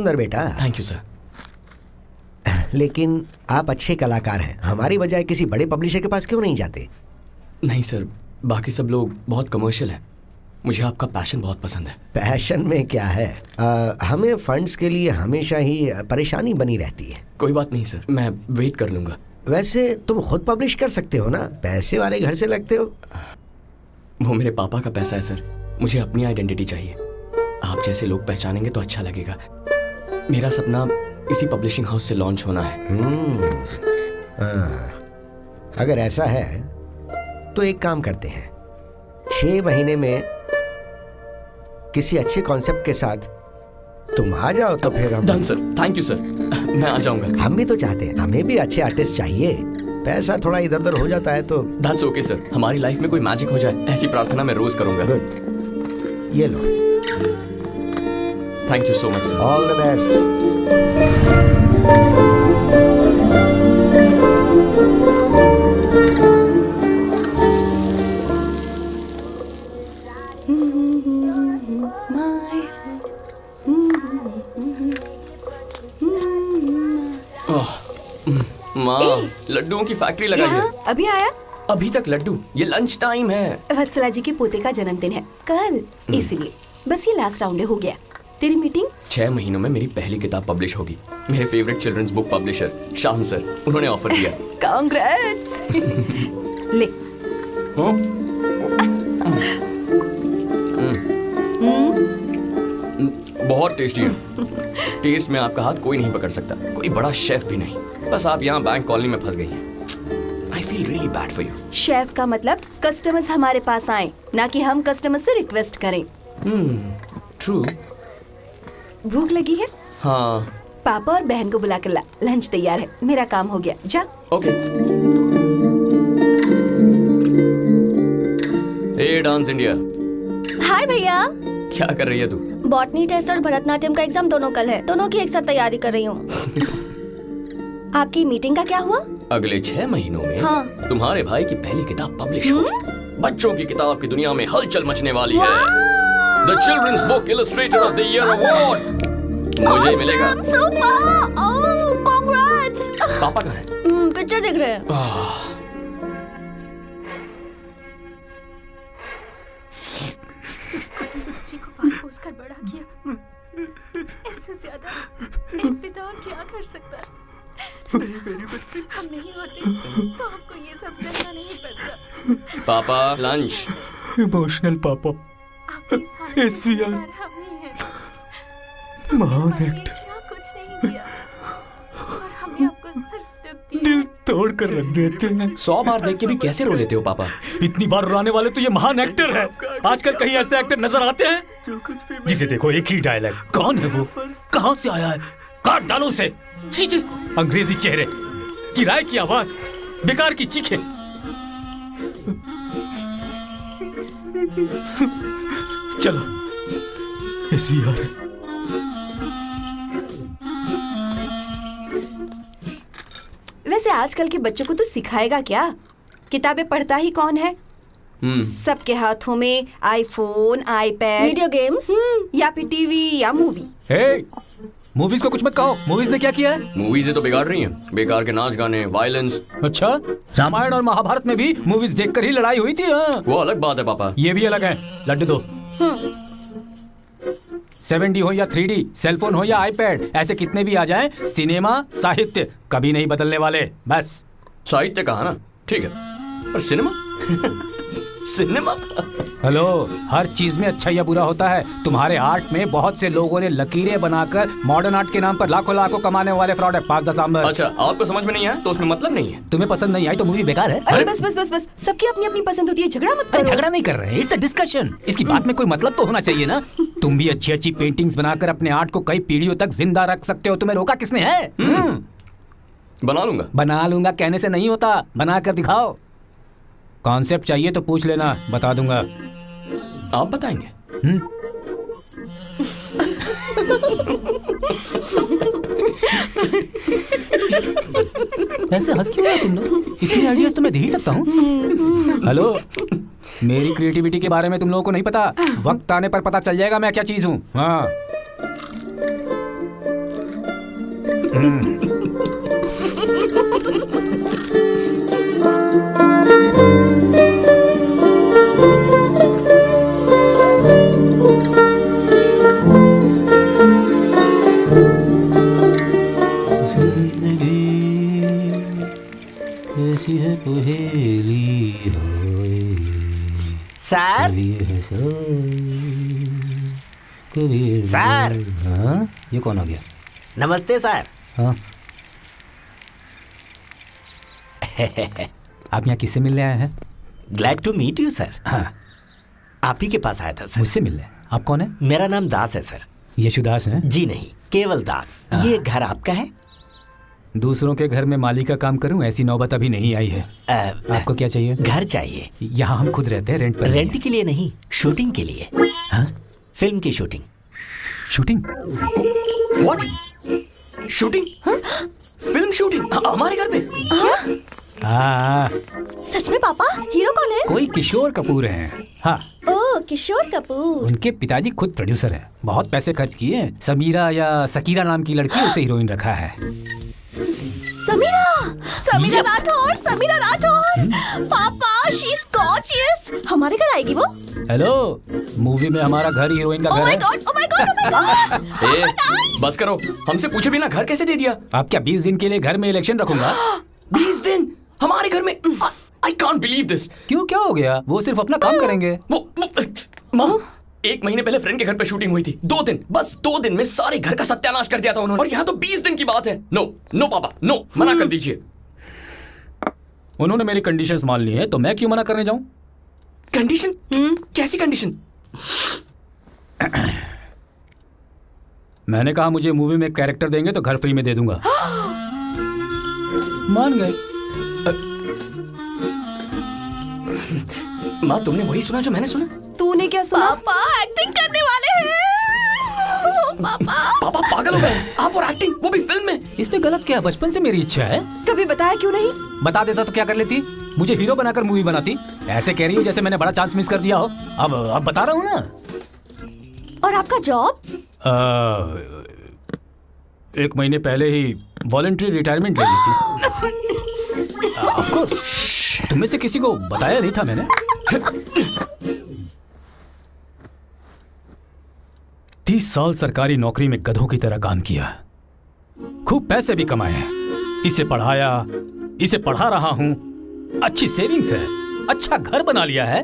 सुंदर बेटा। Thank you sir. लेकिन आप अच्छे कलाकार हैं, हमारी बजाय किसी बड़े पब्लिशर के पास क्यों नहीं जाते? नहीं सर, बाकी सब लोग बहुत कमर्शियल हैं, मुझे आपका पैशन बहुत पसंद है। पैशन में क्या है, हमें फंड्स के लिए हमेशा ही परेशानी बनी रहती है। कोई बात नहीं सर, मैं वेट कर लूँगा। वैसे तुम खुद पब्लिश कर सकते हो ना, पैसे वाले घर से लगते हो। वो मेरे पापा का पैसा है सर, मुझे अपनी आइडेंटिटी चाहिए। आप जैसे लोग पहचानेंगे तो अच्छा लगेगा। मेरा सपना इसी पब्लिशिंग हाउस से लॉन्च होना है। अगर ऐसा है तो एक काम करते हैं, 6 महीने में किसी अच्छे कॉन्सेप्ट के साथ तुम आ जाओ तो फिर हम। Done sir, thank you sir, मैं आ जाऊंगा। हम भी तो चाहते हैं, हमें भी अच्छे आर्टिस्ट चाहिए। पैसा थोड़ा इधर उधर हो जाता है तो। दैट्स ओके सर, हमारी लाइफ में कोई मैजिक हो जाए ऐसी प्रार्थना मैं रोज करूंगा। गुड, ये लो। Thank you so much sir. All the best. माँ, लड्डुओं की फैक्ट्री लगाई है। अभी आया? अभी तक लड्डू, ये लंच टाइम है। वत्सला जी के पोते का जन्मदिन है कल, इसलिए बस ये लास्ट राउंड हो गया। तेरी मीटिंग? 6 महीनों में मेरी पहली किताब पब्लिश होगी। मेरे favourite children's book publisher Shyam sir, उन्होंने ऑफर दिया। कांग्रेट्स। ले। बहुत टेस्टी है। टेस्ट में आपका हाथ कोई नहीं पकड़ सकता, कोई बड़ा शेफ भी नहीं। बस आप यहाँ बैंक कॉलोनी में फंस गई हैं। I feel really bad for you। Chef का मतलब कस्टमर्स हमारे पास आए, ना कि हम कस्टमर से रिक्वेस्ट करें। ट्रू। भूख लगी है? हाँ। पापा और बहन को बुला कर ला, लंच तैयार है। मेरा काम हो गया, जा। ओके। हे डांस इंडिया। हाय भैया। क्या कर रही है तू? बॉटनी टेस्ट और भरतनाट्यम का एग्जाम दोनों कल है, दोनों की एक साथ तैयारी कर रही हूँ। आपकी मीटिंग का क्या हुआ? अगले 6 महीनों में हाँ। तुम्हारे भाई की पहली किताब पब्लिश होगी। बच्चों की किताब की दुनिया में हलचल मचने वाली है। The children's book illustrator of the year award मुझे ही मिलेगा। पापा कहाँ हैं? पिक्चर देख रहे हैं। बच्चे को पाल पोस कर बड़ा किया, इससे ज्यादा एक पिता और क्या कर सकता है? हम नहीं होते तो आपको ये सब सहना नहीं पड़ता। पापा लंच। इमोशनल पापा। आपकी इस हालत में जिम्मेदार हम नहीं हैं। महान हमने एक्टर। क्या कुछ नहीं किया और हमने आपको सिर्फ दुख दिया। दिल तोड़ कर रख देते हैं। 100 बार देख के भी कैसे रो लेते हो पापा? इतनी बार रुलाने वाले तो ये महान एक्टर है। आजकल कहीं ऐसे एक्टर नजर आते हैं जिसे देखो एक ही डायलॉग। कौन है वो, कहाँ से आया है, काट डालो उसे। चीचे अंग्रेजी चेहरे, किराए की आवाज, बेकार की चीखें। चलो SVR। वैसे आजकल के बच्चों को तो सिखाएगा क्या? किताबें पढ़ता ही कौन है? सबके हाथों में आईफोन, आईपैड, वीडियो गेम्स या फिर टीवी या मूवी। मूवीज को कुछ मत कहो, मूवीज ने क्या किया है? मूवीज तो बिगाड़ रही हैं, बेकार के नाच गाने, वायलेंस। अच्छा, रामायण और महाभारत में भी मूवीज देखकर ही लड़ाई हुई थी। हाँ, वो अलग बात है पापा। ये भी अलग है। लड्डू दो। 7D हो या 3D, सेलफोन हो या आईपैड, ऐसे कितने भी आ जाएं, सिनेमा साहित्य कभी नहीं बदलने वाले। बस साहित्य कहा ना, ठीक है, पर सिनेमा सिनेमा। हेलो, हर चीज में अच्छा या बुरा होता है। तुम्हारे आर्ट में बहुत से लोगों ने लकीरें बनाकर मॉडर्न आर्ट के नाम पर लाखों लाखों कमाने वाले फ्रॉड है। पास दस आंबर। अच्छा, आपको समझ में नहीं आया तो उसमें मतलब नहीं है। तुम्हें पसंद नहीं आई तो मूवी बेकार है। अरे बस बस बस बस, सबकी अपनी अपनी पसंद होती है, झगड़ा मत अरे करो। झगड़ा नहीं कर रहे, इट्स अ डिस्कशन। इसकी बात में कोई मतलब तो होना चाहिए ना। तुम भी अच्छी अच्छी पेंटिंग्स बनाकर अपने आर्ट को कई पीढ़ियों तक जिंदा रख सकते हो। तुम्हें रोका किसने है? बना लूंगा। बना लूंगा कहने से नहीं होता, बना कर दिखाओ। कॉन्सेप्ट चाहिए तो पूछ लेना, बता दूंगा। आप बताएंगे? ऐसे हंस क्यों रहे तुम लोग? इतनी आइडियाज तो मैं दे ही सकता हूँ। हेलो, मेरी क्रिएटिविटी के बारे में तुम लोगों को नहीं पता। वक्त आने पर पता चल जाएगा मैं क्या चीज हूँ। हाँ, सर सर। हाँ, ये कौन आ गया? नमस्ते सर। हाँ। आप यहाँ किससे मिलने आए हैं? Glad to meet you sir. हाँ। आप ही के पास आया था सर। मुझसे मिलने? आप कौन है? मेरा नाम दास है सर। यशुदास हैं? जी नहीं, केवल दास। ये घर आपका है? दूसरों के घर में माली का काम करूं, ऐसी नौबत अभी नहीं आई है। आपको क्या चाहिए? घर चाहिए। यहाँ हम खुद रहते हैं, रेंट पर। रेंट के लिए नहीं, शूटिंग के लिए। हाँ? फिल्म की shooting. Shooting? What? Shooting? Film shooting हमारे घर पे? हाँ। सच में पापा? हीरो कौन है? कोई किशोर कपूर हैं। हाँ। ओह, किशोर कपूर। उनके पिताजी खुद प्रोड्यूसर हैं। बहुत पैसे खर्च किए हैं। समीरा या सकीरा नाम की लड़की उसे हीरोइन रखा है। समीरा राठौर, समीरा राठौर। पापा, शी इज गॉर्जियस। हमारे घर आएगी वो? हेलो, मूवी में हमारा घर हीरोइन का ओह घर माय है। God, oh my God, oh my God. बस करो, हमसे पूछे बिना घर कैसे दे दिया? आप क्या 20 दिन के लिए घर में इलेक्शन रखूंगा? 20 दिन हमारे घर में? I can't believe this. क्यों, क्या हो गया? वो सिर्फ अपना काम करेंगे। वो माँ, 1 महीने पहले फ्रेंड के घर पे शूटिंग हुई थी। 2 दिन, बस 2 दिन में सारे घर का सत्यानाश कर दिया था उन्होंने। और यहाँ तो 20 दिन की बात है। नो नो पापा, नो, मना कर दीजिए। उन्होंने मेरी कंडीशंस मान ली है, तो मैं क्यों मना करने जाऊं? कंडीशन? कैसी कंडीशन? मैंने कहा मुझे मूवी में कैरेक्टर देंगे तो घर फ्री में दे दूंगा। मान गए। माँ, तुमने वही सुना जो मैंने सुना? तूने क्या सुना? पापा एक्टिंग करने वाले हैं। पापा पापा पागल हो गए आप, और एक्टिंग, वो भी फिल्म में। इसमें गलत क्या? बचपन से मेरी इच्छा है। कभी बताया क्यों नहीं? बता देता तो क्या कर लेती? मुझे हीरो बनाकर मूवी बनाती। ऐसे कह रही हो जैसे मैंने बड़ा चांस मिस कर दिया हो। अब बता रहा हूँ ना। और आपका जॉब? 1 महीने पहले ही वॉलंटरी रिटायरमेंट ले ली थी। ऑफ कोर्स, तुम में से किसी को बताया नहीं था मैंने। 30 साल सरकारी नौकरी में गधों की तरह काम किया, खूब पैसे भी कमाए हैं। इसे पढ़ाया, इसे पढ़ा रहा हूं, अच्छी सेविंग्स है, अच्छा घर बना लिया है।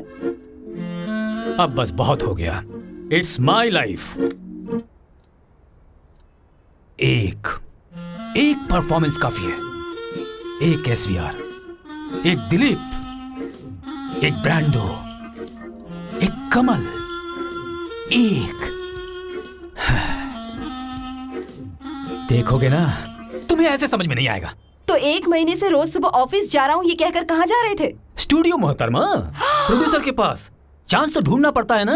अब बस बहुत हो गया। It's my life. एक परफॉर्मेंस काफी है। एक SVR, एक दिलीप, एक ब्रांडो, एक कमल, एक। देखोगे ना, तुम्हें ऐसे समझ में नहीं आएगा। तो 1 महीने से रोज सुबह ऑफिस जा रहा हूँ ये कहकर कहाँ जा रहे थे? स्टूडियो मोहतरमा, प्रोड्यूसर के पास। चांस तो ढूंढना पड़ता है ना।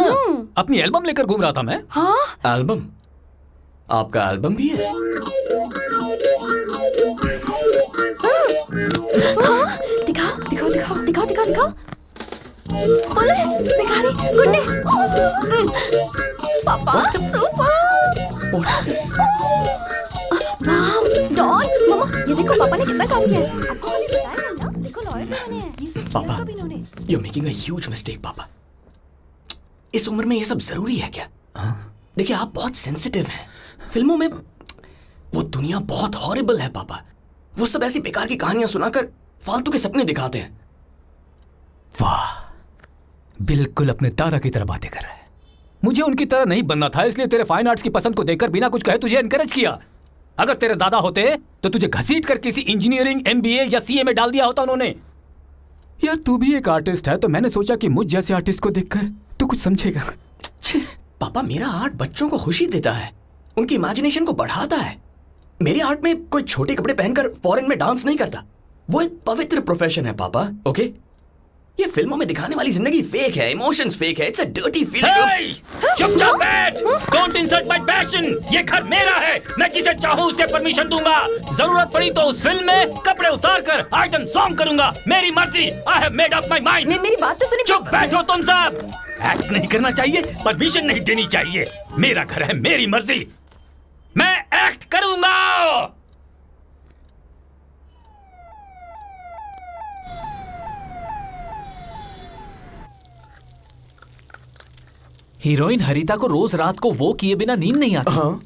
अपनी एल्बम लेकर घूम रहा था मैं। हाँ? एल्बम? आपका एल्बम भी है? दिखाओ दिखाओ दिखाओ। दिखाओ दिखाओ दिखाओ। पुलिस, भिखारी, गुंडे। पापा सुपर। वाह, डॉन, मम्मा, ये देखो पापा ने कितना काम किया है। आपको मैंने बताया ना, देखो लॉयर बने हैं। ये सब पापा, किया कभी इन्होंने। you're making a huge mistake, पापा। इस उम्र में ये सब जरूरी है क्या? देखिए, आप बहुत सेंसिटिव हैं। फिल्मों में वो दुनिया बहुत हॉरिबल है पापा। वो सब ऐसी बेकार की कहानियां सुनाकर फालतू के सपने दिखाते हैं। वाह, बिल्कुल अपने दादा की तरह बातें कर रहा है। मुझे उनकी तरह नहीं बनना था, इसलिए तेरे फाइन आर्ट्स की पसंद को देखकर बिना कुछ कहे तुझे एनकरेज किया। अगर तेरे दादा होते तो तुझे घसीट कर किसी इंजीनियरिंग, MBA या CA में डाल दिया होता उन्होंने। यार, तू भी एक आर्टिस्ट है, तो मैंने सोचा कि मुझ जैसे आर्टिस्ट को देखकर तू कुछ समझेगा। पापा, मेरा आर्ट बच्चों को खुशी देता है, उनकी इमेजिनेशन को बढ़ाता है। मेरे आर्ट में कोई छोटे कपड़े पहनकर फॉरेन में डांस नहीं करता। वो एक पवित्र प्रोफेशन है पापा। ओके, ये फिल्मों में दिखाने वाली जिंदगी फेक है, इमोशंस फेक है। It's a dirty feeling. चुपचाप बैठ। Don't insult my passion. ये घर मेरा है, मैं जिसे चाहूं उसे परमिशन दूंगा। जरूरत पड़ी तो उस फिल्म में कपड़े उतारकर आइटम सॉन्ग करूंगा। मेरी मर्जी। I have made up my mind. मेरी बात तो सुनिए। चुप बैठो तुम सब। एक्ट नहीं करना चाहिए, परमिशन नहीं देनी चाहिए। मेरा घर है, मेरी मर्जी। मैं एक्ट करूंगा। हीरोइन हरिता को रोज रात को वो किए बिना नींद नहीं आती। हाँ।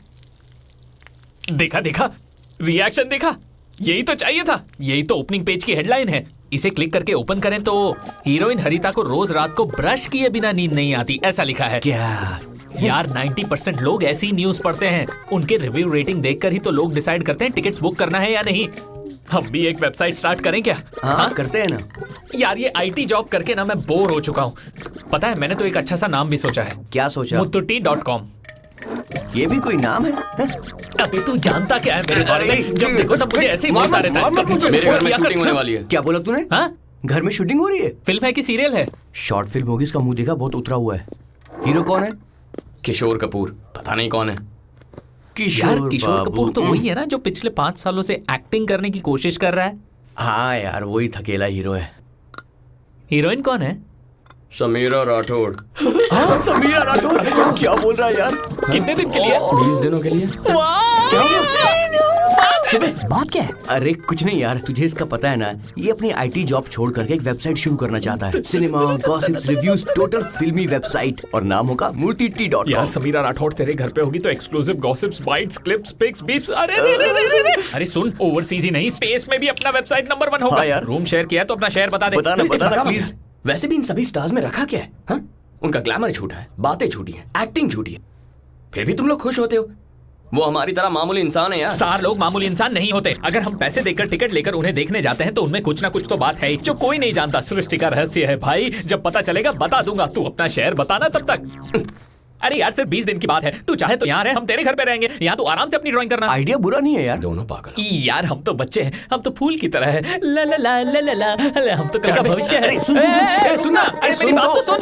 देखा देखा, रिएक्शन देखा, यही तो चाहिए था। यही तो ओपनिंग पेज की हेडलाइन है। इसे क्लिक करके ओपन करें तो हीरोइन हरिता को रोज रात को ब्रश किए बिना नींद नहीं आती, ऐसा लिखा है। क्या यार 90% लोग ऐसी न्यूज पढ़ते हैं। उनके रिव्यू रेटिंग देखकर ही तो लोग डिसाइड करते हैं टिकट्स बुक करना है या नहीं। हम भी एक वेबसाइट स्टार्ट करें क्या? हाँ करते हैं ना। यार ये आईटी जॉब करके ना मैं बोर हो चुका हूँ। पता है मैंने तो एक अच्छा सा नाम भी सोचा है। क्या सोचा? mututi.com। ये भी कोई नाम है? अबे तू जानता क्या है मेरे बारे में? जब देखो तब मुझे ऐसे ही बोलता रहता है। मेरे घर में शूटिंग होने वाली है। क्या बोला तूने? हाँ? घर में शूटिंग हो रही है? फिल्म है कि सीरियल है? शॉर्ट फिल्म होगी, इसका मुंह देखा, बहुत उतरा हुआ है। हीरो कौन है? किशोर कपूर, पता नहीं कौन है। यार किशोर कपूर तो वही है ना जो पिछले 5 सालों से एक्टिंग करने की कोशिश कर रहा है। हाँ यार वही थकेला हीरो है। हीरोइन कौन है? समीरा राठौड़। समीरा राठौड़? क्या बोल रहा है यार? कितने दिन के लिए? 20 दिनों के लिए। बात क्या है? अरे कुछ नहीं यार, तुझे इसका पता है ना, ये अपनी आईटी जॉब छोड़ करके एक वेबसाइट शुरू करना चाहता है। सिनेमा, गॉसिप्स, रिव्यूज, टोटल फिल्मी वेबसाइट, और नाम होगा mututi.com। यार समीरा राठौड़ तेरे घर पे होगी तो exclusive gossips, bites, clips, pics, beeps. अरे सुन, ओवरसीज ही नहीं स्पेस में भी अपना वेबसाइट नंबर 1 होगा। हाँ यार। रूम शेयर किया तो अपना शेयर बता दे। बताना प्लीज। वैसे भी इन सभी स्टार्स में रखा क्या है? हाँ? उनका ग्लैमर झूठा है, बातें झूठी है, एक्टिंग झूठी है, फिर भी तुम लोग खुश होते हो। वो हमारी तरह मामूली इंसान है यार। स्टार लोग मामूली इंसान नहीं होते। अगर हम पैसे देकर टिकट लेकर उन्हें देखने जाते हैं तो उनमें कुछ ना कुछ तो बात है ही जो कोई नहीं जानता। सृष्टि का रहस्य है भाई, जब पता चलेगा बता दूंगा। तू अपना शेयर बताना तब तक। अरे यार सिर्फ 20 दिन की बात है, तू चाहे तो यहाँ रहे, हम तेरे घर पे रहेंगे। यहाँ तू आराम से अपनी ड्राइंग करना। आइडिया बुरा नहीं है यार। दोनों पागल। यार हम तो बच्चे हैं, हम तो फूल की तरह है। ला ला ला ला ला ला, हम तो कल का भविष्य है। सुनना, मेरी बात तो सुन।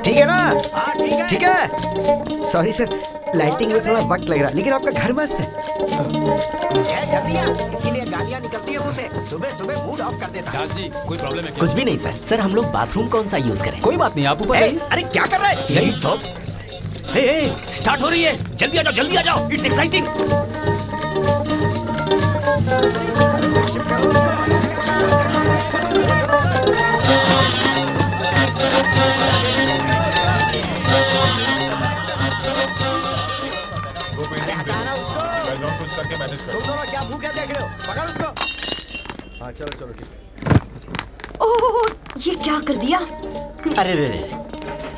ठीक है ना? ठीक है। सॉरी सर, लाइटिंग में थोड़ा वक्त लग रहा, लेकिन आपका घर मस्त है। इसीलिए गालियाँ निकलती है मुंह से। सुबह सुबह मूड ऑफ कर देता है। जी कोई प्रॉब्लम है? कुछ भी नहीं सर। सर हम लोग बाथरूम कौन सा यूज करें? कोई बात नहीं, आप ऊपर जाइए। अरे क्या कर रहा है? यही तो स्टार्ट हो रही है। जल्दी आ जाओ, जल्दी आ जाओ, इट्स एक्साइटिंग। तुम दोनों क्या भूखे देख रहे हो? पकड़ उसको। हाँ चलो चलो ठीक। ओह, ये क्या कर दिया? अरे रे,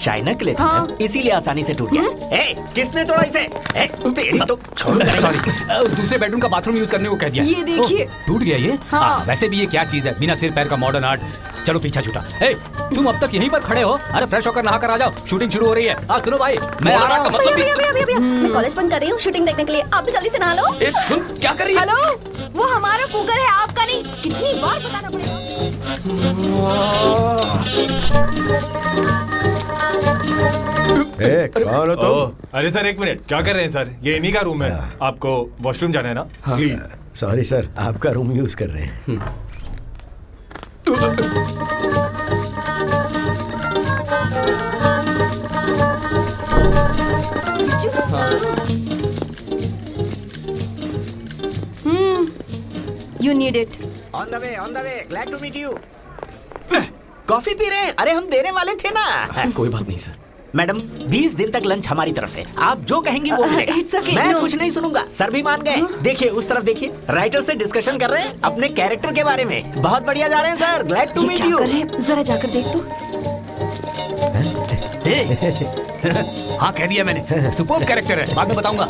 चाइना के लिए हाँ। इसीलिए आसानी से टूट गया। किसने तोड़ा इसे? तेरी तो सॉरी, दूसरे बेडरूम का बाथरूम यूज करने को कह दिया। ये देखिए। टूट गया ये। हाँ। वैसे भी ये क्या चीज है, बिना सिर पैर का मॉडर्न आर्ट। चलो पीछा छूटा। तुम अब तक यहीं पर खड़े हो? अरे फ्रेश होकर नहा कर आ जाओ, शूटिंग शुरू हो रही है। सुनो भाई, मैं आ रहा हूँ। भैया मैं कॉलेज बंद कर रही हूँ शूटिंग देखने के लिए। आप भी जल्दी से नहा लो। सुन, क्या कर रही है? हेलो, वो हमारा कुकर है, आपका नहीं। कितनी बार बताना पड़ेगा? कौन हो तुम? अरे सर एक मिनट, क्या कर रहे हैं सर? ये इन्हीं का रूम है। आपको वॉशरूम जाना है ना? प्लीज। सॉरी सर, आपका रूम यूज कर रहे हैं। You need it. On the way, glad to meet you. Coffee P रहे हैं? अरे हम देने वाले थे ना। कोई बात नहीं सर। मैडम 20 दिन तक लंच हमारी तरफ से। आप जो कहेंगी वो मिलेगा। It's okay, मैं no. कुछ नहीं सुनूंगा। सर भी मान गए। देखिए उस तरफ देखिए, राइटर से डिस्कशन कर रहे हैं अपने कैरेक्टर के बारे में। बहुत बढ़िया जा रहे हैं सर। ग्लैड टू ये मीट क्या यू। कर रहे हैं? जरा जाकर देख तो। हाँ कह दिया मैंने, सुपर्ब कैरेक्टर है, बाद में बताऊंगा।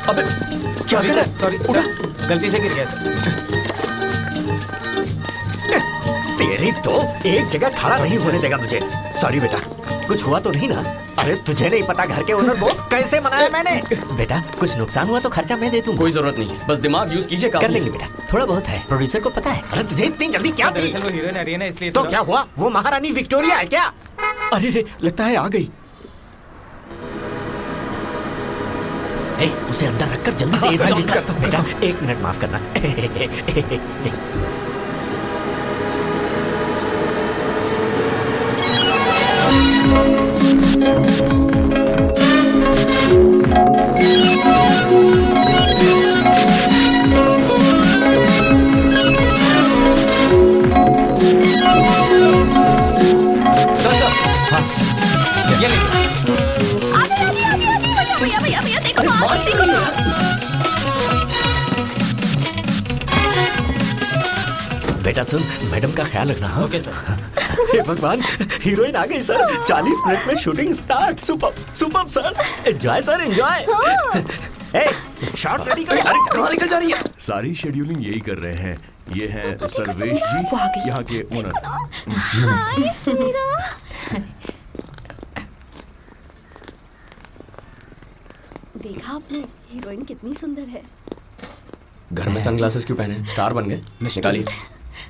अबे क्या कर रहा है? सॉरी, उठा, गलती से गिर गया। तेरी तो एक जगह खड़ा नहीं होने देगा मुझे। सॉरी बेटा। कुछ हुआ तो नहीं ना? अरे तुझे नहीं पता घर के ओनर को कैसे मनाया मैंने? बेटा कुछ नुकसान हुआ तो खर्चा मैं दे दूंगा। कोई जरूरत नहीं है, बस दिमाग यूज कीजिए, कर लेंगे बेटा, थोड़ा बहुत है। प्रोड्यूसर को पता है। अरे तुझे इतनी जल्दी क्या थी? वो हीरोइन आ रही है ना, इसलिए तो क्या हुआ? वो महारानी विक्टोरिया है क्या? अरे रे, लगता है आ गई। उसे अंदर रखकर जल्दी से एसी ऑन कर। बेटा 1 मिनट माफ करना। भैया देखो मारती है। बेटा सुन, मैडम का ख्याल रखना। Okay sir. हे भगवान, हीरोइन आ गई सर। 40 मिनट में shooting start. Super super sir, enjoy sir enjoy. Shot ready करो। अरे कहाँ निकल जा रही है? सारी शेड्यूलिंग यही कर रहे हैं। ये है सर्वेश जी, यहाँ के ओनर। हाय समीरा। देखा आपने हीरोइन कितनी सुंदर है। घर में सनग्लासेस क्यों पहने? स्टार बन गए। निकालिए।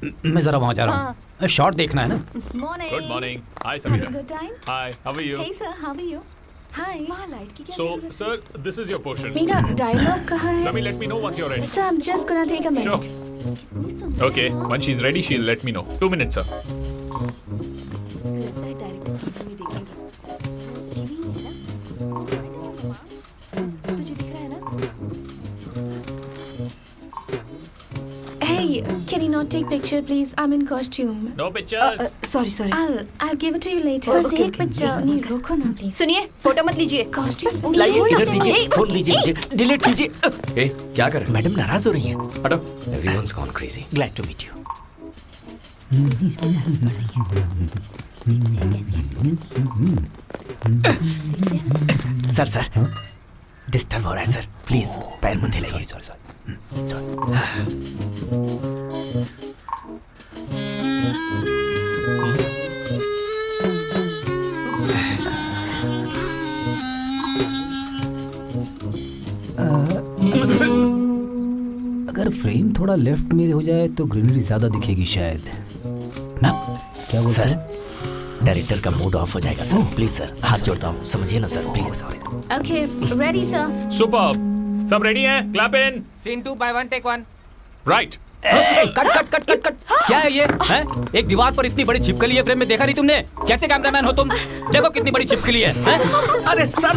मैं जरा वहाँ जा रहा हूँ, शॉट देखना है ना। Morning. Good morning. Hi Sameera. Good time. Hi, how are you? Hey sir, how are you? Hi. वहाँ लाइट की क्या So, जरूरत है? sir, this is your portion. मेरा डायलॉग कहाँ है? Sami, let me know once you're ready. Sir, I'm just gonna take a minute. Sure. Okay, when she's ready, she'll let me know. 2 minutes, sir. लगता है director TV में देखेंगे। TV है ना? तुझे दिख रहा है ना? Hey, can you not take picture, please? I'm in costume. No pictures. Sorry I'll give it to you later. बस एक पिक्चर। नहीं, रुको ना प्लीज। सुनिए, फोटो मत लीजिए। कॉस्ट्यूम लाइए इधर दीजिए, फोन लीजिए मुझे, डिलीट कीजिए। क्या कर? मैडम नाराज हो रही हैं। हटो। Everyone's gone crazy. Glad to meet you. Sir disturb हो रहा है सर, प्लीज पैर मत हिलाइए। अगर फ्रेम थोड़ा लेफ्ट में हो जाए तो ग्रीनरी ज्यादा दिखेगी शायद ना। क्या बोल सर, डायरेक्टर का मूड ऑफ हो जाएगा सर। प्लीज सर, हाथ जोड़ता हूँ, समझिए ना sir please. Okay, ready, sir. Superb. सब ready हैं? Clap in. Scene 2 by 1 take 1. Right. Cut क्या है ये हैं? एक दीवार पर इतनी बड़ी छिपकली है, फ्रेम में देखा नहीं तुमने? कैसे कैमरामैन हो तुम? देखो कितनी बड़ी छिपकली है, हैं? अरे सर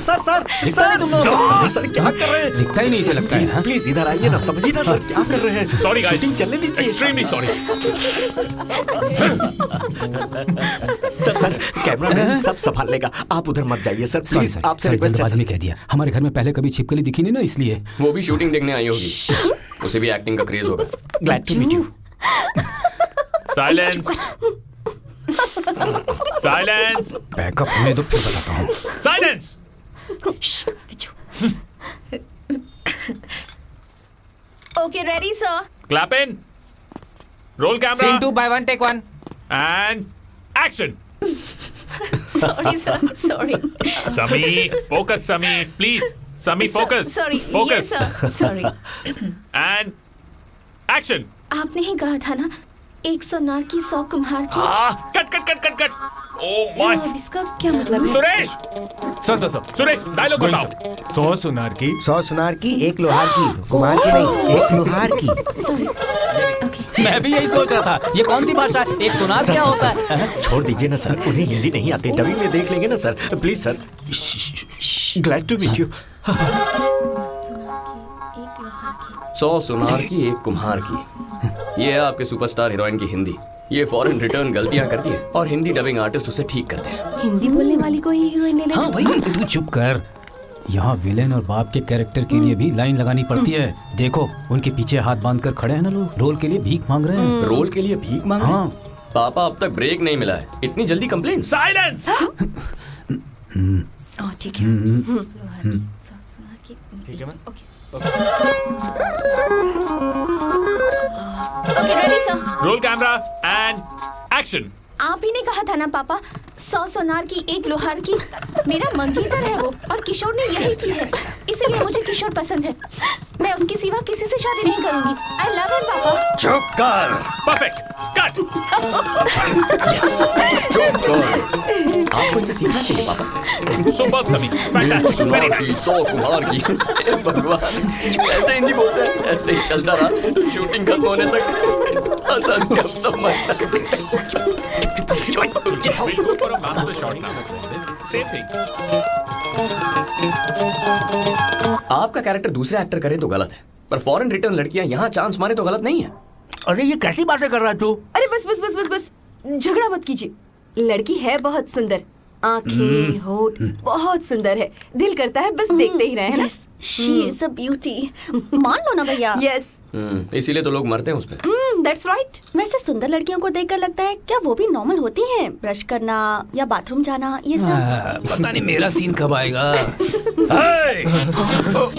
दिखता नहीं तुम लोगों को? सर क्या कर रहे हैं? दिखता ही नहीं, इसे लगता है। प्लीज इधर आइए ना, समझिए ना सर क्या कर रहे हैं। Sorry guys. शूटिंग चलने दीजिए। Extremely sorry. सर कैमरामैन सब संभाल लेगा, आप उधर मत जाइए सर प्लीज। आपसे रिक्वेस्ट है। में कह दिया, हमारे घर में पहले कभी छिपकली दिखी नहीं ना, इसलिए। वो भी शूटिंग देखने आई होगी, उसे भी एक्टिंग का क्रेज होगा। Glad to meet you. Silence. Silence. Backup होने दो, फिर बताता हूँ। Silence. Okay, ready, sir. Clap in. Roll camera. Scene 2 by 1 take 1. And action. Sorry, sir. Sorry. Sami, focus, Sami, please. Sami, focus. Sorry. Focus. Yes, sir. Sorry. And action. आपने ही कहा था ना, 100 नार की 100 कुम्हार की। कट। Oh my. अब इसका क्या मतलब है? सुरेश. सर. सुरेश, डायलॉग बताओ. 100 सुनार की 100 सुनार की 1 लोहार की, कुम्हार की नहीं, 1 लोहार की। Sorry. Okay. मैं भी यही सोच रहा था, ये कौन सी भाषा है? एक सुनार क्या होता है? छोड़ दीजिए ना सर, उन्हें हिंदी नहीं आती, डबिंग में देख लेंगे ना sir please sir. Glad to meet you. 100 सुनार की 1 कुम्हार की। ये है आपके सुपरस्टार हीरोइन की हिंदी। ये फॉरेन रिटर्न गलतियां करती है और हिंदी डबिंग आर्टिस्ट उसे ठीक करते हैं। हिंदी बोलने वाली को ही हीरोइन ले लेना। हाँ भाई, तू चुप कर। यहाँ विलेन और बाप के कैरेक्टर के लिए भी लाइन लगानी पड़ती है। देखो उनके पीछे हाथ बांधकर खड़े हैं ना लोग, रोल के लिए भीख मांग रहे हैं। रोल के लिए भीख मांग रहे हैं? हाँ। पापा अब तक ब्रेक नहीं मिला है, इतनी जल्दी कंप्लेन? Silence. ठीक है। ठीक है ma'am. Okay, ready, sir. Roll camera and action. आप ही ने कहा था ना पापा, 100 सोनार की 1 लोहार की। मेरा मंगेतर है वो, और किशोर ने यही की है, इसीलिए मुझे किशोर पसंद है। मैं उसके सिवा किसी से शादी नहीं करूंगी। आई लव हिम पापा। चुप कर। परफेक्ट। कट। चुप कर। आपको इनसे सीखना चाहिए पापा। सुपर सभी। फैंटास्टिक। Very nice. 100 कुम्हार की। भगवान, ऐसे हिंदी बोलते हैं, ऐसे ही चलता रहा तो शूटिंग खत्म होने तक हंस के हम सब मर आपका कैरेक्टर दूसरे एक्टर करे तो गलत है, पर फॉरेन रिटर्न लड़कियां यहाँ चांस मारे तो गलत नहीं है। अरे ये कैसी बातें कर रहा है तू? अरे बस बस बस बस बस, झगड़ा मत कीजिए। लड़की है बहुत सुंदर, आंखें होठ बहुत सुंदर है, दिल करता है बस देखते ही रहे, है ना? She is a beauty. मान लो ना भैया। यस, इसीलिए तो लोग मरते हैं उस पे। That's right. वैसे सुंदर लड़कियों को देखकर लगता है क्या वो भी नॉर्मल होती हैं? ब्रश करना या बाथरूम जाना, ये सब। पता नहीं मेरा सीन कब आएगा।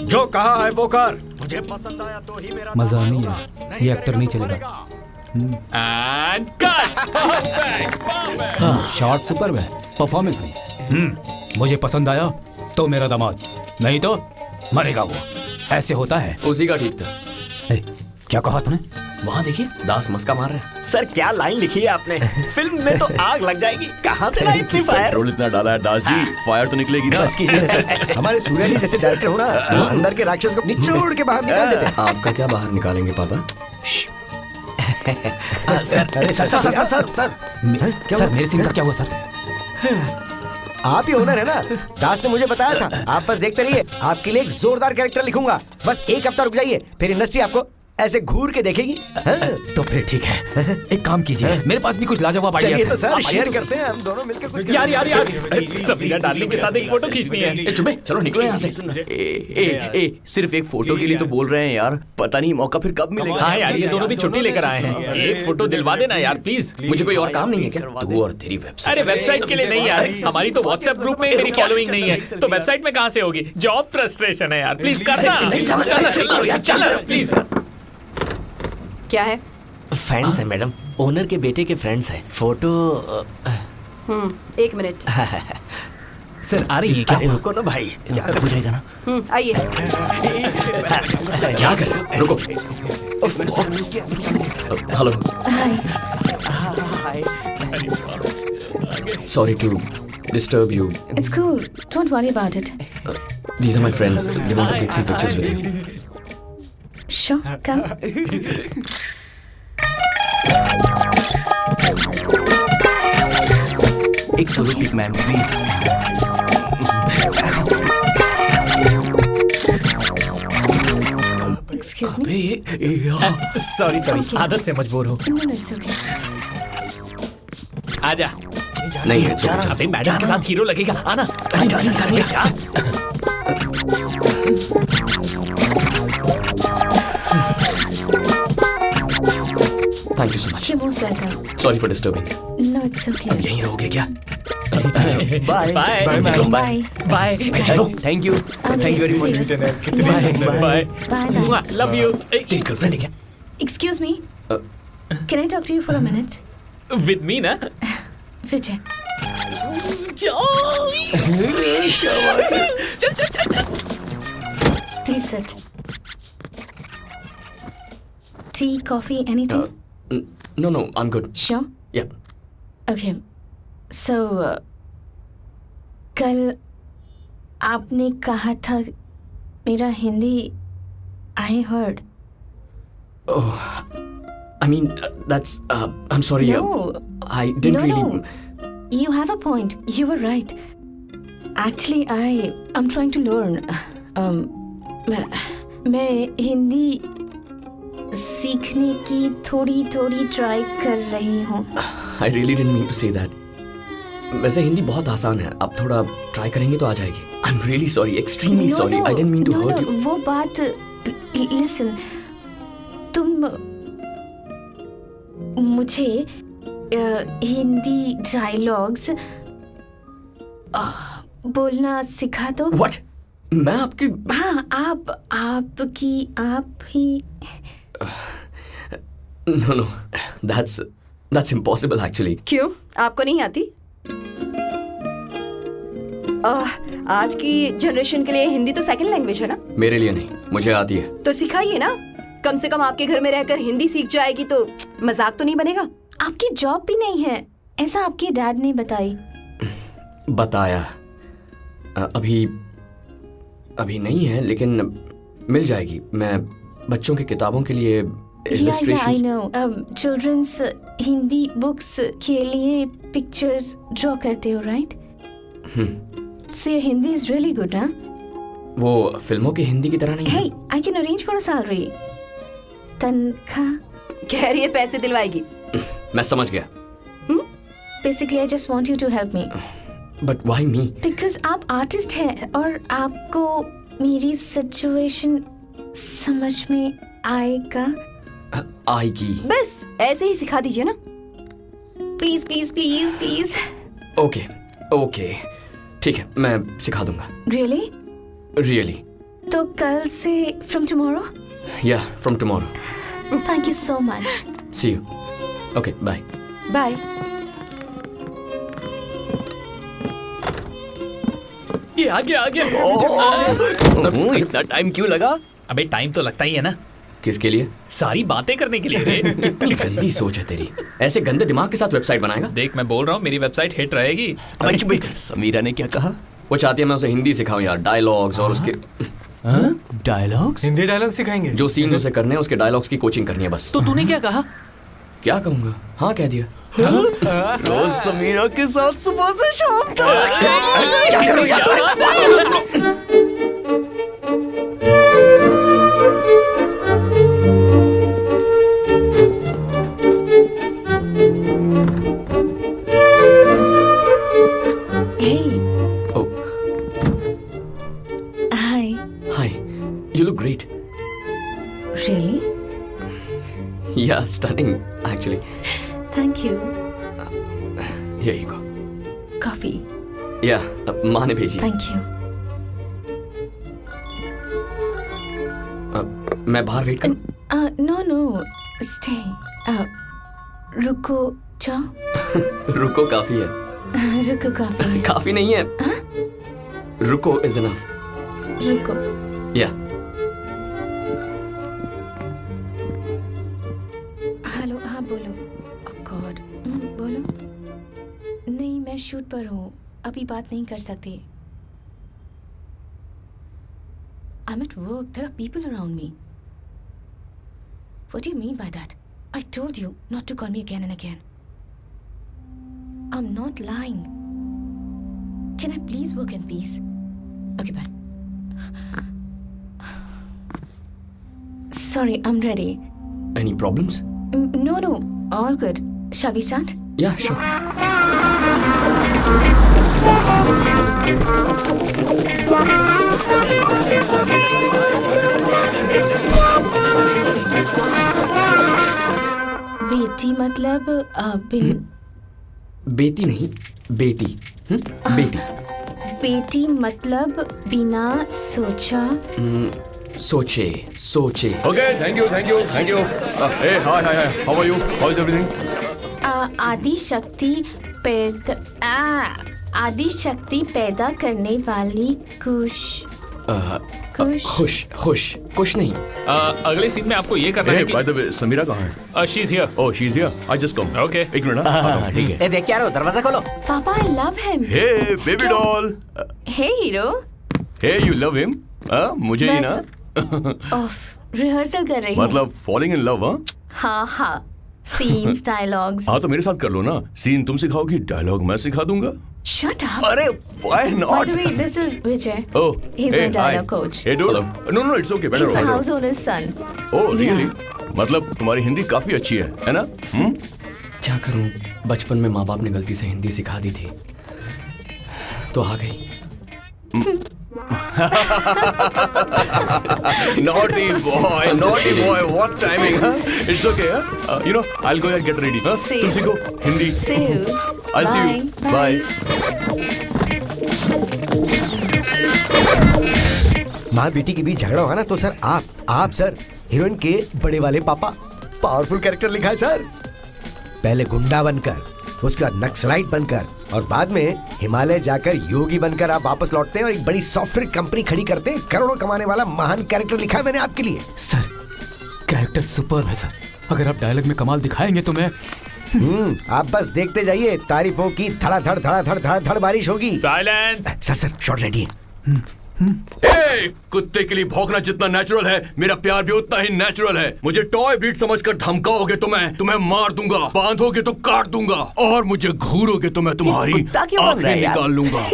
जो कहा है वो कर। मुझे पसंद आया तो ही मेरा मजा नहीं है, ये एक्टर नहीं चलेगा। And cut. शॉट सुपर है, परफॉर्मेंस नहीं। मुझे पसंद आया तो मेरा दामाद, नहीं तो मरेगा वो। ऐसे होता है। उसी का ठीक था। क्या कहा तूने? वहाँ देखिए, दास मस्का मार रहे हैं। सर क्या लाइन लिखी है आपने? फिल्म में तो आग लग जाएगी। कहाँ से लाई इतनी फायर? पेट्रोल इतना डाला है दास जी, फायर तो निकलेगी ना। हमारे सूर्य जी जैसे डायरेक्टर हो ना, वो अंदर के राक्षस को निचोड़ के बाहर निकाल देते हैं। आपका क्या बाहर निकालेंगे पापा? सर मेरे सीन का क्या हुआ सर? आप ही ओनर है ना? दास ने मुझे बताया था। आप बस देखते रहिए, आपके लिए एक जोरदार कैरेक्टर लिखूंगा। बस 1 हफ्ता रुक जाइए, फिर इंडस्ट्री आपको ऐसे घूर के देखेगी। तो फिर ठीक है, एक काम कीजिए, मेरे पास भी कुछ लाजवाब आइडिया चलिए है। तो सर शेयर करते हैं हम दोनों मिलकर कुछ। यार समीरा डार्लिंग के साथ एक फोटो खींचनी है। चुप, चलो निकलो यहाँ से। सिर्फ एक फोटो के लिए तो बोल रहे हैं यार, पता नहीं मौका फिर कब मिलेगा। हाँ यार, ये दोनों भी छुट्टी लेकर आए हैं, एक फोटो दिलवा देना यार प्लीज। मुझे कोई और काम नहीं है क्या? तू और तेरी वेबसाइट। अरे वेबसाइट के लिए नहीं यार, हमारी तो व्हाट्सएप ग्रुप में मेरी फॉलोइंग नहीं है, तो वेबसाइट में कहाँ से होगी? जॉब फ्रस्ट्रेशन है यार, प्लीज करना। चलो प्लीज। क्या है? फैंस है मैडम, ओनर के बेटे के फ्रेंड्स हैं। Photo 1 minute. सर आ रही है क्या? रुको ना भाई, यार हो जाएगा ना। आइए। क्या कर? रुको। Hello. Sorry to disturb you. It's cool. Don't worry about it. These are my friends. They want to take some pictures with you. Sure, come. एक solo pic ma'am please. Excuse me. Sorry आदत से मजबूर हूँ। No, it's okay. आजा। नहीं है, अबे madam के साथ हीरो लगेगा, आना। Thank you so much. You're most welcome. Sorry for disturbing. No, it's okay. अब यहीं रहोगे क्या? Bye Bye. बाय। चलो, thank you very much. Bye. Bye. Love you. तेरी गर्लफ्रेंड है क्या? Excuse me. Can I talk to you for a minute? With me ना? Vijay. Please sit. Tea, coffee, anything? No, I'm good. Sure? Yeah. Okay. So, कल आपने कहा था मेरा Hindi I heard. Oh, I mean, that's. I'm sorry. No. I didn't really. No. You have a point. You were right. Actually, I'm trying to learn. मैं हिंदी सीखने की थोड़ी try कर रही हूँ। I really didn't mean to say that. वैसे हिंदी बहुत आसान है, आप थोड़ा ट्राई करेंगे तो आ जाएगी। I'm really sorry, extremely sorry. I didn't mean to hurt you. वो बात, listen, तुम मुझे हिंदी डायलॉग्स बोलना सिखा दो। What? मैं आपकी? हाँ, आप ही। No, that's impossible actually. क्यों? आपको नहीं आती? आज की जनरेशन के लिए हिंदी तो सेकंड लैंग्वेज है ना। मेरे लिए नहीं, मुझे आती है। तो सिखाइए ना, कम से कम आपके घर में रहकर हिंदी सीख जाएगी तो मजाक तो नहीं बनेगा। आपकी जॉब भी नहीं है, ऐसा आपके डैड ने बताई। बताया अभी नहीं है, लेकिन मिल जाएगी। मैं बच्चों की किताबों के लिए I know, children's Hindi books के लिए पिक्चर्स ड्रॉ करते हो, right? So your Hindi is really good, ना? वो फिल्मों की हिंदी की तरह नहीं है। Hey, I can arrange for a salary. तनख्वाह कह रही है पैसे दिलवाएगी। मैं समझ गया। Basically, I just want you to help me. But why me? Because आप आर्टिस्ट हैं और आपको मेरी सिचुएशन समझ में आएगा। आएगी। बस ऐसे ही सिखा दीजिए ना। Please please please please. Okay ठीक है, मैं सिखा दूंगा। Really? तो कल से from tomorrow? Yeah, from tomorrow. Thank you so much. See you. Okay, bye. Bye. ये आ गया। इतना टाइम क्यों लगा? अबे टाइम तो लगता ही है ना। किसके लिए? सारी बातें करने के लिए रे। कितनी गंदी सोच है तेरी। ऐसे गंदे दिमाग के साथ वेबसाइट बनाएगा? देख, मैं बोल रहा हूँ मेरी वेबसाइट हिट रहेगी। समीरा ने क्या कहा? वो चाहती है मैं उसे हिंदी सिखाऊं यार, डायलॉग्स और उसके डायलॉग्स? हिंदी डायलॉग सिखाएंगे? जो सीन उसे करने हैं उसके डायलॉग्स की कोचिंग करनी है बस। तो तूने क्या कहा? क्या कहूंगा? हाँ कह दिया। रोज समीरा के साथ सुबह से शाम तक। क्या करूं यार? You look great. Really? Yeah, stunning, actually. Thank you. Here you go. Coffee. Yeah, माँ ने भेजी। Thank you. मैं बाहर वेट करूं? No, stay. रुको जाओ। रुको काफी है। रुको काफी है। काफी नहीं है। रुको is enough. रुको। Yeah. हेलो, हाँ बोलो। गॉड, बोलो। नहीं, मैं शूट पर हूँ, अभी बात नहीं कर सकती। I'm at work. There are people around me. What do you mean by that? I told you not to call me again and again. I'm not lying. Can I please work in peace? Okay, bye. Sorry, I'm ready. Any problems? No, all good. Shall we start? Yeah, sure. बेटी मतलब बेटी नहीं, बेटी। बेटी। बेटी मतलब बिना सोचा। सोचे। Okay, thank you. Hey, hi. How are you? How is everything? आदि शक्ति पैदा करने वाली खुश नहीं। अगले सीन में आपको ये करना है कि By the way, समीरा कहाँ है? She's here. Oh, she's here. I just come. Okay. एक मिनट ना। ठीक है। देख क्या रहे हो, दरवाजा खोलो। पापा, I love him. Hey, baby doll. Hey, hero. Hey, you love him? मुझे ही ना? रिहर्सल कर रही हूँ। मतलब falling in love, हाँ? हाँ। Scenes, dialogues. हाँ तो मेरे साथ कर लो ना। सीन तुम सिखाओगी, डायलॉग मैं सिखा दूंगा। Shut up. अरे why not? By the way, this is Vijay. Oh, he's hey, my dialogue hi. coach. Hey dude. No, it's okay. Better. He's the house owner's son. Oh, really? मतलब तुम्हारी हिंदी काफी अच्छी है ना? क्या करूं, बचपन में माँ बाप ने गलती से हिंदी सिखा दी थी तो आ गई। Naughty boy, what timing, huh? It's okay, huh? You know, I'll go and get ready, huh? तुम सीखो Hindi. See you. I'll see you. Bye. माँ बेटी के बीच झगड़ा होगा ना तो सर आप सर हीरोइन के बड़े वाले पापा पावरफुल कैरेक्टर लिखा है सर। पहले गुंडा बनकर उसके बाद नक्सलाइट बनकर और बाद में हिमालय जाकर योगी बनकर आप वापस लौटते हैं और एक बड़ी सॉफ्टवेयर कंपनी खड़ी करते हैं। करोड़ों कमाने वाला महान कैरेक्टर लिखा है मैंने आपके लिए। सर कैरेक्टर सुपर है सर, अगर आप डायलॉग में कमाल दिखाएंगे तो मैं आप बस देखते जाइए, तारीफों की धड़ाधड़ धड़ाधड़ धड़ाधड़ बारिश होगी। साइलेंस। सर शॉट रेडी है। ए, कुत्ते के लिए भौंकना जितना नेचुरल है, मेरा प्यार भी उतना ही नेचुरल है। मुझे टॉय ब्रीड समझकर धमकाओगे तो मैं तुम्हें मार दूंगा, बांधोगे तो काट दूंगा, और मुझे घूरोगे तो मैं तुम्हारी आंखें निकाल लूंगा।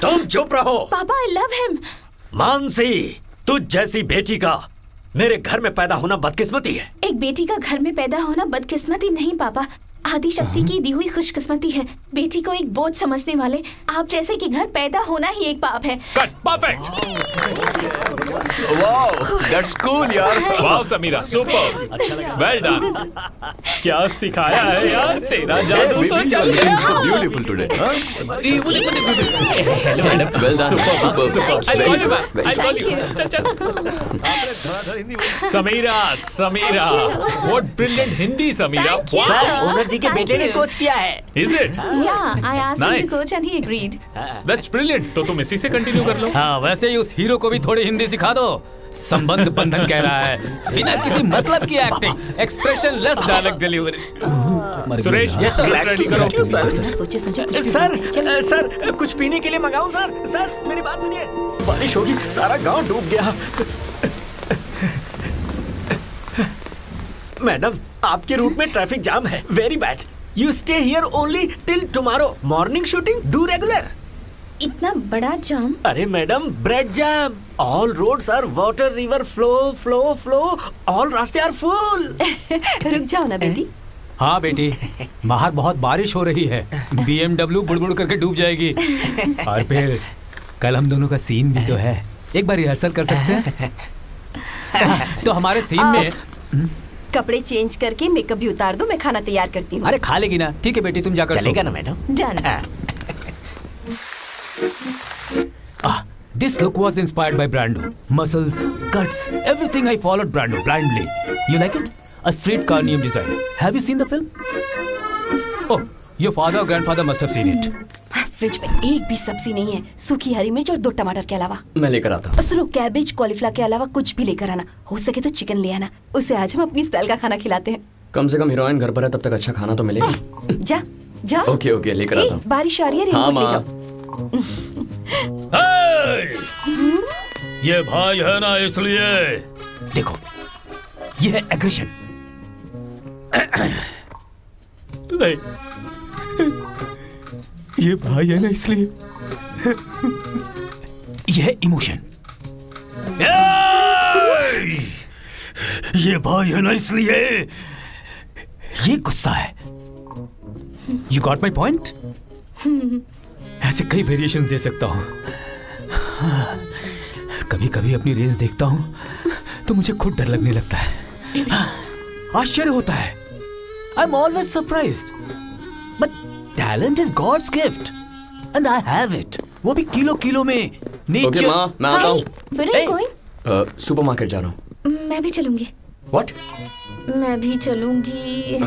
तुम चुप रहो। पापा आई लव हिम। मानसी, तुझ जैसी बेटी का मेरे घर में पैदा होना बदकिस्मती है। एक बेटी का घर में पैदा होना बदकिस्मती नहीं पापा, आदि शक्ति की दी हुई खुशकिस्मती है। बेटी को एक बोझ समझने वाले आप जैसे कि घर पैदा होना ही एक पाप है। Cut, perfect. Wow, that's cool यार। Wow Sameera, super, well done. क्या सिखाया है यार, तेरा जादू तो चल गया। So beautiful today. Well done, super. I love you. चल। Sameera, what brilliant Hindi Sameera. Owner ji के बेटे ने कोच किया है। Is it? Yeah, I asked him to Nice. coach and he agreed. That's brilliant. तो तुम इसी से कंटिन्यू कर लो। हाँ, वैसे ही उस हीरो को भी थोड़ी हिंदी सिखा दो। संबंध बंधन कह रहा है, बिना किसी मतलब की acting, expressionless dialogue delivery. Suresh, ready करो। सोचे समझे कुछ भी सर, बोलते हैं। सर कुछ पीने के लिए मंगाऊं सर? सर मेरी बात सुनिए, बारिश होगी, सारा गांव डूब गया। मैडम, आपके रूट में ट्रैफिक जाम है, very bad. You stay here only till tomorrow. Morning shooting do regular. इतना बड़ा जाम? अरे madam, bread jam. All roads are water, river flow, all रास्ते आर फुल। रुक जाओ ना बेटी। हाँ बेटी, बाहर बहुत बारिश हो रही है, BMW बुड़बुड़ करके डूब जाएगी। और फिर कल हम दोनों का सीन भी तो है, एक बार रिहर्सल कर सकते हैं? तो हमारे सीन में कपड़े चेंज करके मेकअप भी उतार दो, मैं खाना तैयार करती हूँ। अरे खा लेगी ना? ठीक है बेटी, तुम जाकर चलेगा ना madam? Done. This look was inspired by Brando. Muscles, cuts, everything I followed Brando blindly. You like it? A streetcar name design. Have you seen the film? Oh, your father or grandfather must have seen it. Fridge में एक भी सब्जी नहीं है, सूखी हरी मिर्च और 2 टमाटर के अलावा। मैं लेकर आता हूँ। सुनो, कैबेज कॉलीफ्लावर के अलावा कुछ भी लेकर आना, हो सके तो चिकन ले आना, उसे आज हम अपनी स्टाइल का खाना खिलाते हैं। कम से कम हीरोइन घर पर है, तब तक अच्छा खाना तो मिलेगा। जा। ओके, लेकर आता हूँ। बारिश आ रही है, हाँ रेनकोट ले माँ। जाओ। ये भाई है ना, इसलिए देखो, ये है एग्रेशन। नहीं, ये भाई है ना, इसलिए ये है इमोशन। ये भाई है ना, इसलिए ये गुस्सा है। You got my point? ऐसे कई वेरिएशन दे सकता हूं। कभी कभी अपनी रेंज देखता हूं तो मुझे खुद डर लगने लगता है, आश्चर्य होता है। I am always surprised, but talent is god's gift and I have it, वो भी किलो किलो में। ओके माँ, मैं आता हूँ। Where are you going? Supermarket जा रहा हूँ। मैं भी चलूंगी। What? मैं भी चलूंगी।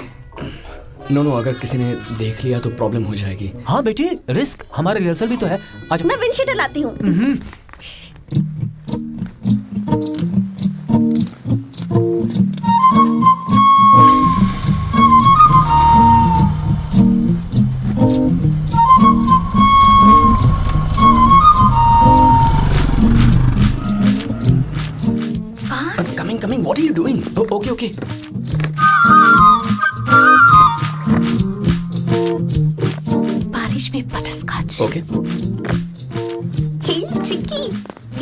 नो, अगर किसी ने देख लिया तो प्रॉब्लम हो जाएगी। हाँ बेटी, रिस्क, हमारे रिहर्सल भी तो है। आज मैं विंडशीटर लाती हूँ। Coming. What are you doing? Oh, okay. बारिश में butterscotch. Okay. Hey, Chicky,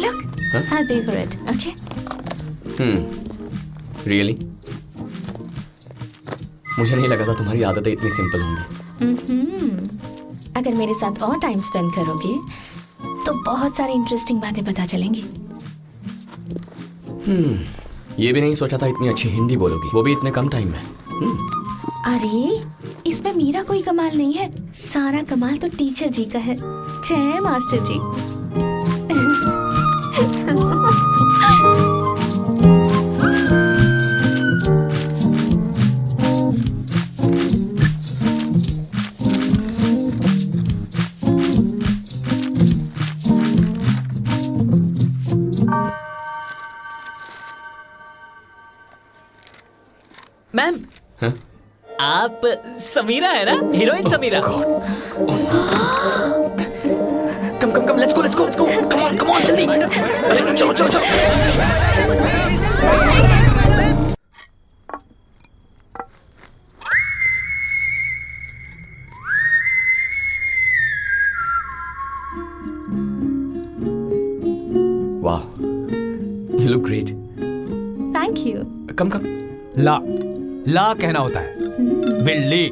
look. Huh? I'll pay for it. Okay. Really? मुझे नहीं लगा था तुम्हारी आदतें इतनी सिंपल होंगी। अगर मेरे साथ और टाइम स्पेंड करोगे तो बहुत सारी इंटरेस्टिंग बातें पता चलेंगी। ये भी नहीं सोचा था इतनी अच्छी हिंदी बोलोगी, वो भी इतने कम टाइम में। अरे इसमें मेरा कोई कमाल नहीं है, सारा कमाल तो टीचर जी का है। जय मास्टर जी। मैम, आप समीरा है ना, heroine Sameera? Come come come, let's go, come on जल्दी, अरे चलो चलो चलो। वाह, you look great. Thank you. Come come. ला कहना होता है। बिल्ली,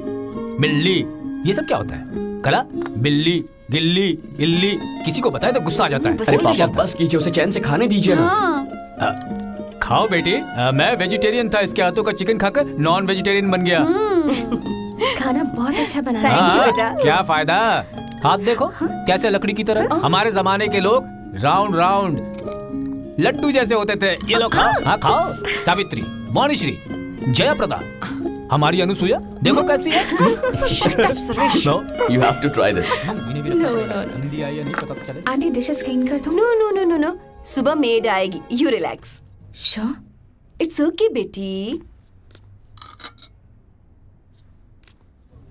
बिल्ली, ये सब क्या होता है? कला, बिल्ली, गिल्ली, इल्ली, किसी को बताए तो गुस्सा आ जाता है। अरे पापा बस कीजिए, उसे चैन से खाने दीजिए ना। खाओ बेटी, मैं वेजिटेरियन था, इसके हाथों का चिकन खाकर नॉन वेजिटेरियन बन गया। खाना बहुत अच्छा बना है। थैंक यू बेटा। क्या फायदा? हाथ देखो कैसे लकड़ी की तरह। हमारे जमाने के लोग राउंड राउंड लड्डू जैसे होते थे। ये लो खाओ। हाँ खाओ। सावित्री, मौनीश्री, जयाप्रदा, हमारी अनुसुईया देखो कैसी है। Shut up, Suresh. No. You have to try this. Hindi आई या नहीं पता तो चले। आंटी डिशेस क्लीन कर दो। No, no, no, no, no. सुबह मेड आएगी. You relax. Sure. It's okay, बेटी.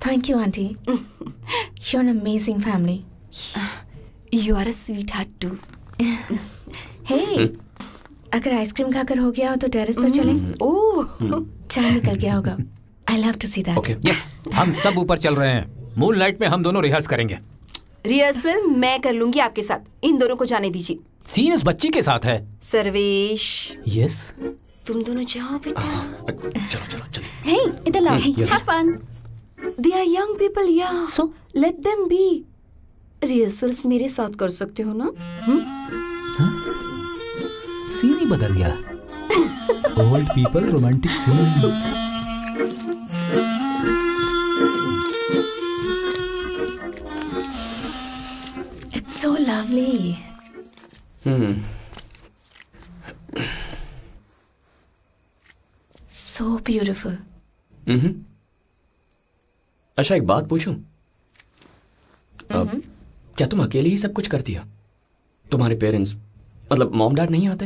Thank you, auntie. You're an amazing family. You are a sweetheart too. Hey, अगर आइसक्रीम खाकर हो गया हो तो टेरेस पर चलें? ओह, चांद निकल गया होगा। I'll have to see that. Okay. Yes, हम सब ऊपर चल रहे हैं। मून लाइट में हम दोनों रिहर्स करेंगे। रिहर्सल मैं कर लूंगी आपके साथ. इन दोनों को जाने दीजिए. सीन उस बच्ची के साथ है। सर्वेश, यस, तुम दोनों जाओ बेटा. चलो चलो चलो। Hey, इधर लाओ। Yes. Have fun. They are young people, yeah. So? Let them be. Rehearsals मेरे साथ कर सकते हो ना? सीन ही बदल गया। Old people romantic scene. It's so lovely. So beautiful. अच्छा एक बात पूछूं? क्या तुम अकेले ही सब कुछ करती हो? तुम्हारे पेरेंट्स मतलब मॉम डैड नहीं आते?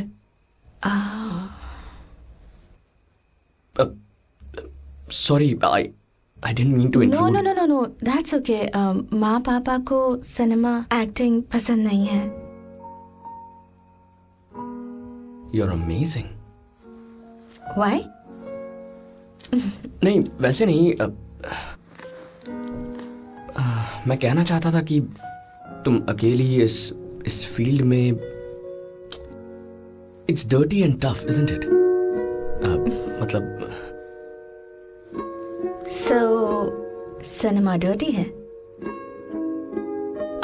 Sorry, I didn't mean to intrude. No. That's okay. माँ पापा को सिनेमा एक्टिंग पसंद नहीं है. You're amazing. Why? नहीं वैसे नहीं, मैं कहना चाहता था कि तुम अकेली इस फील्ड में, it's dirty and tough, isn't it? मतलब So सिनेमा डर्टी है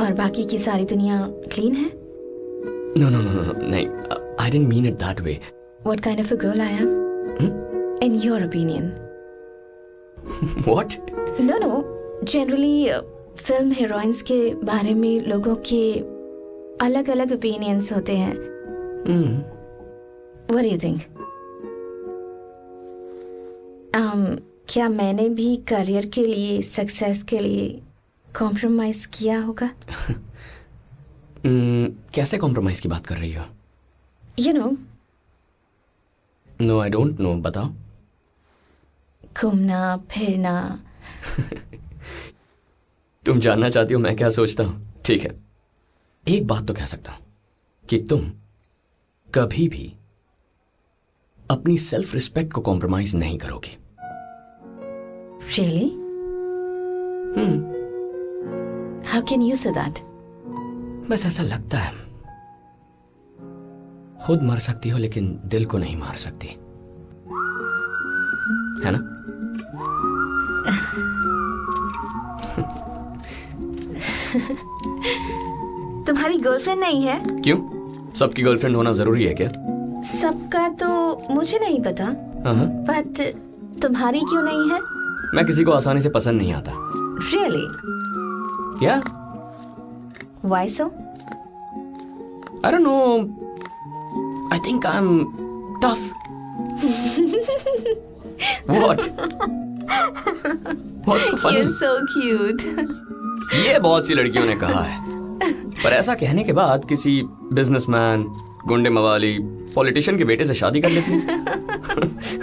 और बाकी की सारी दुनिया क्लीन है? No, नहीं, I didn't mean it that way. What kind of a girl I am? In your opinion? What? No. Generally, film heroines के बारे में लोगों के अलग अलग ओपिनियंस होते हैं. What do you think? क्या मैंने भी करियर के लिए, सक्सेस के लिए कॉम्प्रोमाइज किया होगा? कैसे कॉम्प्रोमाइज की बात कर रही हो? You know. No, I don't know. बताओ. घूमना फिरना. तुम जानना चाहती हो मैं क्या सोचता हूं? ठीक है, एक बात तो कह सकता हूं कि तुम कभी भी अपनी सेल्फ रिस्पेक्ट को कॉम्प्रोमाइज नहीं करोगी. Really? How can you say that? बस ऐसा लगता है. खुद मर सकती हो लेकिन दिल को नहीं मार सकती, है ना? तुम्हारी गर्लफ्रेंड नहीं है? क्यों? सबकी गर्लफ्रेंड होना जरूरी है क्या? सबका तो मुझे नहीं पता, बट तुम्हारी क्यों नहीं है? मैं किसी को आसानी से पसंद नहीं आता. Really? Yeah. Why so? I don't know. I think I'm tough. What? What's so funny? You're so cute. ये बहुत सी लड़कियों ने कहा है, पर ऐसा कहने के बाद किसी बिजनेसमैन, गुंडे मवाली पॉलिटिशियन के बेटे से शादी कर लेती हूँ।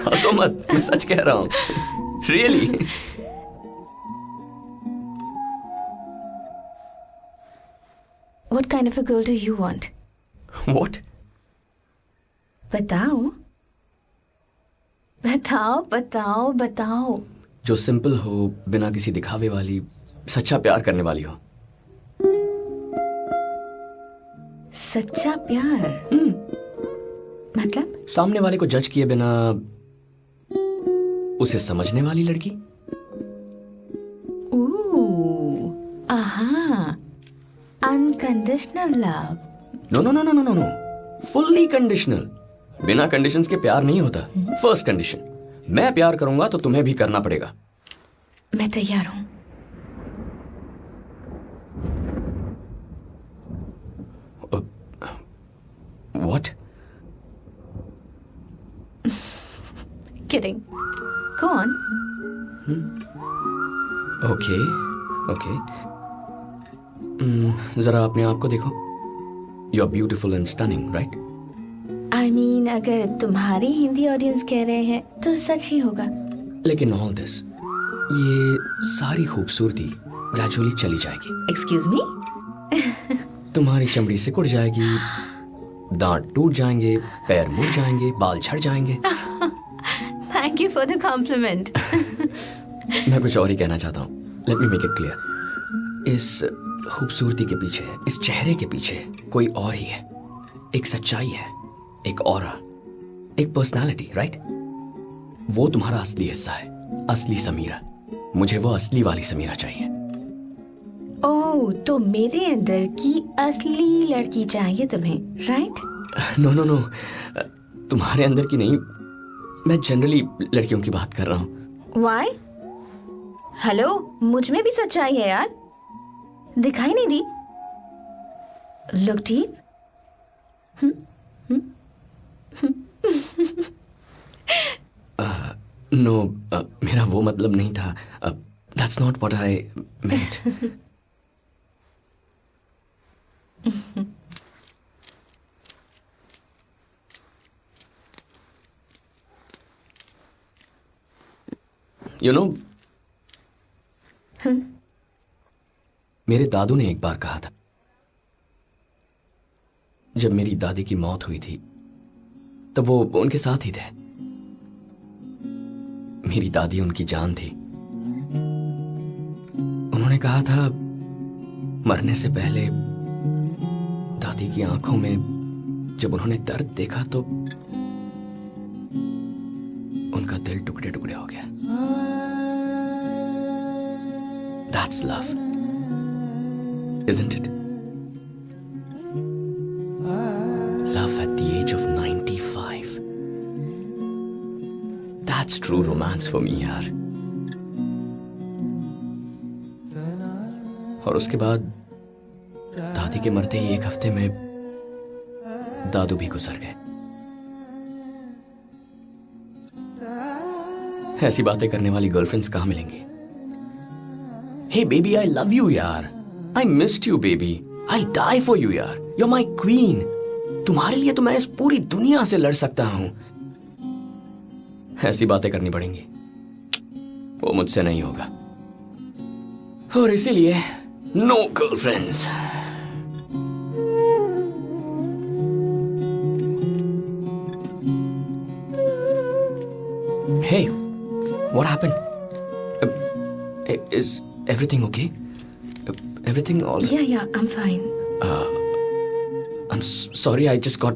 हंसो मत, मैं सच कह रहा हूँ, really. What kind of a girl do you want? What? बताओ बताओ बताओ बताओ। जो सिंपल हो, बिना किसी दिखावे वाली, सच्चा प्यार करने वाली हो। सच्चा प्यार? मतलब? सामने वाले को जज किए बिना उसे समझने वाली लड़की। आहा, unconditional love. No no no no no no, fully conditional. बिना कंडीशंस के प्यार नहीं होता। फर्स्ट कंडीशन, मैं प्यार करूंगा तो तुम्हें भी करना पड़ेगा। मैं तैयार हूं। What? Kidding. Go on. Okay, okay. जरा अपने आप को देखो। You're beautiful and stunning, right? I mean, अगर तुम्हारी हिंदी ऑडियंस कह रहे हैं तो सच ही होगा। लेकिन all this, ये सारी खूबसूरती ग्रेजुअली चली जाएगी। Excuse me? तुम्हारी चमड़ी सिकुड़ जाएगी, दांत टूट जाएंगे, पैर मुड़ जाएंगे, बाल झड़ जाएंगे। Thank you for the compliment. मैं कुछ और ही कहना चाहता हूँ। Let me make it clear. इस खूबसूरती के पीछे, इस चेहरे के पीछे कोई और ही है। एक सच्चाई है, एक ऑरा, एक पर्सनालिटी, राइट? वो तुम्हारा असली हिस्सा है, असली समीरा। मुझे वो असली वाली समीरा चाहिए। ओह, तो मेरे अंदर की असली लड़की चाहिए तुम्हें, राइट? नो नो नो, तुम्हारे अंदर की नहीं, मैं जनरली लड़कियों की बात कर रहा हूँ। Why? हेलो, मुझ में भी सच्चाई है यार, दिखाई नहीं दी? Look deep. नो, मेरा वो मतलब नहीं था। That's not what I meant. You know, मेरे दादू ने एक बार कहा था, जब मेरी दादी की मौत हुई थी तब वो उनके साथ ही थे। मेरी दादी उनकी जान थी। उन्होंने कहा था, मरने से पहले दादी की आंखों में जब उन्होंने दर्द देखा तो उनका दिल टुकड़े टुकड़े हो गया। That's love, isn't it? Love at the age of 95. That's true romance for me, यार। और उसके बाद दादी के मरते ही एक हफ्ते में दादू भी गुजर गए। ऐसी बातें करने वाली गर्लफ्रेंड्स कहां मिलेंगी? Hey baby, I love you यार। I missed you baby। I'll die for you यार। You're my queen। तुम्हारे लिए तो मैं इस पूरी दुनिया से लड़ सकता हूं। ऐसी बातें करनी पड़ेंगी, वो मुझसे नहीं होगा। और इसीलिए no girlfriends. Hey, what happened? Is everything okay? Everything all? Yeah, I'm fine. I'm sorry, I just got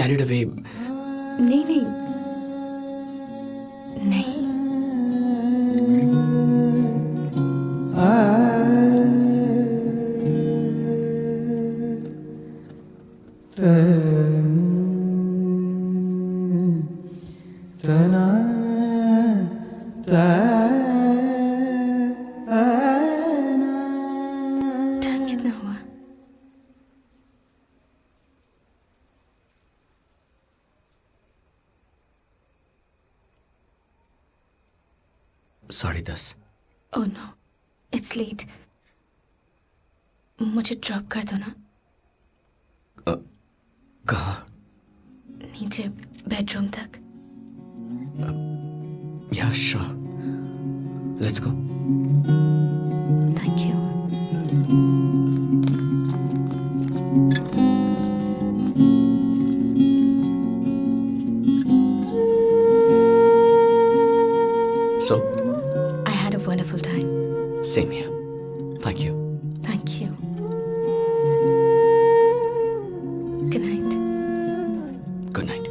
carried away. नहीं। टाइम कितना हुआ? Sorry, 10. Oh no, it's late. मुझे ड्रॉप कर दो ना। कहाँ? नीचे बेडरूम तक। Yeah, sure. Let's go. Thank you. So? I had a wonderful time. Same here. Thank you. Thank you. Good night. Good night.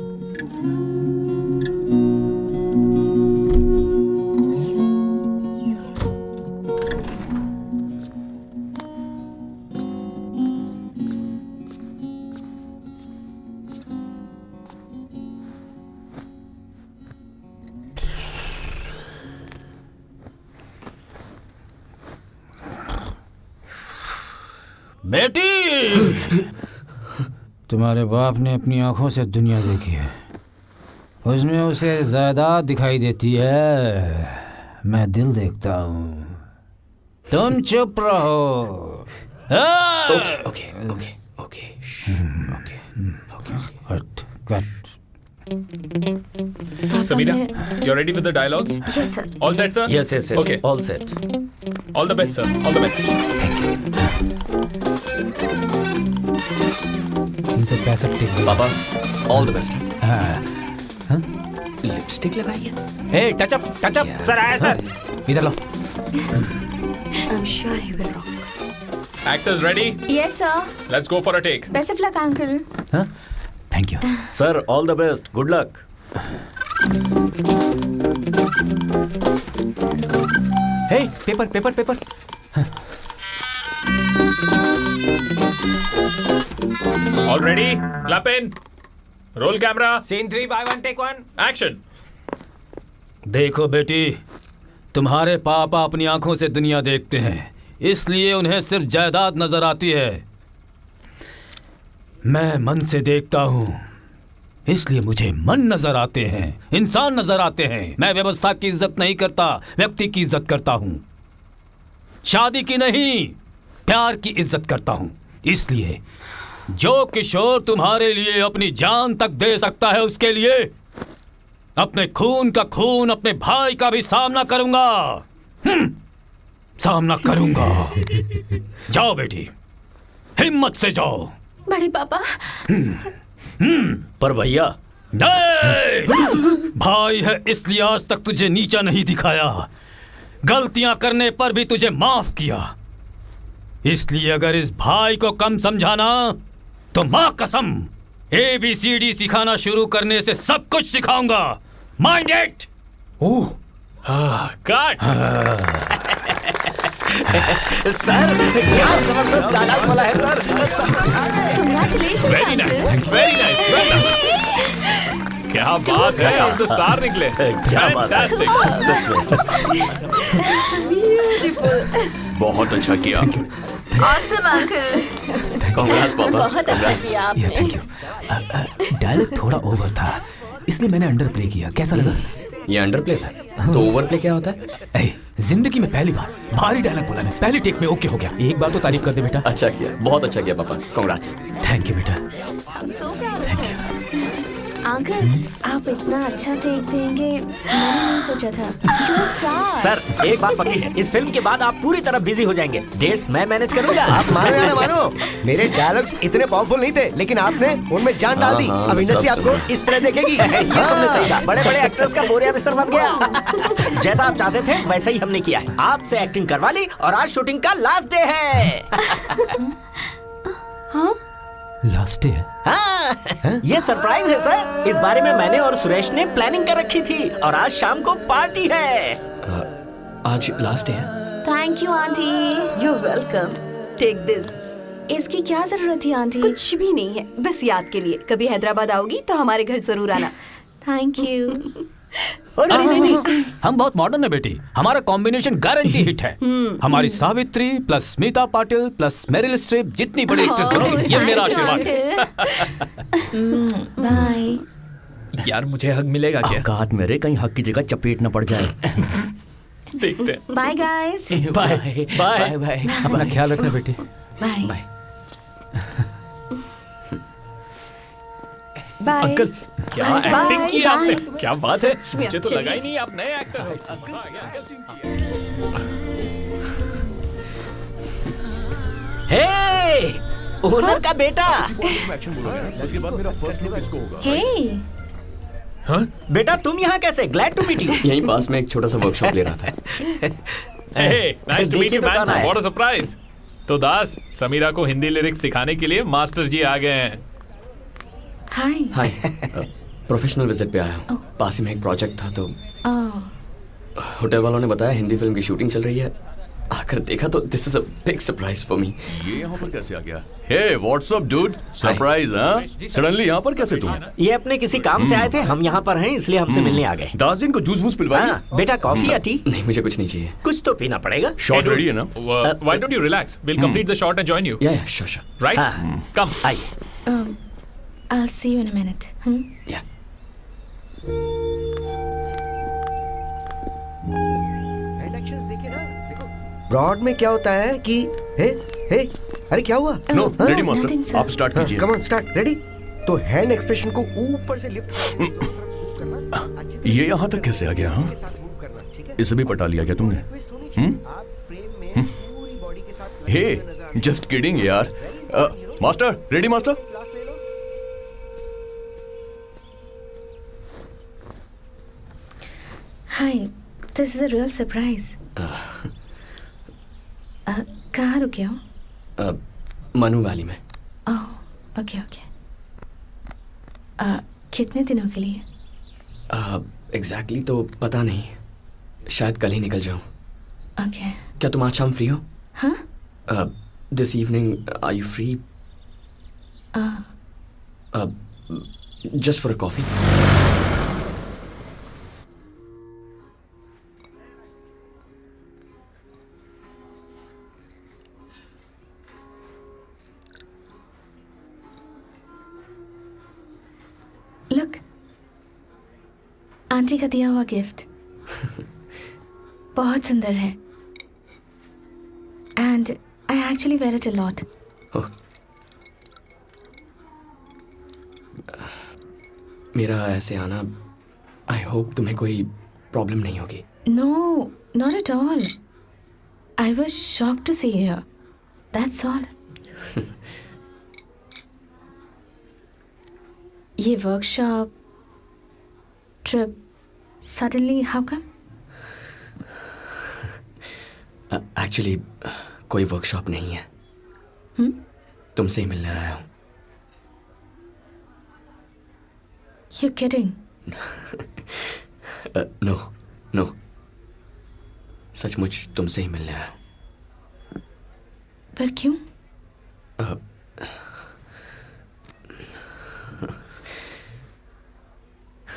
बेटी, तुम्हारे बाप ने अपनी आंखों से दुनिया देखी है, उसमें उसे जायदाद दिखाई देती है, मैं दिल देखता हूँ। तुम चुप रहो। Okay, okay, okay, okay. Okay, okay. हट, cut. Samira, you're ready with the dialogues? Yes, sir. All set, sir? Yes, yes, yes. Okay. All set. All the best, sir. All the best. इनसे 65 टिक दो। पापा, all the best. हाँ, lipstick लगाइए। हे touch-up, touch-up, sir आया sir. इधर लो। I'm sure he will rock. Actors ready? Yes, sir. Let's go for a take. Best of luck, uncle. हाँ, thank you. Sir, all the best. Good luck. हे paper, paper, paper. All ready? Clap in. Roll camera. Scene 3 by 1 take 1. Action. देखो बेटी, तुम्हारे पापा अपनी आंखों से दुनिया देखते हैं, इसलिए उन्हें सिर्फ जायदाद नजर आती है। मैं मन से देखता हूँ, इसलिए मुझे मन नजर आते हैं, इंसान नजर आते हैं। मैं व्यवस्था की इज्जत नहीं करता, व्यक्ति की इज्जत करता हूँ। शादी की नहीं, प्यार की इज्जत करता हूँ। इसलिए जो किशोर तुम्हारे लिए अपनी जान तक दे सकता है, उसके लिए अपने खून का खून, अपने भाई का भी सामना करूंगा। सामना करूंगा। जाओ बेटी, हिम्मत से जाओ। बड़े पापा। पर भैया, भाई है इसलिए आज तक तुझे नीचा नहीं दिखाया, गलतियां करने पर भी तुझे माफ किया। इसलिए अगर इस भाई को कम समझाना तो मां कसम ABCD सिखाना शुरू करने से सब कुछ सिखाऊंगा। Mind it. Oh, Cut. Sir, क्या जबरदस्त डायलॉग बोला है sir. Congratulations, Very nice. uncle. Very nice. Well done. क्या बात है, आप तो स्टार निकले। क्या बात है। Fantastic. सच में बहुत अच्छा किया। Awesome, uncle. Congrats पापा। बहुत अच्छा किया आपने। Thank you. डायलॉग थोड़ा ओवर था, इसलिए मैंने अंडर प्ले किया। कैसा लगा? ये अंडर प्ले था, तो ओवर प्ले क्या होता है? जिंदगी में पहली बार भारी डायलॉग बोला मैं, पहली टेक में ओके हो गया। एक बार तो तारीफ कर दे बेटा। अच्छा किया, बहुत अच्छा किया पापा। कांग्रेट्स। थैंक यू बेटा। Thank you. अंकल, आप इतना अच्छा टेक देंगे मैंने नहीं सोचा था। You're a star. सर, एक बात पक्की है, इस फिल्म के बाद आप पूरी तरह बिजी हो जाएंगे। डेट्स मैं मैनेज करूंगा। आप मानो या ना मानो, मेरे डायलॉग्स इतने पावरफुल नहीं थे, लेकिन आपने उनमें जान डाल दी। अब इंडस्ट्री आपको इस तरह देखेगी। ये तुमने सही कहा, बड़े बड़े एक्टर्स का बोरिया बिस्तर बन गया। जैसा आप चाहते थे वैसा ही हमने किया है। आपसे एक्टिंग करवा ली और आज शूटिंग का लास्ट डे है। लास्ट डे है? हाँ, ये सरप्राइज है सर। इस बारे में मैंने और सुरेश ने प्लानिंग कर रखी थी और आज शाम को पार्टी है। आज लास्ट डे है। Thank you, aunty. You're welcome. Take this. इसकी क्या जरूरत थी आंटी? कुछ भी नहीं है, बस याद के लिए। कभी हैदराबाद आओगी तो हमारे घर जरूर आना। Thank you. नहीं, हम बहुत मॉडर्न है बेटी। हमारा कॉम्बिनेशन गारंटी हिट है। हमारी Savitri plus Smita Patil plus Meryl Streep जितनी बड़ी एक्ट्रेस बनोगी, ये मेरा आशीर्वाद है। बाय। यार मुझे हक मिलेगा क्या? औकात मेरे, कहीं हक की जगह चपेट न पड़ जाए। देखते हैं। Bye guys. Bye bye bye. अपना ख्याल रखना बेटी। बाय। बाय। बाय। अंकल क्या बाय, एक्टिंग बाय, की बाय। आपने, क्या बात है, सच में मुझे तो चलिए। लगा ही नहीं आप नए एक्टर हो। मजा आ गया हे, ओनर का बेटा। उसके बाद मेरा फर्स्ट लुक इसको होगा। हे, बेटा तुम यहाँ कैसे? Glad to meet you. यहीं पास में एक छोटा सा वर्कशॉप ले रहा था। हे, नाइस टू मीट देखिए यू तो मैन, कौन आया। What a surprise. तो दास, समीरा को हिंदी लिरिक्स सिखाने के लिए मास्टर जी आ गए हैं। हाय। हाय, प्रोफेशनल विजिट पे आया हूँ। पास ही में एक प्रोजेक्ट था तो होटल वालों ने बताया हिंदी फिल्म की शूटिंग चल रही है। आकर देखा तो this is a big surprise for me. ये यहाँ पर कैसे आ गया? हे, व्हाट्स अप डूड? सरप्राइज हाँ? सडनली यहाँ पर कैसे तुम? ये अपने किसी काम से आए थे, हम यहाँ पर हैं इसलिए हमसे मिलने आ गए। दास दिन को जूस वूस पिलवाइए। हाँ, बेटा कॉफी या टी? नहीं, मुझे कुछ नहीं चाहिए। कुछ तो पीना पड़ेगा। शॉट रेडी है ना? Why don't you relax? We'll complete the shot and join you. Yeah, sure. Right? हाँ। Come. आइए। I'll see you in a minute. Yeah. Broad में क्या होता है कि हे हे अरे क्या हुआ? नो, हाँ? रेडी मास्टर, आप स्टार्ट कीजिए। Come on start, ready? तो हैंड एक्सप्रेशन को ऊपर से लिफ्ट ये यहाँ तक कैसे आ गया? हाँ, इसे भी पटा लिया क्या तुमने? हे, जस्ट किडिंग यार। Master, ready master? Hi, this is a real surprise. कहाँ रुके हो? मनु वैली में। ओह, ओके ओके। कितने दिनों के लिए? एग्जैक्टली तो पता नहीं, शायद कल ही निकल जाऊं। ओके। क्या तुम आज शाम फ्री हो? हाँ? This evening are you free? Just for a coffee. Look, aunty का दिया हुआ गिफ्ट बहुत सुंदर है and I actually wear it a lot. मेरा ऐसे आना, आई होप तुम्हें कोई प्रॉब्लम नहीं होगी। No, not at all. I was shocked to see you, that's all. ये workshop trip suddenly how come? Actually कोई वर्कशॉप नहीं है। तुमसे ही मिलने आया हूँ। You kidding? नो नो, सचमुच तुमसे ही मिलने आया हूँ। पर क्यों?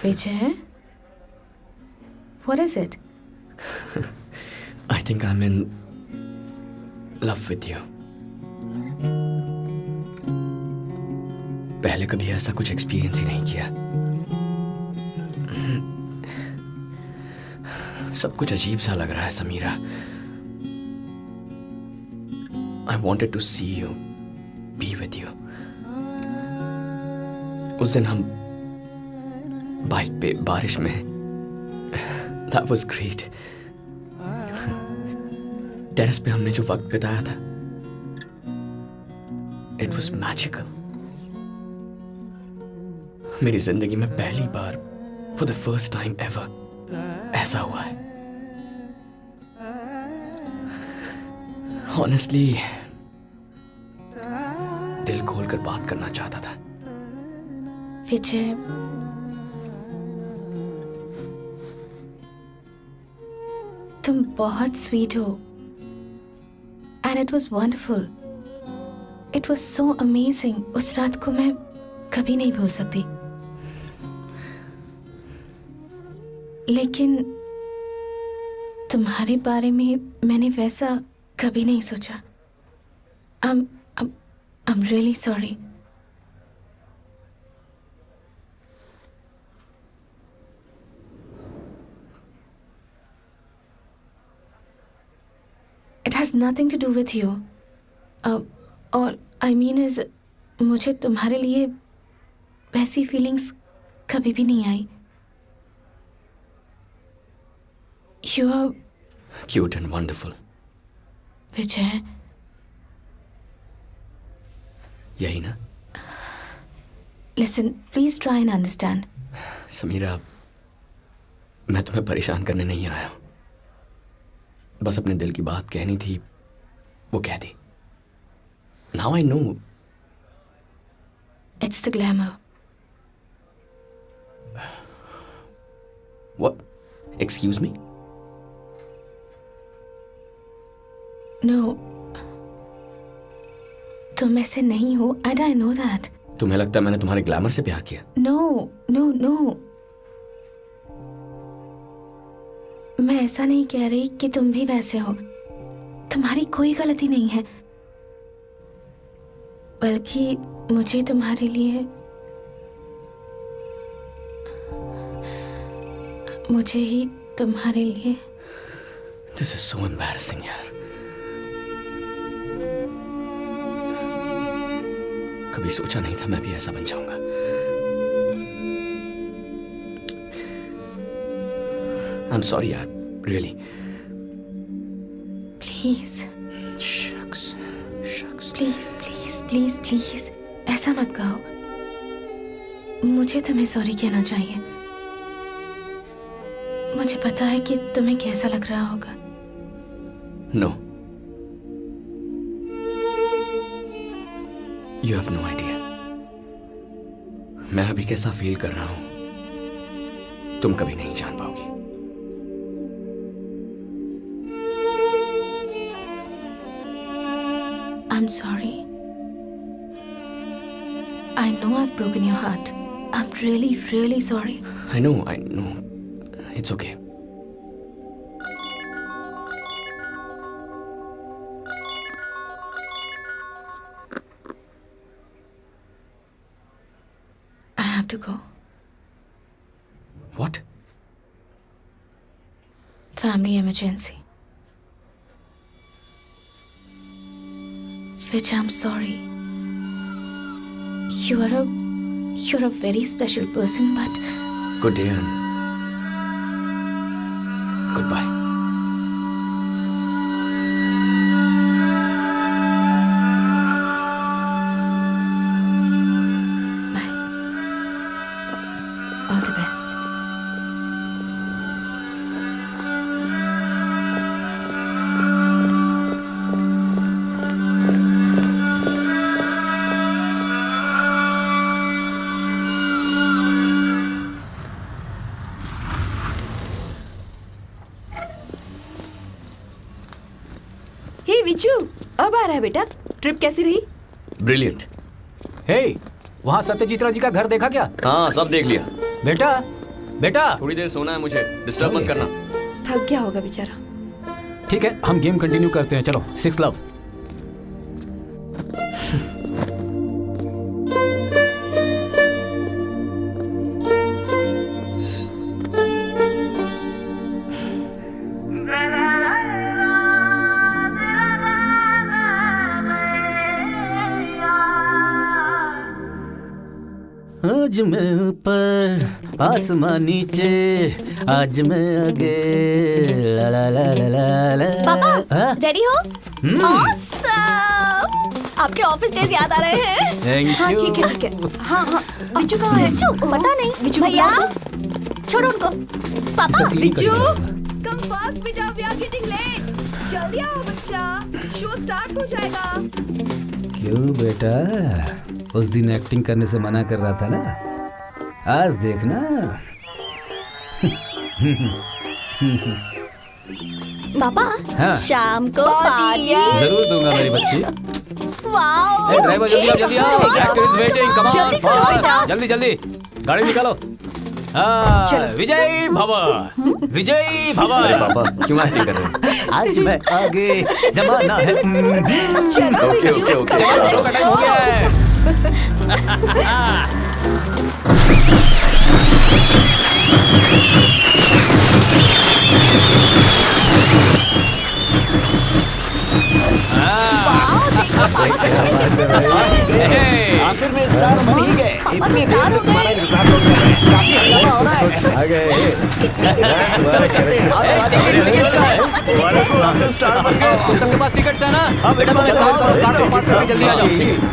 Vijay? What is it? I think I'm in love with you. पहले कभी ऐसा कुछ एक्सपीरियंस ही नहीं किया। सब कुछ अजीब सा लग रहा है Samira. I wanted to see you, be with you. उस दिन हम बाइक पे बारिश में, that was great. टेरेस पे हमने जो वक्त बिताया था, it was magical. मेरी जिंदगी में पहली बार, for the first time ever, ऐसा हुआ है। Honestly, दिल खोलकर बात करना चाहता था। विजय, तुम बहुत स्वीट हो and it was wonderful. It was so amazing. उस रात को मैं कभी नहीं भूल सकती। लेकिन तुम्हारे बारे में मैंने वैसा कभी नहीं सोचा। I'm really sorry. It has nothing to do with you. All I mean is, मुझे तुम्हारे लिए वैसी फीलिंग्स कभी भी नहीं आई। You are cute and wonderful. Vijay, यही ना? Listen, please try and understand. Sameera, मैं तुम्हें परेशान करने नहीं आया हूं, बस अपने दिल की बात कहनी थी, वो कह दी। Now I know. It's the glamour. What? Excuse me? No, तुम ऐसे नहीं हो एंड आई नो दैट। तुम्हें लगता है मैंने तुम्हारे ग्लैमर से प्यार किया? नो नो नो, मैं ऐसा नहीं कह रही कि तुम भी वैसे हो। तुम्हारी कोई गलती नहीं है, बल्कि मुझे तुम्हारे लिए, मुझे ही तुम्हारे लिए। दिस इज सो एम्बैरेसिंग यार। कभी सोचा नहीं था मैं भी ऐसा बन जाऊंगा। आई एम सॉरी यार, really. Please please please please please ऐसा मत कहो। मुझे तुम्हें सॉरी कहना चाहिए। मुझे पता है कि तुम्हें कैसा लग रहा होगा। No, you have no idea मैं अभी कैसा फील कर रहा हूं, तुम कभी नहीं जान पाओगी। I'm sorry. I know I've broken your heart. I'm really, really sorry. I know. It's okay. I have to go. What? Family emergency. Which I'm sorry. You're a very special person, but Good day and goodbye. Bye. All the best. हे विजू, अब आ रहा है बेटा। Trip कैसी रही? Brilliant. हे, वहाँ सत्यजीत जी का घर देखा क्या? हाँ, सब देख लिया। बेटा, बेटा, थोड़ी देर सोना है मुझे, डिस्टर्ब मत करना। थक गया होगा बेचारा। ठीक है, हम गेम कंटिन्यू करते हैं। चलो, 6 लव। आज मैं ऊपर आसमान नीचे, आज मैं आगे, ला ला ला ला ला ला। पापा, रेडी हो? Awesome! आपके ऑफिस डेज याद आ रहे हैं? Thank हाँ you. ठीक है ठीक है। हाँ हाँ, विजू कहाँ है? पता नहीं। विजू भैया, छोड़ो उनको। पापा, विजू, कम फास्ट बेटा, वी आर गेटिंग लेट। जल्दी आओ बच्चा, शो स्टार्ट हो जाएगा। क्यों बेटा, उस दिन एक्टिंग करने से मना कर रहा था ना, आज देखना। पापा, हाँ। शाम को पार्टी। जरूर दूंगा मेरी बच्ची। वाओ! ए, ड्राइवर जल्दी आओ, जल्दी आओ, actor is waiting, come on, जल्दी करो बेटा। फास्ट, जल्दी जल्दी, गाड़ी निकालो। विजय भव, विजय भव। अरे पापा, क्यों एक्टिंग कर रहे हैं? आज मैं आगे, जमाना है। चलो ओके विजू, ओके ओके। चलो, शो का टाइम हो गया है। वाओ, देखो पापा कितने आखिर में स्टार बन ही गए। पापा तो स्टार हो गए। सबके पास टिकट्स है ना? हाँ बेटा, जल्दी आ जाओ।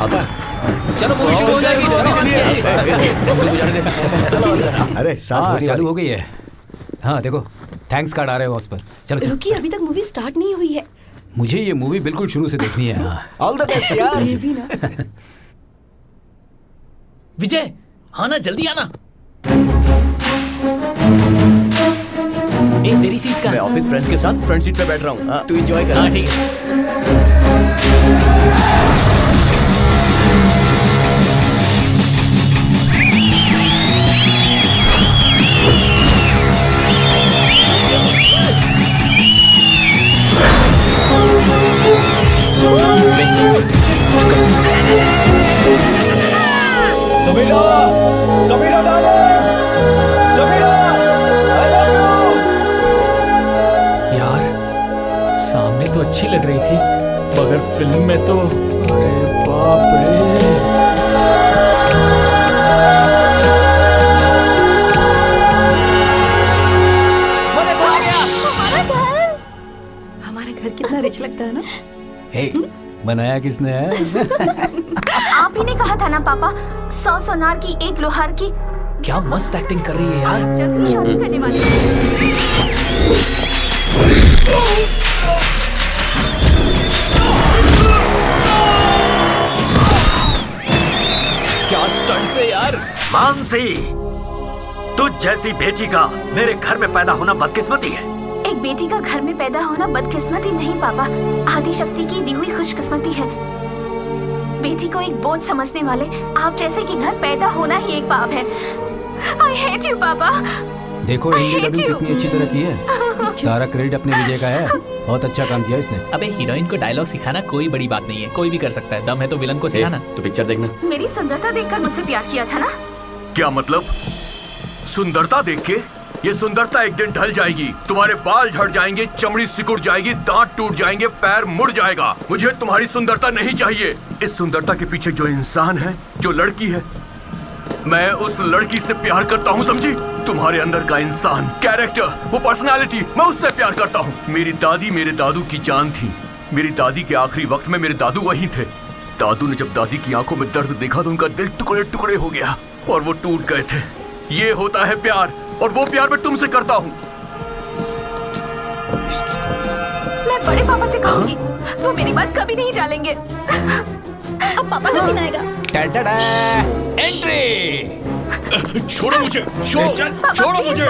आता चलो मूवी शुरू हो जाएगी। अरे हाँ चालू हो गई है। हाँ देखो थैंक्स कार्ड आ रहे हैं उस पर। चलो चलो। रुकिए, अभी तक मूवी स्टार्ट नहीं हुई है। मुझे ये मूवी बिल्कुल शुरू से देखनी है। ऑल द बेस्ट यार। ये भी ना। विजय आना, जल्दी आना। ए, तेरी सीट का। मैं ऑफिस फ्रेंड्स के साथ फ्रंट सीट पे बैठ रहा हूँ, तू एंजॉय कर। हाँ ठीक है। Sameera, Sameera darling, Sameera, I love you। यार सामने तो अच्छी लग रही थी, मगर फिल्म में तो अरे बाप रे। हमारा घर कितना रिच लगता है ना। हे, बनाया किसने है? आप ही ने कहा था ना पापा, 100 सोनार की 1 लोहार की। क्या मस्त एक्टिंग कर रही है यार। जल्दी शादी करने वाले क्या स्टंट से यार। मानसी, तुझ जैसी बेटी का मेरे घर में पैदा होना बदकिस्मती है। एक बेटी का घर में पैदा होना बदकिस्मती नहीं पापा, आदि शक्ति की दी हुई खुशकिस्मती है। बेटी को एक बोझ समझने वाले आप जैसे की घर पैदा होना ही एक पाप है। I hate you पापा। देखो एंडी कितनी अच्छी तरह की है। सारा क्रेडिट अपने विजय का है, बहुत अच्छा काम किया इसने। अबे हीरोइन को डायलॉग सिखाना कोई बड़ी बात नहीं है, कोई भी कर सकता है। दम है तो विलन को सिखाना। तो पिक्चर देखना। मेरी सुंदरता देखकर मुझसे प्यार किया था ना। क्या मतलब? सुंदरता देख के? ये सुंदरता एक दिन ढल जाएगी, तुम्हारे बाल झड़ जाएंगे, चमड़ी सिकुड़ जाएगी, दांत टूट जाएंगे, पैर मुड़ जाएगा। मुझे तुम्हारी सुंदरता नहीं चाहिए। इस सुंदरता के पीछे जो इंसान है, जो लड़की है, मैं उस लड़की से प्यार करता हूँ, समझी? तुम्हारे अंदर का इंसान, कैरेक्टर, वो पर्सनालिटी, मैं उससे प्यार करता हूँ। मेरी दादी मेरे दादू की जान थी। मेरी दादी के आखिरी वक्त में मेरे दादू वहीं थे। दादू ने जब दादी की आंखों में दर्द देखा तो उनका दिल टुकड़े टुकड़े हो गया और वो टूट गए थे। ये होता है प्यार, और वो प्यार मैं तुमसे करता हूँ। मैं बड़े पापा से कहूंगी, वो मेरी बात कभी नहीं टालेंगे। अब पापा का दिन आएगा। एंट्री। छोड़ो मुझे, छोड़ो मुझे।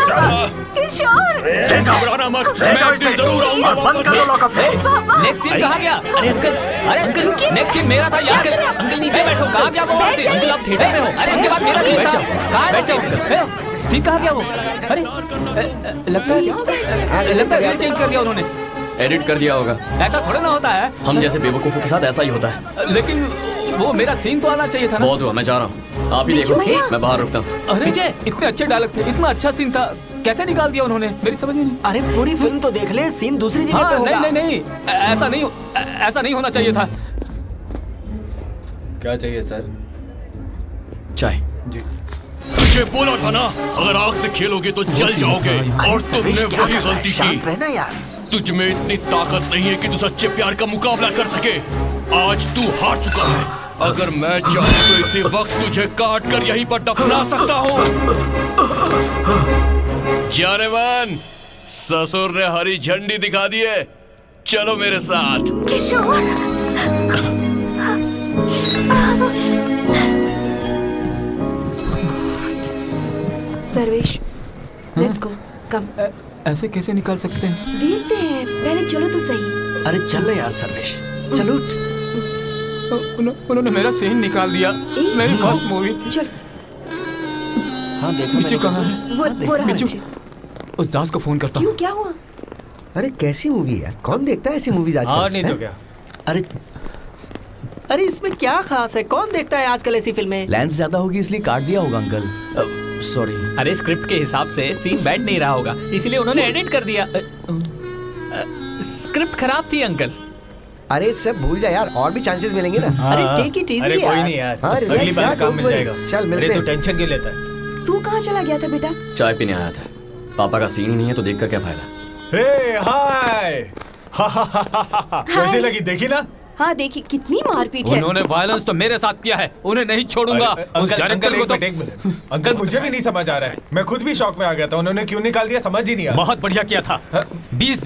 किशोर, घबराना मत, मैं एक दिन जरूर आऊंगा। बंद कर लो लॉकअप। नेक्स्ट सीन कहाँ गया? अरे अंकल नेक्स्ट सीन मेरा था यार। अंकल नीचे बैठो। कहाँ गया वो? अंकल आप थिएटर में हो। अरे उसके बाद मेरा सीन था। कहाँ बैठ जाओ। सीन कहाँ गया वो? अरे लगता है रील चेंज कर दिया उन्होंने। एडिट कर दिया होगा। ऐसा थोड़ा ना होता है। हम जैसे बेवकूफों के साथ ऐसा ही होता है। लेकिन वो मेरा सीन तो आना चाहिए था ना। बहुत हुआ, मैं जा रहा हूँ, आप ही देखो, मैं बाहर रुकता हूँ। अरे विजय, इतने अच्छे डायलॉग थे, इतना अच्छा सीन था, कैसे निकाल दिया उन्होंने? मेरी समझ में नहीं। अरे पूरी फिल्म तो देख ले, सीन दूसरी जगह पे होगा। नहीं, ऐसा नहीं होना चाहिए था। क्या चाहिए सर? चाय। जी। तुझे बोला था ना, अगर आग से खेलोगे तो जल जाओगे, और तुमने वही गलती की। रहना यार। तुझ में इतनी ताकत नहीं है कि तू सच्चे प्यार का मुकाबला कर सके। आज तू हार चुका है। अगर मैं चाहूं तो इसी वक्त तुझे काट कर यहीं पर दफना सकता हूँ। जाने मन, ससुर ने हरी झंडी दिखा दी है, चलो मेरे साथ। किशोर, सर्वेश, लेट्स गो, कम। ऐसे कैसे निकाल सकते हैं? देखते हैं, पहले चलो तो सही। अरे चल यार सर्वेश, चलो। उन्होंने मेरा सीन निकाल दिया, मेरी फर्स्ट मूवी। चल। हाँ देखो। बिच्छू कहाँ है? वो रहा बिच्छू, उस दास को फोन करता हूँ। क्यों, क्या हुआ? अरे कैसी मूवी है यार, कौन देखता है ऐसी मूवीज आजकल? हाँ नहीं तो क्या। अरे इसमें क्या खास है, कौन देखता है आजकल ऐसी फिल्में? लेंस ज्यादा होगी इसलिए काट दिया होगा अंकल। सॉरी। अरे स्क्रिप्ट के हिसाब से सीन बैठ नहीं रहा होगा, इसीलिए उन्होंने एडिट कर दिया। स्क्रिप्ट खराब थी अंकल। अरे सब भूल जा यार, और भी चांसेस मिलेंगे ना। अरे टेक इट इजी यार। अरे कोई नहीं यार, हाँ, अगली बार काम मिल जाएगा। चल मिलते अरे हैं। तू टेंशन क्यों लेता है? तू कहाँ चला गया था बेटा? चाय पीने आया था। पापा का सीन ही नहीं है तो देखकर क्या फायदा? हे हाय कैसी लगी, देखी ना? हाँ देखी, कितनी मारपीट है। उन्होंने वायलेंस तो मेरे साथ किया है, उन्हें नहीं छोड़ूंगा। उस डायरेक्टर को तो एक मिनट अंकल, मुझे भी नहीं समझ आ रहा है। मैं खुद भी शॉक में आ गया था, उन्होंने क्यों निकाल दिया समझ ही नहीं आया। बहुत बढ़िया किया था। 20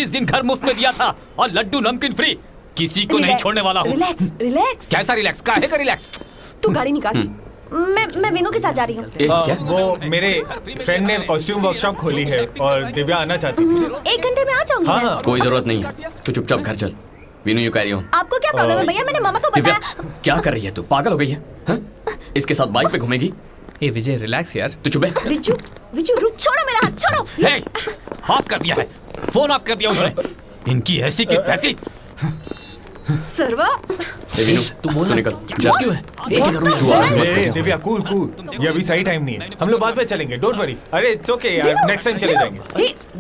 दिन घर मुफ्त में दिया था और लड्डू नमकीन फ्री। किसी को नहीं छोड़ने वाला हूँ। रिलैक्स। कैसा रिलैक्स? काहे का रिलैक्स? तू गाड़ी निकाल। मैं विनू के साथ जा रही हूँ। वो मेरे फ्रेंड ने कॉस्ट्यूम वर्कशॉप खोली है और दिव्या आना चाहती थी। 1 घंटे में आ जाऊंगी। हाँ, कोई जरूरत नहीं है, तू चुपचाप घर चल। Vinu you carry on. आपको क्या प्रॉब्लम है भैया? मैंने मामा को दिव्या बताया। क्या कर रही है तू? पागल हो गई है हाँ? इसके साथ बाइक पे घूमेगी? ए विजय रिलैक्स यार। तू चुप है। विजू रुक, छोड़ो मेरा हाथ, छोड़ो। हे, ऑफ कर दिया है, फोन ऑफ कर दिया उन्होंने। इनकी ऐसी की तैसी। सर्वा विनू तू निकल जा। क्यों है? दिव्या कूल, ये अभी सही टाइम नहीं है। हम लोग बाद में चलेंगे, डोंट वरी। अरे इट्स ओके यार, नेक्स्ट टाइम चले जाएंगे।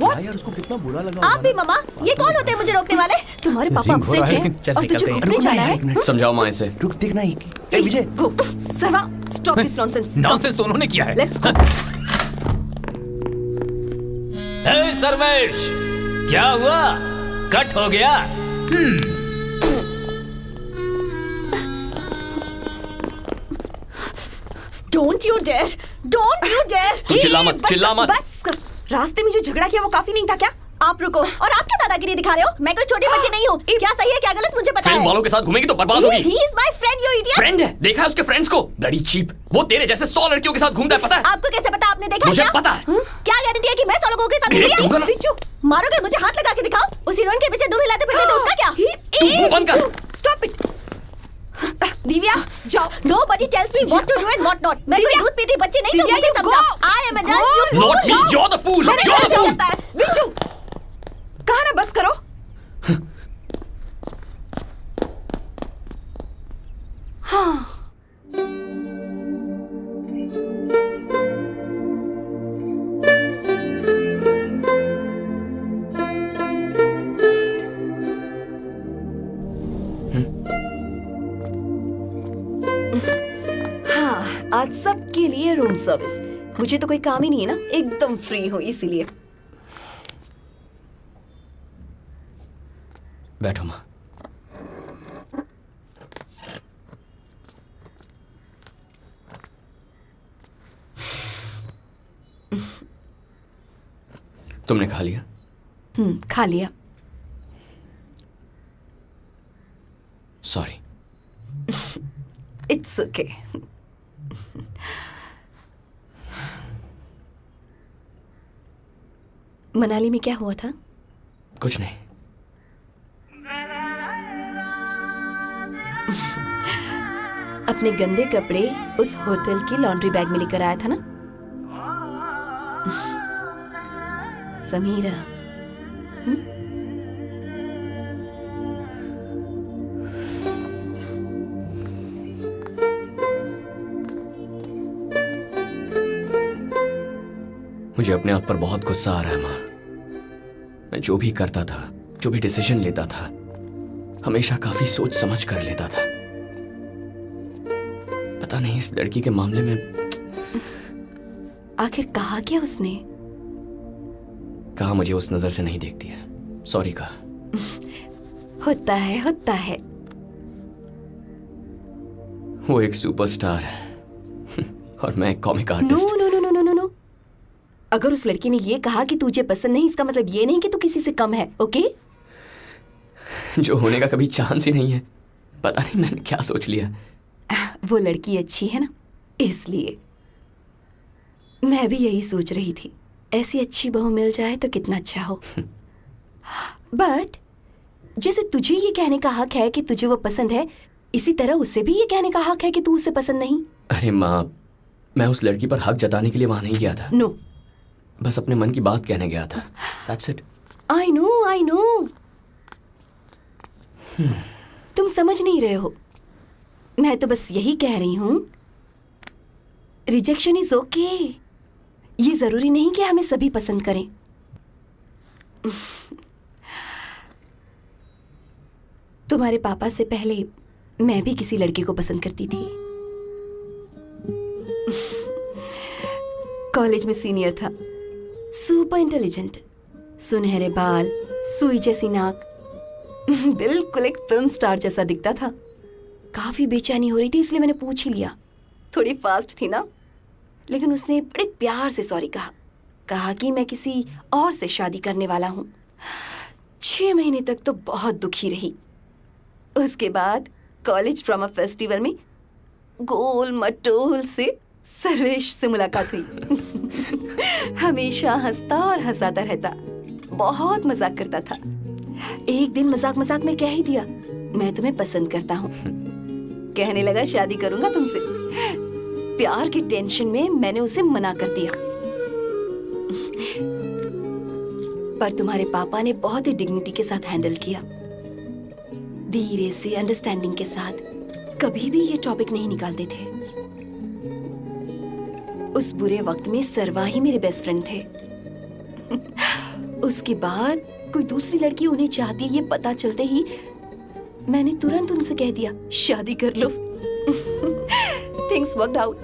यार उसको कितना बुरा लगा। आप भी मामा, ये कौन होते हैं मुझे रोकने वाले? तुम्हारे पापा अपसेट हैं और तुझे घूमने जाना है। समझाओ माँ इसे। रुक, देखना विजय सर्वा, स्टॉप दिस नॉनसेंस। नॉनसेंस तो उन्होंने किया है। Let's go. हे सर्वेश, क्या हुआ? कट हो गया? Don't you dare! Don't you dare! तू चिल्ला मत। बस रास्ते में जो झगड़ा किया वो काफी नहीं था क्या? आप रुको। और आप क्या दादागिरी दिखा रहे हो? मैं कोई छोटी बच्ची नहीं हूँ। क्या सही है क्या गलत मुझे पता है। फिल्म वालों के साथ घूमेगी तो बर्बाद होगी। He is my friend, you idiot! Friend है, देखा है उसके फ्रेंड्स को? Bloody cheap. वो तेरे जैसे 100 लड़कियों के साथ घूमता है, पता है? आपको कैसे पता? आपने देखा? मुझे पता है। क्या गारंटी है कि मैं 100 लोगों के साथ घूमी? बिच्छू मारोगे मुझे? हाथ लगा के दिखाओ। उस हीरोइन के पीछे दुम हिलाते फिरते थे, उसका क्या? तू मुंह बंद कर। Stop it! दिव्या जाओ। Nobody tells me what to do and what not. मैं कोई दूध पीती बच्ची नहीं जो मुझे समझाओ। I am an adult. Not me, you're the fool. You're the fool. बिच्छू कहा ना बस करो। हाँ आज सबके लिए रूम सर्विस। मुझे तो कोई काम ही नहीं है ना, एकदम फ्री हूँ इसीलिए। बैठो माँ। तुमने खा लिया? खा लिया। सॉरी। It's okay. मनाली में क्या हुआ था? कुछ नहीं। अपने गंदे कपड़े उस होटल की लॉन्ड्री बैग में लेकर आया था ना? समीरा। मुझे अपने आप पर बहुत गुस्सा आ रहा है माँ। मैं जो भी करता था, जो भी डिसीजन लेता था, हमेशा काफी सोच समझ कर लेता था। पता नहीं इस लड़की के मामले में। आखिर कहा क्या उसने? कहा मुझे उस नजर से नहीं देखती है। सॉरी कहा। होता है। वो एक सुपरस्टार है और मैं एक कॉमिक आर्टिस्ट। नो। अगर उस लड़की ने ये कहा कि तुझे पसंद नहीं, इसका मतलब ये नहीं कि तू किसी से कम है, ओके? जो होने का कभी चांस ही नहीं है। पता नहीं मैंने क्या सोच लिया। वो लड़की अच्छी है ना, इसलिए मैं भी यही सोच रही थी। ऐसी अच्छी बहू मिल जाए तो कितना अच्छा हो। बट जैसे तुझे ये कहने का हक है कि तुझे वो पसंद है, इसी तरह उसे भी ये कहने का हक है कि तू उसे पसंद नहीं। अरे माँ, मैं उस लड़की पर हक जताने के लिए वहां नहीं गया था। नो, बस अपने मन की बात कहने गया था। That's it. I know. तुम समझ नहीं रहे हो। मैं तो बस यही कह रही हूं, रिजेक्शन इज ओके। ये जरूरी नहीं कि हमें सभी पसंद करें। तुम्हारे पापा से पहले मैं भी किसी लड़के को पसंद करती थी। कॉलेज में सीनियर था, सुपर इंटेलिजेंट, सुनहरे बाल, सुई जैसी नाक, बिल्कुल एक फिल्म स्टार जैसा दिखता था। काफी बेचैनी हो रही थी इसलिए मैंने पूछ ही लिया। थोड़ी फास्ट थी ना, लेकिन उसने बड़े प्यार से सॉरी कहा कि मैं किसी और से शादी करने वाला हूँ। 6 महीने तक तो बहुत दुखी रही। उसके बाद कॉलेज ड्रामा फेस्टिवल में गोल मटोल से सर्वेश से मुलाकात हुई। हमेशा हंसता और हंसाता रहता, बहुत मजाक करता था। एक दिन मजाक में कह ही दिया, मैं तुम्हें पसंद करता हूँ। कहने लगा शादी करूंगा तुमसे। प्यार की टेंशन में मैंने उसे मना कर दिया, पर तुम्हारे पापा ने बहुत ही डिग्निटी के साथ हैंडल किया, धीरे से, अंडरस्टैंडिंग के साथ। कभी भी ये टॉपिक नहीं निकालते थे। उस बुरे वक्त में सर्वा ही मेरे बेस्ट फ्रेंड थे। उसके बाद कोई दूसरी लड़की उन्हें चाहती है ये पता चलते ही मैंने तुरंत उनसे कह दिया शादी कर लो। Things worked out.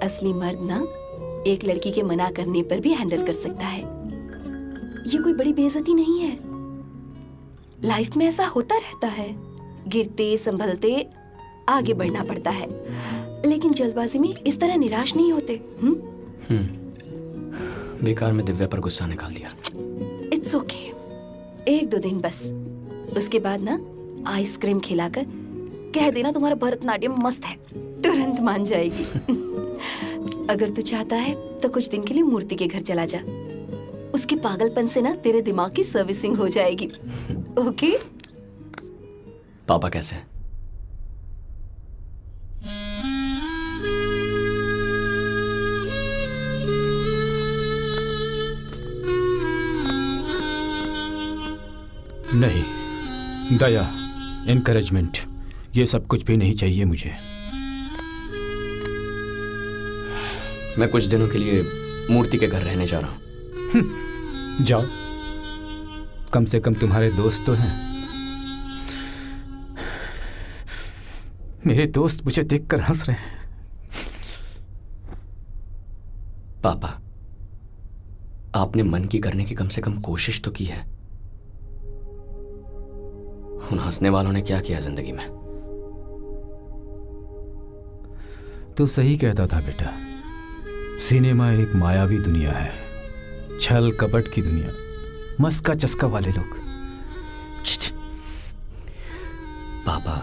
असली मर्द ना एक लड़की के मना करने पर भी हैंडल कर सकता है। ये कोई बड़ी बेइज्जती नहीं है। लाइफ में ऐसा होता रहता है, गिरते संभलते आगे बढ़ना पड़ता है, लेकिन जल्दबाजी में इस तरह निराश नहीं होते। बेकार में दिव्या पर गुस्सा निकाल दिया। इट्स ओके, 1-2 दिन बस। उसके बाद ना आइसक्रीम खिलाकर कह देना तुम्हारा भरतनाट्यम मस्त है, तुरंत मान जाएगी। अगर तू चाहता है तो कुछ दिन के लिए मूर्ति के घर चला जा। उसके पागलपन से ना तेरे दिमाग की सर्विसिंग हो जाएगी। ओके? पापा कैसे हैं? नहीं, दया, एनकरेजमेंट, ये सब कुछ भी नहीं चाहिए मुझे। मैं कुछ दिनों के लिए मूर्ति के घर रहने जा रहा हूं। जाओ, कम से कम तुम्हारे दोस्त तो हैं। मेरे दोस्त मुझे देखकर हंस रहे हैं। पापा, आपने मन की करने की कम से कम कोशिश तो की है। उन हंसने वालों ने क्या किया जिंदगी में? तू सही कहता था बेटा, सिनेमा एक मायावी दुनिया है, छल कपट की दुनिया, मस्का चस्का वाले लोग। पापा,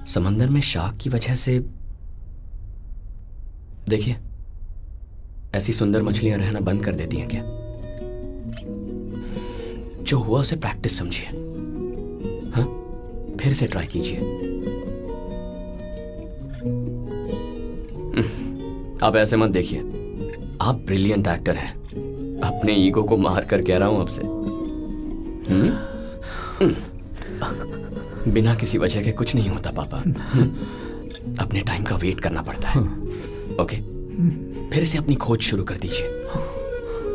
समंदर में शार्क की वजह से देखिए, ऐसी सुंदर मछलियां रहना बंद कर देती हैं क्या? जो हुआ उसे प्रैक्टिस समझिए, हाँ? फिर से ट्राई कीजिए। आप ऐसे मत देखिए, आप ब्रिलियंट एक्टर हैं। अपने ईगो को मार कर कह रहा हूं आपसे। बिना किसी वजह के कुछ नहीं होता पापा। अपने टाइम का वेट करना पड़ता है। ओके, फिर से अपनी खोज शुरू कर दीजिए।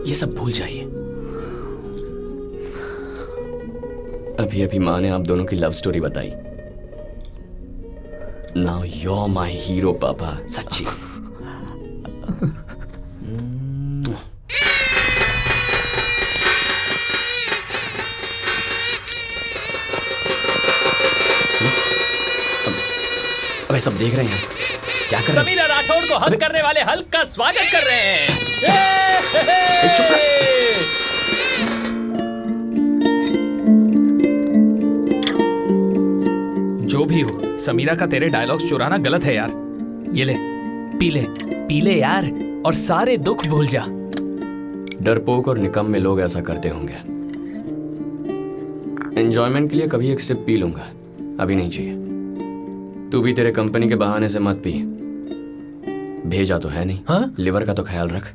ये सब भूल जाइए। अभी अभी माँ ने आप दोनों की लव स्टोरी बताई। Now you are my hero papa, सच्ची। अबे सब देख रहे हैं, क्या कर रहे हैं? समीरा राठौड़ को हक करने वाले हल्क का स्वागत कर रहे हैं। जो भी हो, समीरा का तेरे डायलॉग्स चुराना गलत है यार। ये ले, पी ले यार, और सारे दुख भूल जा। डरपोक और निकम्मे लोग ऐसा करते होंगे। एंजॉयमेंट के लिए कभी एक सिप पी लूंगा, अभी नहीं चाहिए। तू भी तेरे कंपनी के बहाने से मत पी। भेजा तो है नहीं, हाँ? लिवर का तो ख्याल रख।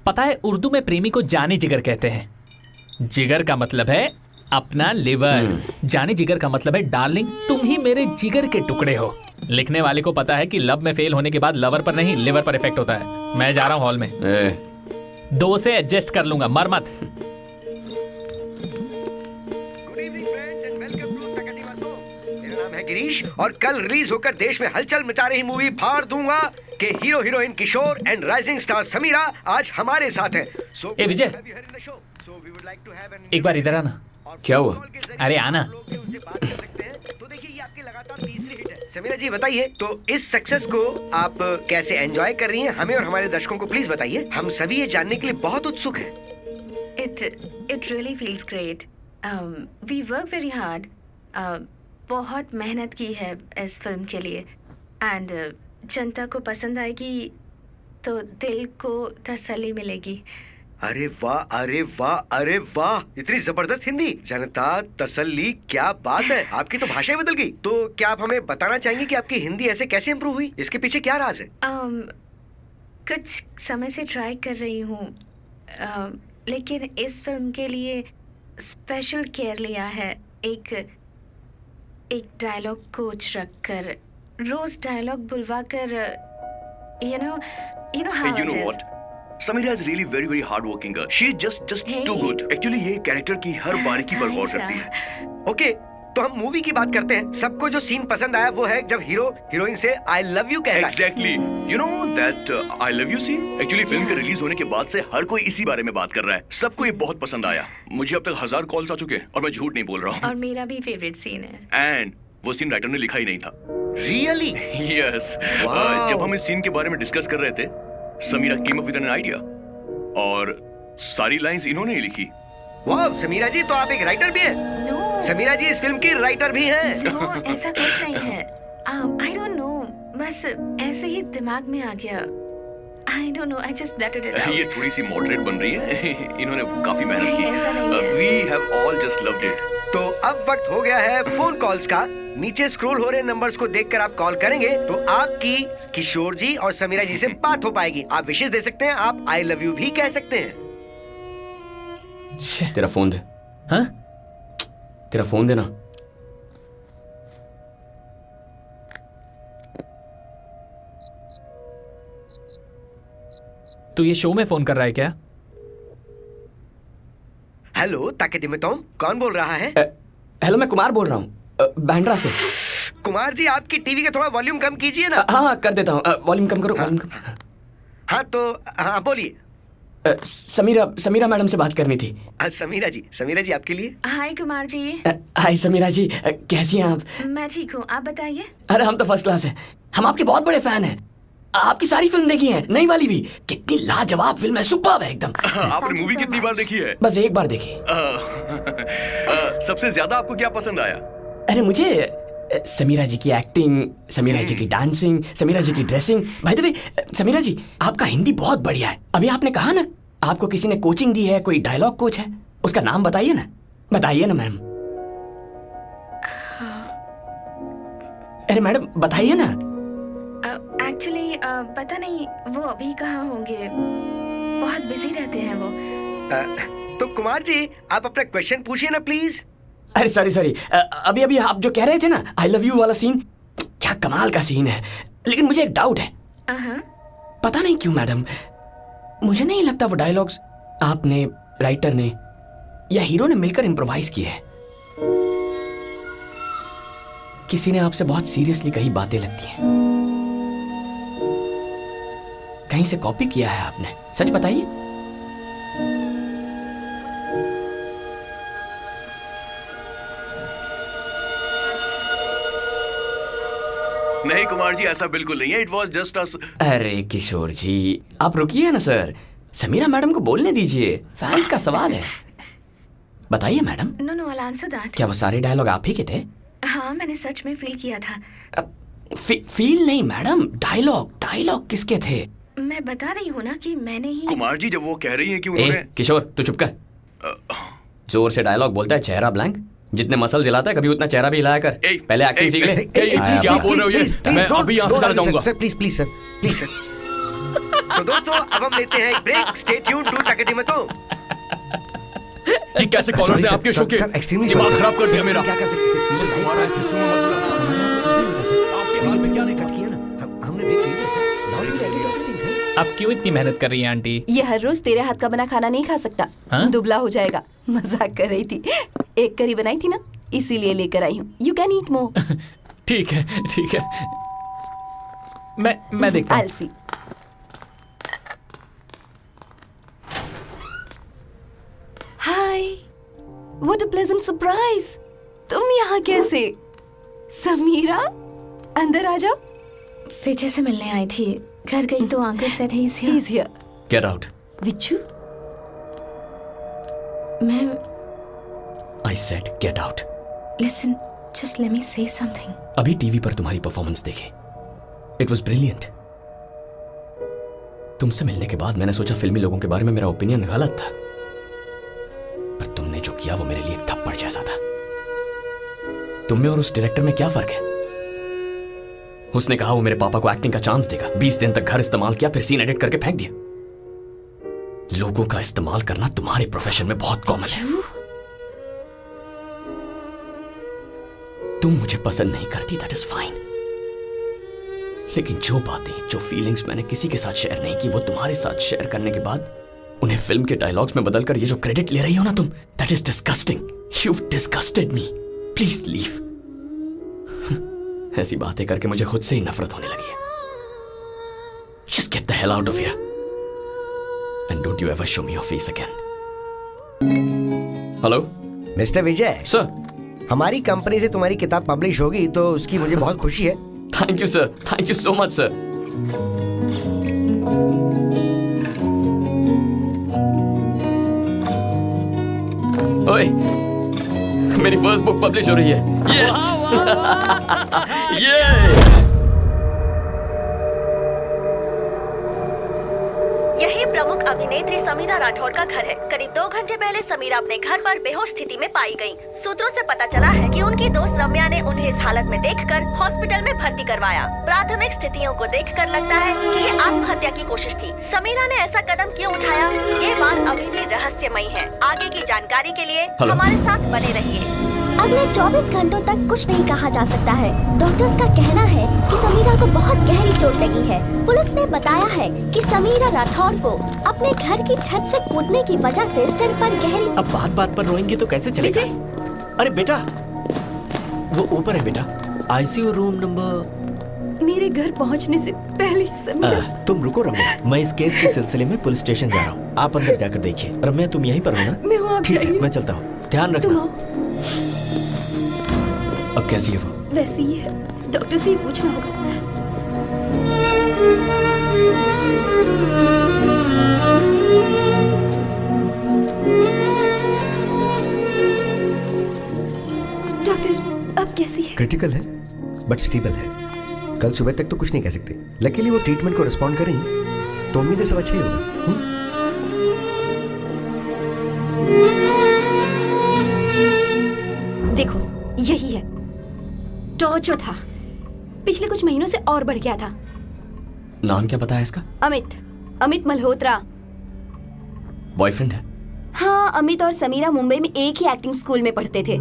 पता है, उर्दू में प्रेमी को जाने जिगर कहते हैं। जिगर का मतलब है अपना लिवर, जाने जिगर का मतलब है डार्लिंग तुम ही मेरे जिगर के टुकड़े हो। लिखने वाले को पता है कि लव में फेल होने के बाद लवर पर नहीं लिवर पर इफेक्ट होता है। मैं जा रहा हूं हॉल में। 2 से एडजस्ट कर लूंगा, मर मत। मेरा नाम है गिरीश और कल रिलीज होकर देश में हलचल मचा रही मूवी फाड़ दूंगा के hero heroine Kishore and rising star Sameera आज हमारे साथ हैं। ए विजय, एक बार इधर आना। क्या हुआ? अरे आना। तो देखिए ये आपकी लगातार तीसरी हिट है। समीरा जी बताइए, तो इस सक्सेस को आप कैसे एंजॉय कर रही हैं? हमें और हमारे दर्शकों को प्लीज बताइए, हम सभी ये जानने के लिए बहुत उत्सुक हैं। It really feels great. We work very hard. बहुत मेहनत की है इस फिल्म के लिए एंड जनता को पसंद आएगी तो दिल को तसल्ली मिलेगी। अरे वाह, अरे वाह, अरे वाह, इतनी जबरदस्त हिंदी। जनता तसल्ली, क्या बात है, आपकी तो भाषा ही बदल गई। तो क्या आप हमें बताना चाहेंगे कि आपकी हिंदी ऐसे कैसे इम्प्रूव हुई? इसके पीछे क्या राज है? कुछ समय से ट्राई कर रही हूँ, लेकिन इस फिल्म के लिए स्पेशल केयर लिया है। एक डायलॉग कोच रखकर, रोज डायलॉग बुलवा कर, you know how You it know is. what? Samira is really very very hard working girl. She is just too good. Actually ये कैरेक्टर की हर बारीकी पर गौर करती है। ओके, तो हम मूवी की बात करते हैं। सबको जो सीन पसंद आया वो है जब हीरो हीरोइन से आई लव यू कहता है। Exactly. You know that I love you scene? Actually film के रिलीज होने के बाद से हर कोई इसी बारे में बात कर रहा है। सबको ये बहुत पसंद आया। मुझे अब तक 1000 कॉल्स आ चुके हैं और मैं झूठ नहीं बोल रहा हूँ। और मेरा भी फेवरेट सीन है। एंड वो सीन राइटर ने लिखा ही नहीं था। Really? Yes. जब हम इस सीन के बारे में डिस्कस कर रहे थे, Samira came up with an idea और सारी लाइंस इन्होंने ही लिखी। वाह, समीरा जी तो आप एक राइटर भी हैं। समीरा जी इस फिल्म की राइटर भी हैं। ऐसा कुछ नहीं है। I don't know, बस ऐसे ही दिमाग में आ गया। I don't know, I just blurted it out. ये थोड़ी सी मॉडरेट बन रही है। इन्होंने काफी मेहनत की। We have all just loved it. तो अब वक्त हो गया है फोन कॉल्स का। नीचे स्क्रॉल हो रहे नंबर्स को देखकर आप कॉल करेंगे तो आपकी किशोर जी और समीरा जी से बात हो पाएगी। आप विशेष दे सकते हैं, आप आई लव यू भी कह सकते हैं। तेरा फोन दे। हाँ? तेरा फोन देना। तू ये शो में फोन कर रहा है क्या? हेलो ताकेदिमतोम, कौन बोल रहा है? हेलो, मैं कुमार बोल रहा हूँ बैंड्रा से। कुमार जी आपकी टीवी का थोड़ा वॉल्यूम कम कीजिए ना। हाँ कर देता हूँ, वॉल्यूम कम करो। वॉल्यूम कम। हाँ तो हाँ बोलिए। समीरा मैडम से बात करनी थी। समीरा जी आपके लिए। हाय कुमार जी। हाय समीरा जी, कैसी हैं आप? मैं ठीक हूँ, आप बताइए। अरे हम तो फर्स्ट क्लास हैं, हम आपके बहुत बड़े फैन हैं। आपकी सारी फिल्म देखी है, नई वाली भी। कितनी लाजवाब फिल्म है, सुपर्ब है एकदम। आपने मूवी कितनी बार देखी है? बस एक बार देखी। सबसे ज्यादा आपको क्या पसंद आया? अरे मुझे समीरा जी की एक्टिंग, समीरा जी की डांसिंग, समीरा जी की ड्रेसिंग। भाई द वे समीरा जी, आपका हिंदी बहुत बढ़िया है। अभी आपने कहा ना आपको किसी ने कोचिंग दी है, कोई डायलॉग कोच है, उसका नाम बताइए ना मैम। अरे मैडम बताइए ना। एक्चुअली पता नहीं वो अभी कहाँ होंगे, बहुत बिजी रहते हैं वो। तो कुमार जी आप अपना क्वेश्चन पूछिए ना प्लीज। अरे सॉरी, अभी आप जो कह रहे थे ना आई लव यू वाला सीन, क्या कमाल का सीन है। लेकिन मुझे एक डाउट है। पता नहीं क्यों मैडम, मुझे नहीं लगता वो डायलॉग्स आपने, राइटर ने या हीरो ने मिलकर इम्प्रोवाइज किए हैं। किसी ने आपसे बहुत सीरियसली कही बातें लगती हैं। कहीं से कॉपी किया है आपने, सच बताइए। नहीं कुमार जी, ऐसा बिल्कुल नहीं है। It was just us. अरे किशोर जी आप रुकिए ना सर, समीरा मैडम को बोलने दीजिए, फैंस का सवाल है। बताइए madam. No I answer that. क्या वो सारे डायलॉग आप ही के थे? हाँ, मैंने सच में फील किया था। फील नहीं मैडम, डायलॉग किसके थे? मैं बता रही हूँ ना कि मैंने ही। कुमार जी जब वो कह रही हैं कि उन्होंने। किशोर तू चुप कर। जोर से डायलॉग बोलता है, चेहरा ब्लैंक। जितने मसल जिलाता है कभी उतना चेहरा भी हिलाया कर। पहले एक्टिंग सीख ले। क्या बोल रहे हो ये? मैं अभी यहाँ से चला जाऊंगा। Sir please sir. तो दोस्तों अब हम लेते हैं एक break. Stay tuned to Takedimtom. ये कैसे कॉलर्स ने आपके शो के दिमाग खराब कर दिया मेरा। क्या कर सकते थे? तुम्हारा ऐसे सुनो मत बुलाना। आपके हाल में क्या नहीं कट किया ना, हमने देख लिया सर। आप क्यों इतनी मेहनत कर रही हैं आंटी? ये हर रोज तेरे हाथ का बना खाना नहीं खा सकता। हाँ? दुबला हो जाएगा। मजाक कर रही थी। एक करी बनाई थी ना, इसीलिए लेकर आई हूँ. You can eat more. ठीक है ठीक है, मैं देखता हूँ. I'll see. Hi. What a pleasant surprise. तुम यहाँ कैसे? समीरा, अंदर आ जाओ. विजय से मिलने आई थी. घर गई तो uncle said he's here. He's here. Get out. विच्चू, मैं I said get out. listen, just let me say something. अभी टीवी पर तुम्हारी परफॉर्मेंस देखे. It was brilliant. तुमसे मिलने के बाद मैंने सोचा फिल्मी लोगों के बारे में मेरा ओपिनियन गलत था, पर तुमने जो किया वो मेरे लिए एक थप्पड़ जैसा था. तुम में और उस डायरेक्टर में क्या फर्क है? उसने कहा वो मेरे पापा को एक्टिंग का चांस देगा. 20 दिन तक घर इस्तेमाल किया, फिर सीन एडिट करके फेंक दिया. लोगों का इस्तेमाल करना तुम्हारे प्रोफेशन में बहुत कॉमन है. तुम मुझे पसंद नहीं करती, दैट इज फाइन, लेकिन जो बातें, जो फीलिंग्स मैंने किसी के साथ शेयर नहीं की, वो तुम्हारे साथ शेयर करने के बाद उन्हें फिल्म के डायलॉग्स में बदलकर ये जो क्रेडिट ले रही हो ना तुम, that is disgusting. you've disgusted me. Please leave. ऐसी बातें करके मुझे खुद से ही नफरत होने लगी है. Just get the hell out of here. And don't you ever show me your face again. Hello mister Vijay. Sir. हमारी कंपनी से तुम्हारी किताब पब्लिश होगी तो उसकी मुझे बहुत खुशी है. Thank you sir. Thank you so much sir. ओए, मेरी फर्स्ट बुक पब्लिश हो रही है. यस. ये यही प्रमुख अभिनेत्री समीरा राठौर का घर है. करीब 2 घंटे पहले समीरा अपने घर पर बेहोश स्थिति में पाई गयी. सूत्रों से पता चला है कि उनकी दोस्त रम्या ने उन्हें इस हालत में देखकर हॉस्पिटल में भर्ती करवाया. प्राथमिक स्थितियों को देखकर लगता है कि ये आत्महत्या की कोशिश थी. समीरा ने ऐसा कदम क्यों उठाया, ये बात अभी भी रहस्यमयी है. आगे की जानकारी के लिए हमारे साथ बने रहिए. अगले 24 घंटों तक कुछ नहीं कहा जा सकता है. डॉक्टर्स का कहना है कि समीरा को बहुत गहरी चोट लगी है. पुलिस ने बताया है कि समीरा राठौर को अपने घर की छत से कूदने की वजह से सिर पर गहरी. अब बात बात पर रोएंगे तो कैसे चलेगा? अरे बेटा, वो ऊपर है बेटा, आईसीयू रूम नंबर. मेरे घर पहुंचने से पहले समीरा. तुम रुको रम्या, मैं इस केस के सिलसिले में पुलिस स्टेशन जा रहा हूँ. आप अंदर जाकर देखिए. रम्या तुम यहीं पर हो ना? मैं हूँ, आप ठीक है, जाइए. मैं चलता हूँ. ध्यान रखना. अब कैसी है वो? वैसी ही है. डॉक्टर से ही पूछना होगा. डॉक्टर अब कैसी है? क्रिटिकल है बट स्टेबल है. कल सुबह तक तो कुछ नहीं कह सकते. लकीली वो ट्रीटमेंट को रिस्पॉन्ड कर रही है, तो उम्मीद है सब अच्छा ही होगा. देखो यही है. टॉर्चर था. पिछले कुछ महीनों से और बढ़ गया था. नाम क्या पता है इसका? अमित मल्होत्रा. बॉयफ्रेंड है? हाँ, अमित और समीरा मुंबई में एक ही एक्टिंग स्कूल में पढ़ते थे.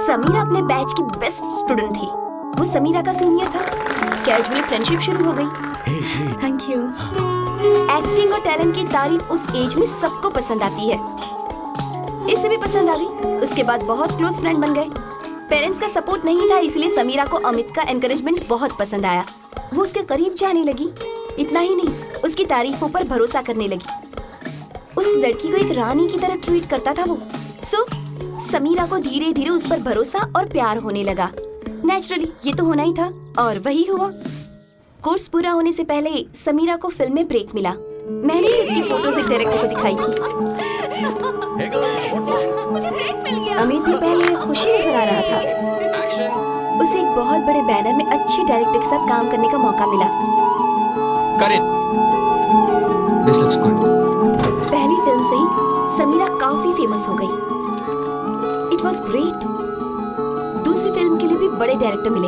समीरा अपने बैच की बेस्ट स्टूडेंट थी. वो समीरा का सीनियर था. कैजुअली फ्रेंडशिप शुरू हो गई. Thank you. एक्टिंग और टैलेंट की तारीफ उस एज में सबको पसंद आती है. इसे भी पसंद आ गई. उसके बाद बहुत क्लोज फ्रेंड बन गए. पेरेंट्स का सपोर्ट नहीं था, इसलिए समीरा को अमित का एनकरेजमेंट बहुत पसंद आया. वो उसके करीब जाने लगी. इतना ही नहीं, उसकी तारीफों पर भरोसा करने लगी. उस लड़की को एक रानी की तरह ट्रीट करता था वो. सो समीरा को धीरे धीरे उस पर भरोसा और प्यार होने लगा. नेचुरली ये तो होना ही था, और वही हुआ. कोर्स पूरा होने से पहले समीरा को फिल्म में ब्रेक मिला. मैंने ही उसकी फोटोज एक डायरेक्टर को दिखाई थी. मुझे ब्रेक मिल गया. अमित भी पहले खुशी नजर आ रहा था. उसे एक बहुत बड़े बैनर में अच्छी डायरेक्टर के साथ काम करने का मौका मिला. करें. This looks good. पहली फिल्म से ही समीरा काफी फेमस हो गई. It was great. दूसरी फिल्म के लिए भी बड़े डायरेक्टर मिले.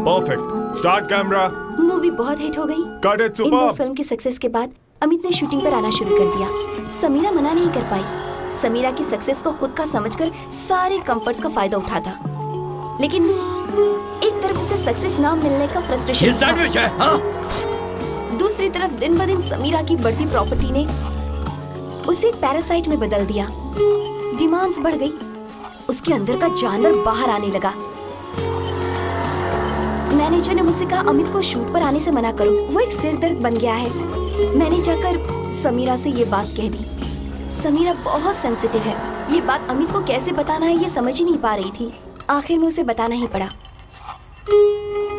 परफेक्ट. Start camera. मूवी बहुत हिट हो गई. Cut it, इन दो superb. फिल्म की सक्सेस के बाद अमित ने शूटिंग पर आना शुरू कर दिया. समीरा मना नहीं कर पाई. समीरा की सक्सेस को खुद का समझकर सारे कंफर्ट्स का फायदा उठाता. लेकिन एक तरफ उसे सक्सेस ना मिलने का फ्रस्ट्रेशन था. दूसरी तरफ दिन ब दिन समीरा की बढ़ती प्रॉपर्टी ने उसे एक पैरासाइट में बदल दिया. डिमांड्स बढ़ गई. उसके अंदर का जानवर बाहर आने लगा। मैनेजर ने मुझसे कहा अमित को शूट पर आने से मना करो, वो एक सिरदर्द बन गया है। मैंने जाकर समीरा से ये बात कह दी। समीरा बहुत सेंसिटिव है, ये बात अमित को कैसे बताना है ये समझ ही नहीं पा रही थी। आखिर में उसे बताना ही पड़ा।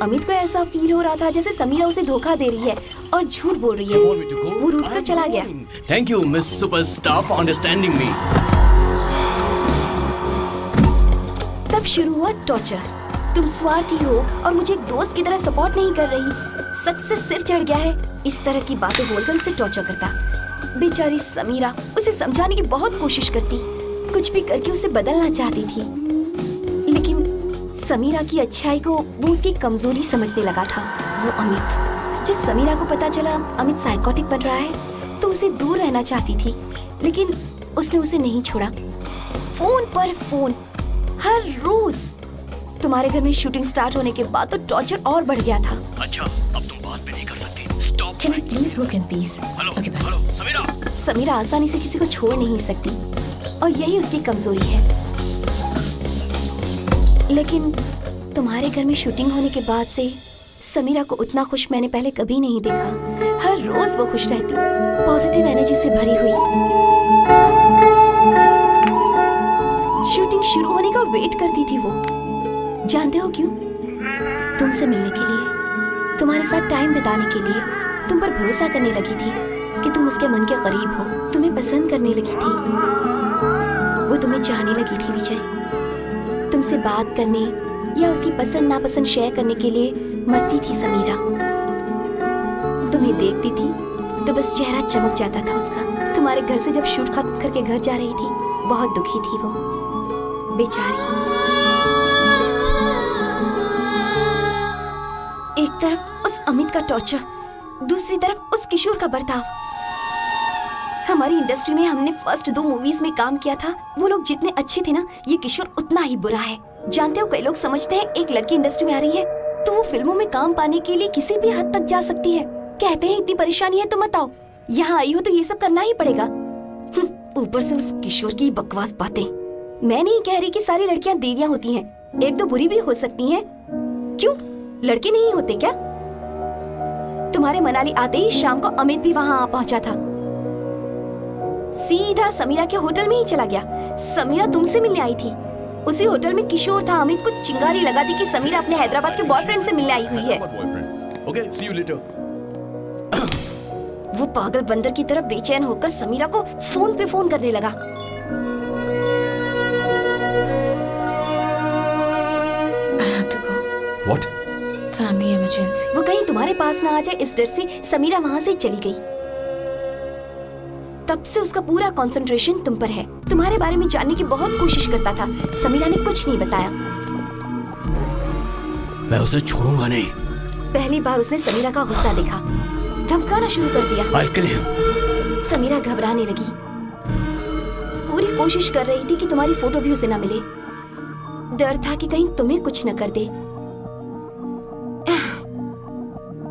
अमित को ऐसा फील हो रहा था जैसे समीरा उसे धोखा दे रही है और झूठ बोल रही है। वो रूठ कर चला गया। Thank you miss superstar for understanding me. तब शुरू हुआ टॉर्चर। तुम स्वार्थी हो और मुझे एक दोस्त की तरह सपोर्ट नहीं कर रही। सच से सिर चढ़ गया है। इस तरह की बातें बोलकर उसे टॉर्चर करता। बेचारी समीरा उसे समझाने की बहुत कोशिश करती, कुछ भी करके उसे बदलना चाहती थी, लेकिन समीरा की अच्छाई को वो उसकी कमजोरी समझने लगा था। वो अमित। जब समीरा को पता चला अमित साइकोटिक बन रहा है तो उसे दूर रहना चाहती थी, लेकिन उसने उसे नहीं छोड़ा। फोन पर फोन हर रोज। तुम्हारे घर में शूटिंग स्टार्ट होने के बाद तो टॉर्चर और बढ़ गया था। अच्छा, अब तुम बात भी नहीं कर सकती। Stop. Can I please work in peace? Okay, bye. Hello Sameera. Sameera आसानी से किसी को छोड़ नहीं सकती और यही उसकी कमजोरी है। लेकिन तुम्हारे घर में शूटिंग होने के बाद से समीरा को उतना खुश मैंने पहले कभी नहीं देखा। हर रोज वो खुश रहती, पॉजिटिव एनर्जी से भरी हुई। शूटिंग शुरू होने का वेट करती थी वो। जानते हो क्यों? तुमसे मिलने के लिए, तुम्हारे साथ टाइम बिताने के लिए। तुम पर भरोसा करने लगी थी कि तुम उसके मन के करीब हो। तुम्हें पसंद करने लगी थी, वो तुम्हें चाहने लगी थी। विजय, तुमसे बात करने या उसकी पसंद नापसंद शेयर करने के लिए मरती थी समीरा। तुम्हें देखती थी तो बस चेहरा चमक जाता था उसका। तुम्हारे घर से जब शूट खत्म करके घर जा रही थी, बहुत दुखी थी वो बेचारी। एक तरफ उस अमित का टॉर्चर, दूसरी तरफ उस किशोर का बर्ताव। हमारी इंडस्ट्री में हमने फर्स्ट 2 मूवीज में काम किया था। वो लोग जितने अच्छे थे ना, ये किशोर उतना ही बुरा है। जानते हो, कई लोग समझते हैं एक लड़की इंडस्ट्री में आ रही है तो वो फिल्मों में काम पाने के लिए किसी भी हद तक जा सकती है। कहते हैं इतनी परेशानी है तो मत आओ, यहाँ आई हो तो ये सब करना ही पड़ेगा। ऊपर से उस किशोर की बकवास बातें। मैं नहीं कह रही कि सारी लड़कियां देवियां होती हैं, 1-2 बुरी भी हो सकती हैं। क्यों, लड़के नहीं होते क्या? तुम्हारे मनाली आते ही शाम को अमित भी वहाँ आ पहुँचा था। सीधा समीरा के होटल में ही चला गया। समीरा तुमसे मिलने आई थी, उसी होटल में किशोर था। अमित को चिंगारी लगा दी कि समीरा अपने हैदराबाद के बॉयफ्रेंड से मिलने आई हुई है। Okay, see you later. वो पागल बंदर की तरह बेचैन होकर समीरा को फोन पे फोन करने लगा। I have to go. What? Family emergency. वो कहीं तुम्हारे पास ना आ जाए इस डर से समीरा वहाँ से चली गई। तब से उसका पूरा कंसंट्रेशन तुम पर है। तुम्हारे बारे में जानने की बहुत कोशिश करता था। समीरा ने कुछ नहीं बताया। मैं उसे छोड़ूंगा नहीं। पहली बार उसने समीरा का गुस्सा देखा, धमकाना शुरू कर दिया। I'll kill him. समीरा घबराने लगी, पूरी कोशिश कर रही थी कि तुम्हारी फोटो भी उसे न मिले। डर था कि कहीं तुम्हें कुछ न कर दे।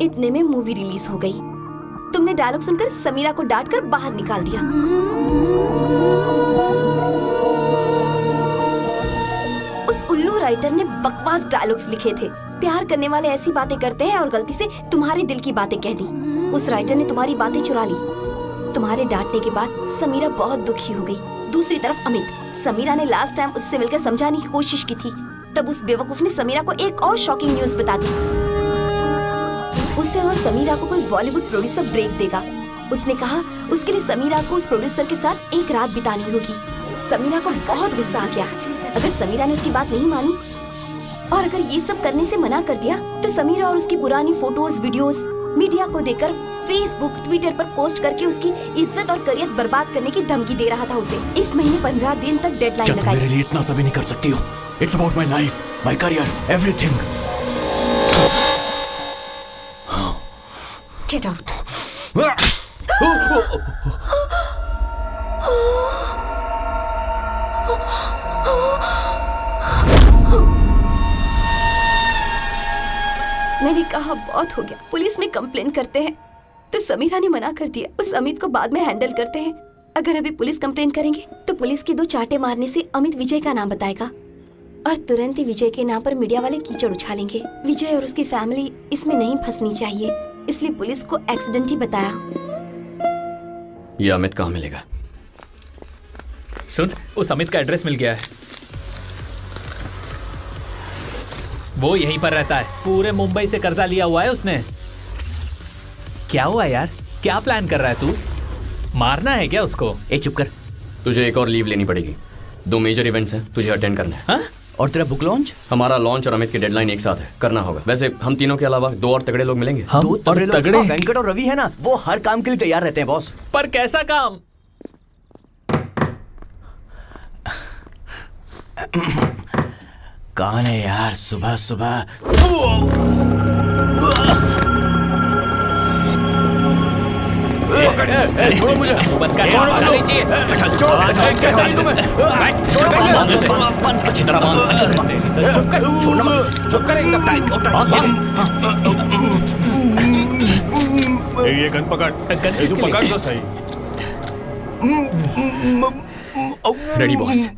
इतने में मूवी रिलीज हो गई। तुमने डायलॉग सुनकर समीरा को डांटकर बाहर निकाल दिया। उस उल्लू राइटर ने बकवास डायलॉग्स लिखे थे। प्यार करने वाले ऐसी बातें करते हैं और गलती से तुम्हारे दिल की बातें कह दी। उस राइटर ने तुम्हारी बातें चुरा ली। तुम्हारे डांटने के बाद समीरा बहुत दुखी हो गई। दूसरी तरफ अमित, समीरा ने लास्ट टाइम उससे मिलकर समझाने की कोशिश की थी। तब उस बेवकूफ ने समीरा को एक और शॉकिंग न्यूज बता दी। उससे और समीरा को कोई बॉलीवुड प्रोड्यूसर ब्रेक देगा। उसने कहा उसके लिए समीरा को उस प्रोड्यूसर के साथ एक रात बितानी होगी। समीरा को बहुत गुस्सा आ गया। अगर समीरा ने उसकी बात नहीं मानी और अगर ये सब करने से मना कर दिया तो समीरा और उसकी पुरानी फोटोज वीडियोस मीडिया को देकर फेसबुक ट्विटर पर पोस्ट करके उसकी इज्जत और करियर बर्बाद करने की धमकी दे रहा था उसे। इस महीने 15 दिन तक डेडलाइन लगाई। मेरे लिए इतना सभी नहीं कर सकती हो। It's about my life, my career, everything. Get out. मैंने कहा बहुत हो गया, पुलिस में कंप्लेन करते हैं। तो समीरा ने मना कर दिया, उस अमित को बाद में हैंडल करते हैं। अगर अभी पुलिस कंप्लेन करेंगे तो पुलिस के 2 चांटे मारने से अमित विजय का नाम बताएगा। और तुरंत ही विजय के नाम पर मीडिया वाले कीचड़ उछालेंगे। विजय और उसकी फैमिली इसमें नहीं फंसनी चाहिए, इसलिए पुलिस को एक्सीडेंट ही बताया। ये अमित कहाँ मिलेगा? सुन, उस अमित का एड्रेस मिल गया है। वो यहीं पर रहता है। पूरे मुंबई से कर्जा लिया हुआ है उसने। क्या हुआ यार, क्या प्लान कर रहा है तू? मारना है क्या उसको? ए चुप कर। तुझे एक और लीव लेनी पड़ेगी। 2 मेजर इवेंट्स हैं, तुझे अटेंड करना है। हाँ? और तेरा बुक लॉन्च? हमारा लॉन्च और अमित की डेडलाइन एक साथ है, करना होगा। वैसे हम तीनों के अलावा 2 और तगड़े लोग मिलेंगे। हम 2 और तगड़े? हाँ, वेंकट और रवि है ना, वो हर काम के लिए तैयार रहते हैं बॉस। पर कैसा काम? कौन है यार सुबह सुबह? छोड़ो मुझे। अच्छी तरह बांध, अच्छे से बांध। चुप कर, छोड़ना मत। चुप कर एकदम टाइट। ये गन पकड़। तू पकड़ तो सही। Ready boss.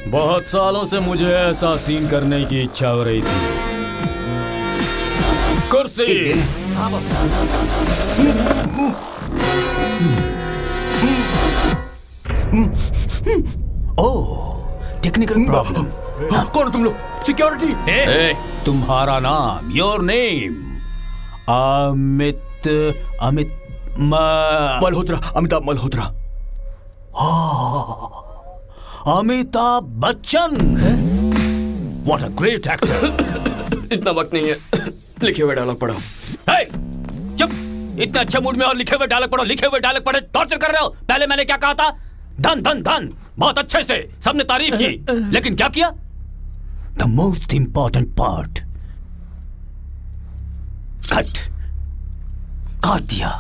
बहुत सालों से मुझे ऐसा सीन करने की इच्छा हो रही थी। कुर्सी। ओह, टेक्निकल प्रॉब्लम। कौन हो तुम लोग? सिक्योरिटी। तुम्हारा नाम, your name? Amit Malhotra, Amitabh Malhotra. Amitabh Bachchan. What a great actor. इतना वक्त नहीं है, लिखे हुए डायलॉग पढ़ो। चुप, इतने अच्छे मूड में और लिखे हुए डायलॉग पढ़ो, लिखे हुए डायलॉग पढ़े टॉर्चर कर रहे हो। पहले मैंने क्या कहा था? धन धन धन, बहुत अच्छे से सबने तारीफ की, लेकिन क्या किया? The most important part. Cut. काट दिया।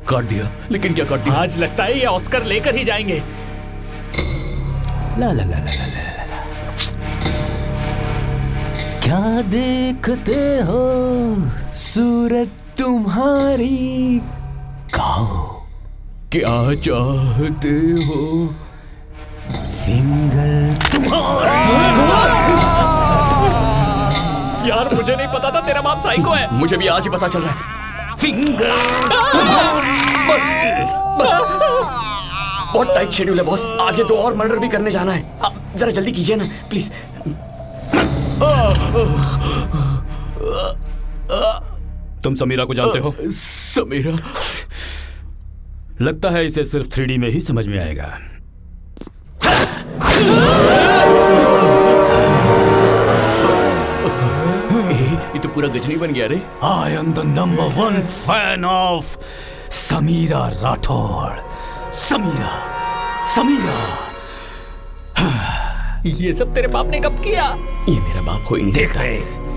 काट दिया, लेकिन क्या काट दिया? आज लगता है ये ऑस्कर लेकर ही जाएंगे। ला ला ला ला ला ला। क्या देखते हो सूरत तुम्हारी, कहो क्या चाहते हो फिंगर तुम्हारी। यार मुझे नहीं पता था तेरा बाप साइको है। मुझे भी आज ही पता चल रहा है। फिंगर। बस बहुत टाइट शेड्यूल है बॉस, आगे 2 और मर्डर भी करने जाना है। जरा जल्दी कीजिए ना प्लीज। तुम समीरा को जानते हो? समीरा? लगता है इसे सिर्फ 3D में ही समझ में आएगा। ये तो पूरा गजनी बन गया रे। I am the number 1 fan of Samira Rathore. Samira, Samira. ये सब तेरे बाप ने कब किया? ये मेरा बाप हो ही नहीं सकता।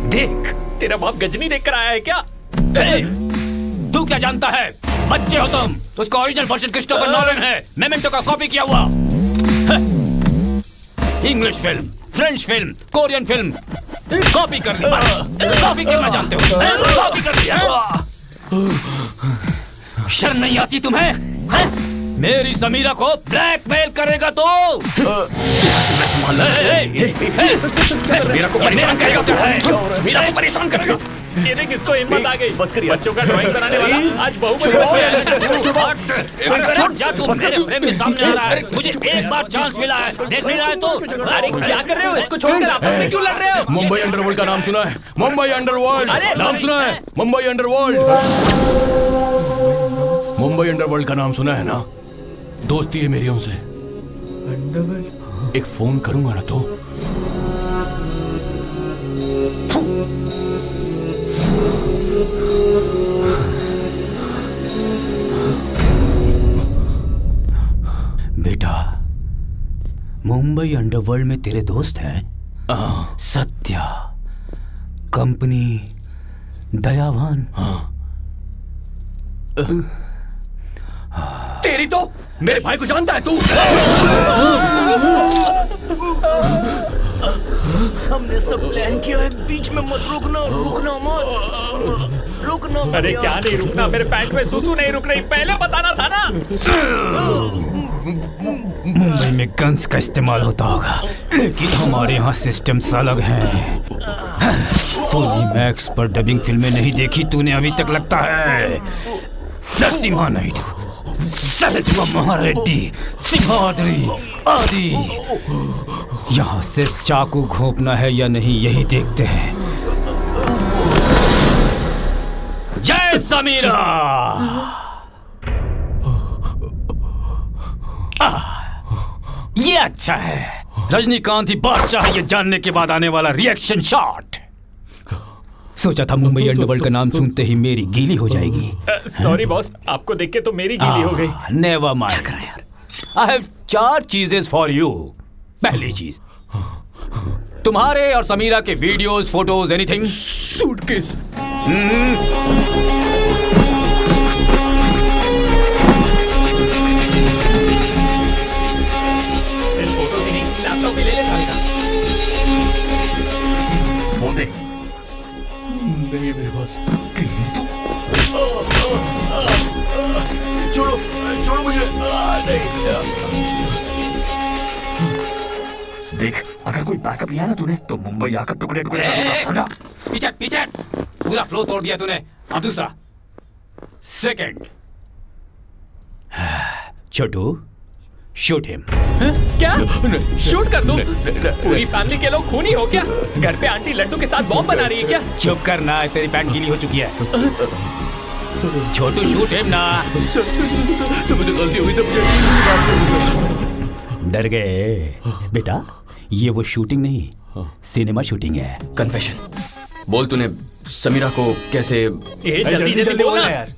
देख, तेरा बाप गजनी देख कर आया है क्या? तू क्या जानता है? बच्चे हो तुम। उसका ओरिजिनल वर्जन क्रिस्टोफर नोलन है, मेमेंटो का कॉपी किया हुआ। English film, French film, Korean film copy कर ली। कॉपी करना जानते हो? कॉपी कर लिया। शर्म नहीं आती तुम्हें? मेरी समीरा को ब्लैकमेल करेगा तो? समीरा को परेशान करेगा तो? समीरा को परेशान करेगा। ये देख, इसको हिम्मत आ गई। बस करिए। बच्चों का ड्राइंग बनाने वाला आज बाहुबली बन गया। जा तू, मेरे फ्रेम के सामने आ रहा है। मुझे एक बार चांस मिला है, देख नहीं रहा है तो? अरे क्या कर रहे हो? इसको छोड़कर आपस में क्यों लड़ रहे हो? मुंबई अंडरवर्ल्ड का नाम सुना है? मुंबई अंडरवर्ल्ड नाम सुना है? मुंबई अंडरवर्ल्ड। मुंबई अंडरवर्ल्ड का नाम सुना है ना? दोस्ती है मेरी उनसे। एक फोन करूंगा ना तो बेटा, मुंबई अंडरवर्ल्ड में तेरे दोस्त हैं? सत्या, कंपनी, दयावान। तेरी तो मेरे भाई को जानता है तू? हमने सब प्लान किया है, बीच में मत रुकना, रुकना मत, रुकना मत। अरे क्या नहीं रुकना, मेरे पैंट में सुसु नहीं रुक रही, पहले बताना था ना। मुंबई में गन्स का इस्तेमाल होता होगा, लेकिन हमारे यहाँ सिस्टम्स अलग हैं। सोनी मैक्स पर डबिंग फिल्में नहीं तूने अभी तक लगता है। नरसिम्हा नायडू, सलजवा महारेड्डी, सिंहाद्री आदि। यहाँ सिर्फ चाकू घोंपना है या नहीं, यही देखते हैं। जय समीरा। ये अच्छा है। रजनीकांत ही बादशाह है, ये जानने के बाद आने वाला रिएक्शन शॉट। सोचा था मुंबई अंडरवर्ल्ड का नाम सुनते ही मेरी गीली हो जाएगी। सॉरी बॉस, आपको देख के तो मेरी गीली हो गई। नेवर माइंड, आई हैव 4 चीजें फॉर यू। पहली चीज, तुम्हारे और समीरा के वीडियोस, फोटोज, एनीथिंग। सूटकेस। सिर्फ फोटोज ही नहीं, लैपटॉप भी ले ले सारे का। वो देख, नहीं मेरे पास। छोड़ो, छोड़ो मुझे। देख, अगर कोई बैकअप लिया ना तूने तो मुंबई आकर टुकड़े टुकड़े समझा। पीछे पीछे, पूरा फ्लो तोड़ दिया तूने। अब दूसरा, सेकंड, छोटू, शूट हिम। क्या शूट कर दूं? पूरी फैमिली के लोग खूनी हो क्या? घर पे आंटी लड्डू के साथ बॉम्ब बना रही है क्या? चुप करना, तेरी पैंट गीली हो चुकी है। छोटू, शूट हिम ना। मुझे गलती हुई, डर गए बेटा? ये वो शूटिंग नहीं, सिनेमा शूटिंग है। कन्फेशन बोल, तूने समीरा को कैसे जल्दी बोलना यार।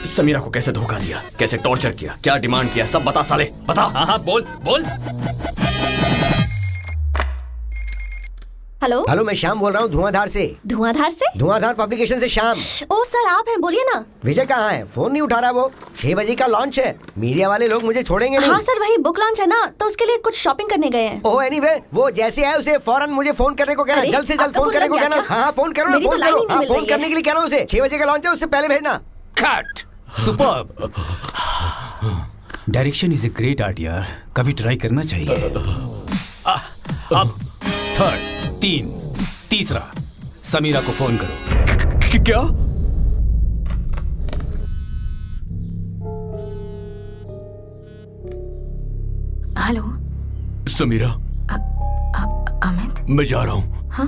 समीरा को कैसे धोखा दिया, कैसे टॉर्चर किया, क्या डिमांड किया, सब बता साले, बता। हाँ बोल बोल। हेलो हेलो, मैं श्याम बोल रहा हूँ धुआंधार से। धुआंधार से? धुआंधार पब्लिकेशन से श्याम। ओ सर, आप हैं, बोलिए ना। विजय कहाँ है? फोन नहीं उठा रहा वो। 6 बजे का लॉन्च है, मीडिया वाले लोग मुझे छोड़ेंगे नहीं। हाँ सर, वही बुक लॉन्च है ना, तो उसके लिए कुछ शॉपिंग करने गए हैं। ओह एनीवे, वो जैसे है उसे फौरन मुझे फोन करने को कहना, जल्द से जल्द फोन करने को कहना। हाँ फोन करो ना, फोन करो। हाँ फोन करने के लिए कहना उसे। 6 बजे का लॉन्च है, उससे पहले भेजना। Cut. Superb. Direction is a great art यार, कभी ट्राई करना चाहिए। अब थर्ड, तीसरा, समीरा को फोन करो। क्या? हेलो समीरा। अमित, मैं जा रहा हूँ। हाँ?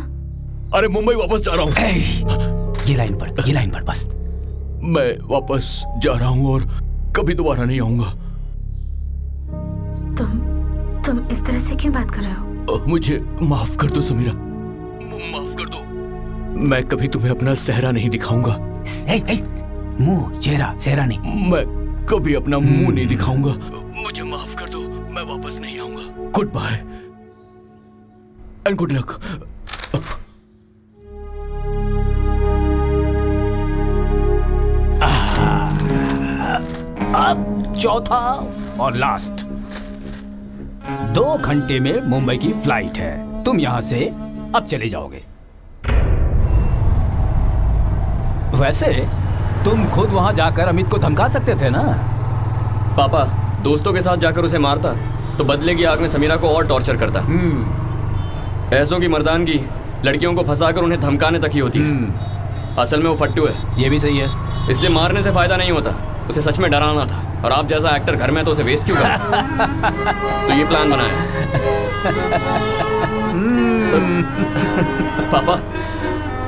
अरे मुंबई वापस जा रहा हूँ। ये लाइन पर बस। मैं वापस जा रहा हूँ और कभी दोबारा नहीं आऊंगा। तुम इस तरह से क्यों बात कर रहे हो? मुझे माफ कर दो समीरा, माफ कर दो। मैं कभी तुम्हें अपना चेहरा नहीं दिखाऊंगा। मुंह, चेहरा नहीं। मैं कभी अपना मुंह नहीं दिखाऊंगा। मुझे माफ कर दो, मैं वापस नहीं आऊंगा। Goodbye and good luck. अब चौथा और लास्ट। 2 घंटे में मुंबई की फ्लाइट है, तुम यहां से अब चले जाओगे। वैसे तुम खुद वहां जाकर अमित को धमका सकते थे ना। पापा दोस्तों के साथ जाकर उसे मारता तो बदले की आग में समीरा को और टॉर्चर करता। ऐसों की मर्दानगी लड़कियों को फंसाकर उन्हें धमकाने तक ही होती है। असल में वो फट्टू है। ये भी सही है, इसलिए मारने से फायदा नहीं होता, उसे सच में डराना था। और आप जैसा एक्टर घर में तो उसे वेस्ट क्यों कर? तो ये प्लान बनाया। पापा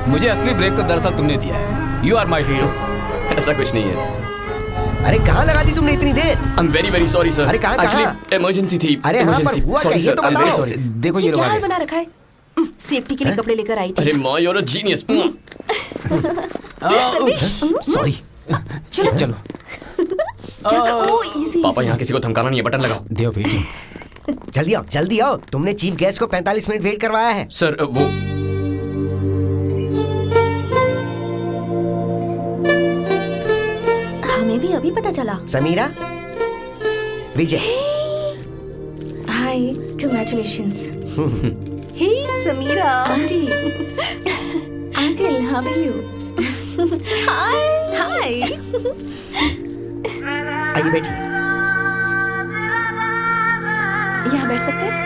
मुझे असली ब्रेक तो दरअसल तुमने दिया है। You are my hero. ऐसा कुछ नहीं है। अरे कहाँ लगा दी तुमने इतनी देर? I am very sorry sir. अरे कहाँ? एक्चुअली इमरजेंसी थी। अरे हाँ, पर हुआ क्या? ये तो बताओ। सॉरी। देखो ये क्या हाल बना रखा है? सेफ्टी के लिए कपड़े लेकर आई थी। अरे माँ, you are a genius. Sorry. चलो। पापा यहाँ किसी को धमकाना नहीं है, बटन लगाओ। दे वेटिंग। जल्दी आओ। तुमने चीफ गेस्ट को 45 मिनट वेट करवाया है। सर वो हमें भी अभी पता चला। Sameera, Vijay. Hi, congratulations. Sameera. Aunty uncle how are you? Hi hi. आइए बैठिए। यहाँ बैठ सकते हैं?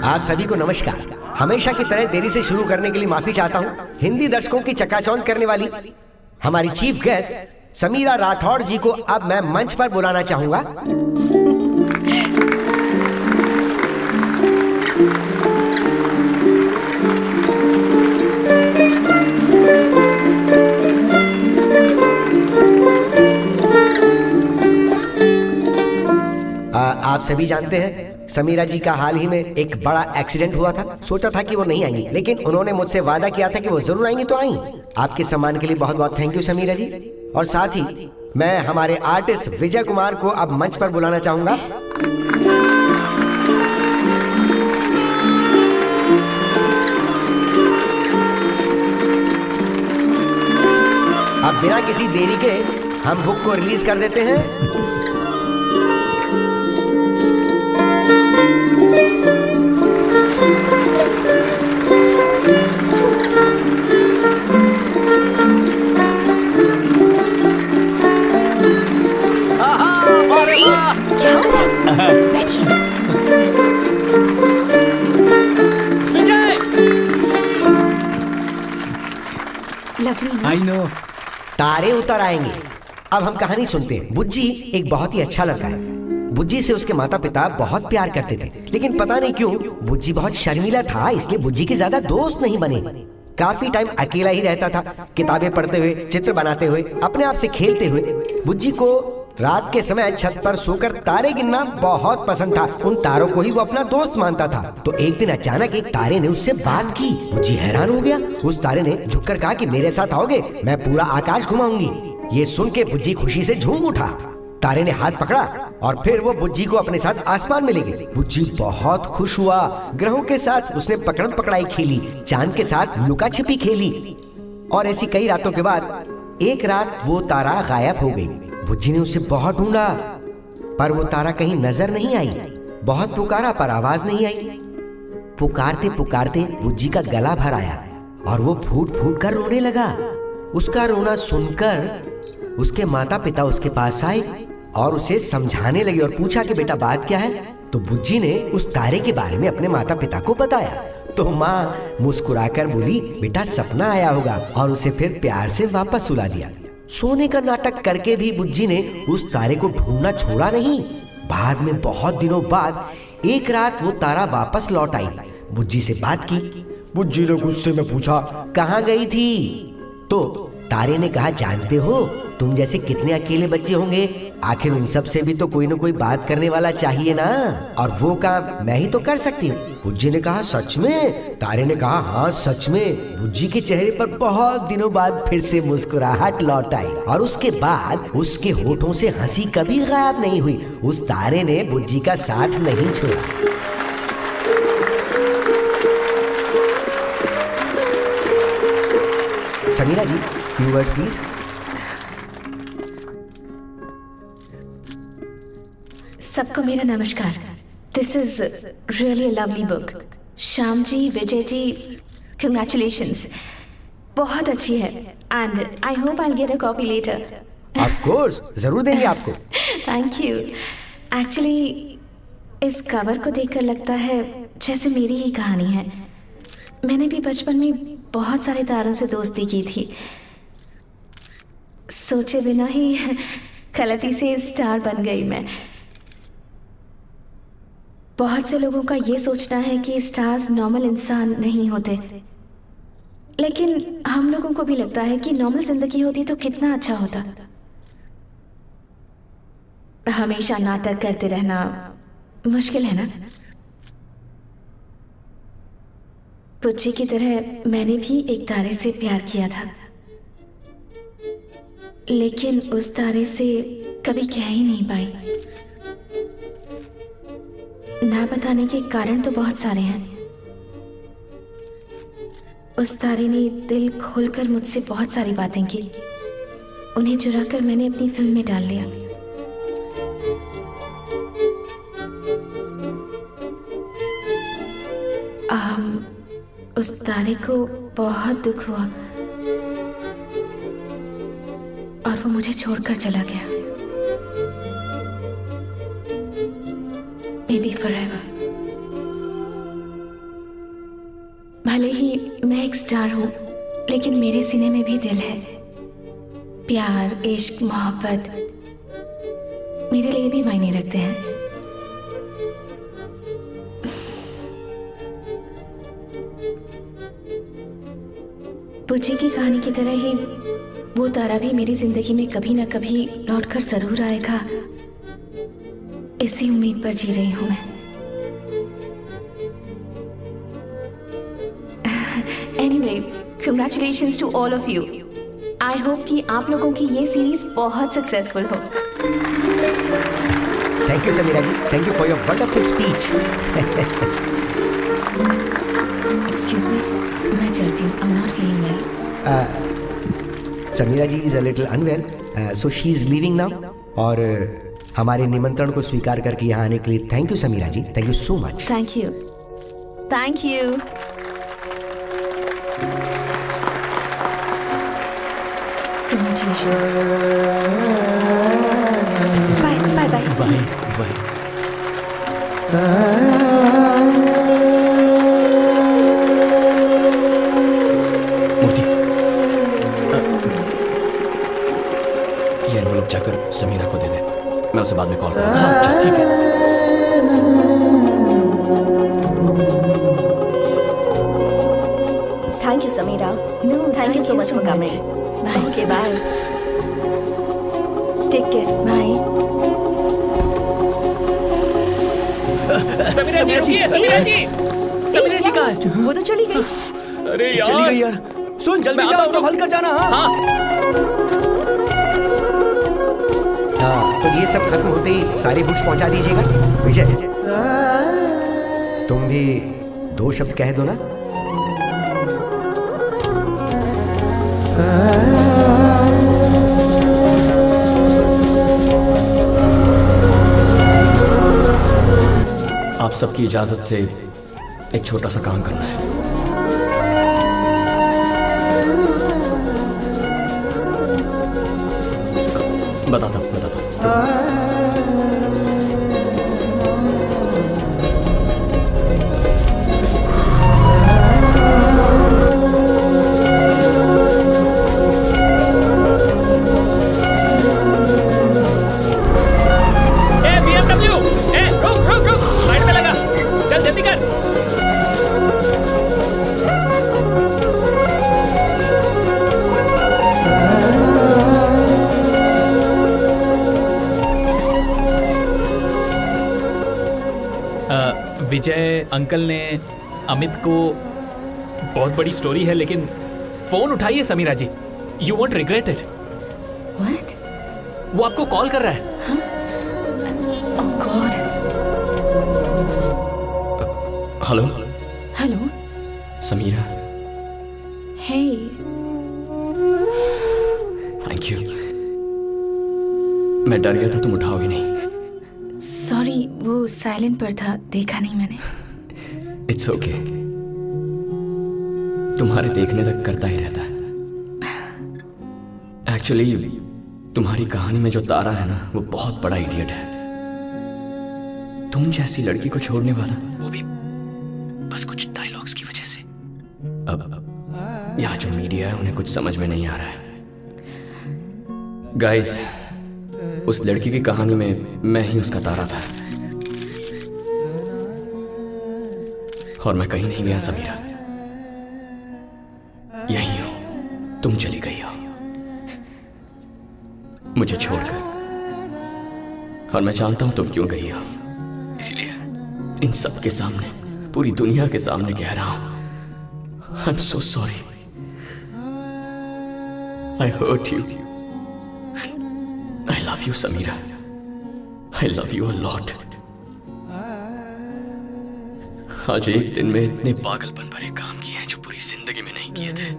आप सभी को नमस्कार। हमेशा की तरह देरी से शुरू करने के लिए माफी चाहता हूँ। हिंदी दर्शकों की चकाचौंध करने वाली हमारी चीफ गेस्ट समीरा राठौड़ जी को अब मैं मंच पर बुलाना चाहूंगा। आप सभी जानते हैं समीरा जी का हाल ही में एक बड़ा एक्सीडेंट हुआ था। सोचा था कि वो नहीं आएंगी, लेकिन उन्होंने मुझसे वादा किया था कि वो जरूर आएंगी, तो आई। आपके सम्मान के लिए बहुत बहुत थैंक यू समीरा जी। और साथ ही मैं हमारे आर्टिस्ट विजय कुमार को अब मंच पर बुलाना चाहूंगा। अब बिना किसी देरी के हम बुक को रिलीज कर देते हैं। I know. तारे उतर आएंगे। अब हम कहानी सुनते हैं। बुज्जी एक बहुत ही अच्छा लड़का है। बुज्जी से उसके माता पिता बहुत प्यार करते थे, लेकिन पता नहीं क्यों बुज्जी बहुत शर्मीला था, इसलिए बुज्जी के ज्यादा दोस्त नहीं बने। काफी टाइम अकेला ही रहता था, किताबें पढ़ते हुए, चित्र बनाते हुए, अपने आप से खेलते हुए। बुज्जी को रात के समय छत पर सोकर तारे गिनना बहुत पसंद था। उन तारों को ही वो अपना दोस्त मानता था। तो एक दिन अचानक एक तारे ने उससे बात की। बुज्जी हैरान हो गया। उस तारे ने झुककर कहा कि मेरे साथ आओगे, मैं पूरा आकाश घुमाऊंगी। ये सुन के बुज्जी खुशी से झूम उठा। तारे ने हाथ पकड़ा और फिर वो बुज्जी को अपने साथ आसमान में ले गए। बुज्जी बहुत खुश हुआ। ग्रहों के साथ उसने पकड़म पकड़ाई खेली, चांद के साथ लुका छिपी खेली। और ऐसी कई रातों के बाद एक रात वो तारा गायब हो गई। बुज्जी ने उसे बहुत ढूंढा, पर वो तारा कहीं नजर नहीं आई। बहुत पुकारा पर आवाज नहीं आई। पुकारते पुकारते बुज्जी का गला भर आया और वो फूट फूट कर रोने लगा। उसका रोना सुनकर उसके माता पिता उसके पास आए और उसे समझाने लगे और पूछा कि बेटा बात क्या है। तो बुज्जी ने उस तारे के बारे में अपने माता पिता को बताया। तो माँ मुस्कुराकर बोली, बेटा सपना आया होगा, और उसे फिर प्यार से वापस सुला दिया। सोने का नाटक करके भी बुज्जी ने उस तारे को ढूंढना छोड़ा नहीं। बाद में बहुत दिनों बाद एक रात वो तारा वापस लौट आई। बुज्जी से बात की। बुज्जी ने गुस्से में पूछा, कहाँ गई थी? तो तारे ने कहा, जानते हो तुम जैसे कितने अकेले बच्चे होंगे, आखिर उन सब से भी तो कोई ना कोई बात करने वाला चाहिए ना, और वो काम मैं ही तो कर सकती हूँ। बुज्जी ने कहा, सच में? तारे ने कहा, हाँ सच में। बुज्जी के चेहरे पर बहुत दिनों बाद फिर से मुस्कुराहट लौट आई और उसके बाद उसके होठों से हंसी कभी गायब नहीं हुई। उस तारे ने बुज्जी का साथ नहीं छोड़ा। समीरा जी, few words please. सबको मेरा नमस्कार। This is really a lovely book. Shyam ji, Vijay ji, congratulations, बहुत अच्छी है and I hope I get a copy later. Of course, जरूर देंगे आपको। Thank you. एक्चुअली इस कवर को देखकर लगता है जैसे मेरी ही कहानी है। मैंने भी बचपन में बहुत सारे तारों से दोस्ती की थी। सोचे बिना ही गलती से स्टार बन गई मैं। बहुत से लोगों का ये सोचना है कि स्टार्स नॉर्मल इंसान नहीं होते, लेकिन हम लोगों को भी लगता है कि नॉर्मल जिंदगी होती तो कितना अच्छा होता। हमेशा नाटक करते रहना मुश्किल है ना। पुच्ची की तरह मैंने भी एक तारे से प्यार किया था, लेकिन उस तारे से कभी कह ही नहीं पाई। ना बताने के कारण तो बहुत सारे हैं। उस तारे ने दिल खोलकर मुझसे बहुत सारी बातें की। उन्हें चुराकर मैंने अपनी फिल्म में डाल लिया। उस तारे को बहुत दुख हुआ और वो मुझे छोड़कर चला गया। May be forever. भले ही मैं एक स्टार हूं, लेकिन मेरे सीने में भी दिल है। प्यार, इश्क, मोहब्बत मेरे लिए भी मायने रखते हैं। बुज्जी की कहानी की तरह ही वो तारा भी मेरी जिंदगी में कभी ना कभी लौटकर जरूर आएगा, इसी उम्मीद पर जी रही हूं मैं। Anyway, congratulations to all of you. I hope कि आप लोगों की ये सीरीज बहुत सक्सेसफुल हो। Thank you Sameera ji, thank you for your wonderful speech. Excuse me, मैं चलती हूँ। I'm not feeling well. Sameera ji is a little unwell, so she is leaving now. और हमारे निमंत्रण को स्वीकार करके यहाँ आने के लिए thank you Sameera ji, thank you so much. Thank you. Thank you. Congratulations. Bye, bye, bye. Bye. ये एनवलप जाकर समीरा को दे दे, मैं उसे बाद में कॉल करूँगा। हाँ, ठीक है। Thank you, Samira. No, Thank you so much for coming. Bye. Okay, bye. Take care. Bye. Samira जी रुकिए, समीरा जी। समीरा जी कहाँ है? वो तो चली गई। अरे यार, चली गई यार। सुन जल्दी जाओ, सब हल कर जाना। हाँ। हाँ, तो ये सब खत्म होते ही सारी बुक्स पहुंचा दीजिएगा। विजय, तुम भी 2 शब्द कह दो ना। आप सबकी इजाजत से एक छोटा सा काम करना है। बताता हूँ। BMW, रुक, साइड में लगा, चल जल्दी कर। विजय अंकल ने अमित को, बहुत बड़ी स्टोरी है लेकिन फोन उठाइए Sameera ji, you won't regret it. What? वो आपको कॉल कर रहा है। Oh God. Hello Hello. Sameera, Hey. Thank you. मैं डर गया था तुम उठाओगे नहीं। Sorry, वो साइलेंट पर था, देखा नहीं मैंने। इट्स ओके, तुम्हारे देखने तक करता ही रहता है। एक्चुअली तुम्हारी कहानी में जो तारा है ना, वो बहुत बड़ा इडियट है। तुम जैसी लड़की को छोड़ने वाला, वो भी बस कुछ डायलॉग्स की वजह से। अब यहाँ जो मीडिया है उन्हें कुछ समझ में नहीं आ रहा है। गाइस, उस लड़की की कहानी में मैं ही उसका तारा था और मैं कहीं नहीं गया समीरा, यहीं हूं। तुम चली गई हो मुझे छोड़कर, और मैं जानता हूं तुम क्यों गई हो। इसलिए इन सब के सामने, पूरी दुनिया के सामने कह रहा हूं, I am so sorry, I hurt you. I love you, Samira. I love you a lot. आज एक दिन में इतने पागलपन भरे काम किए हैं जो पूरी जिंदगी में नहीं किए थे।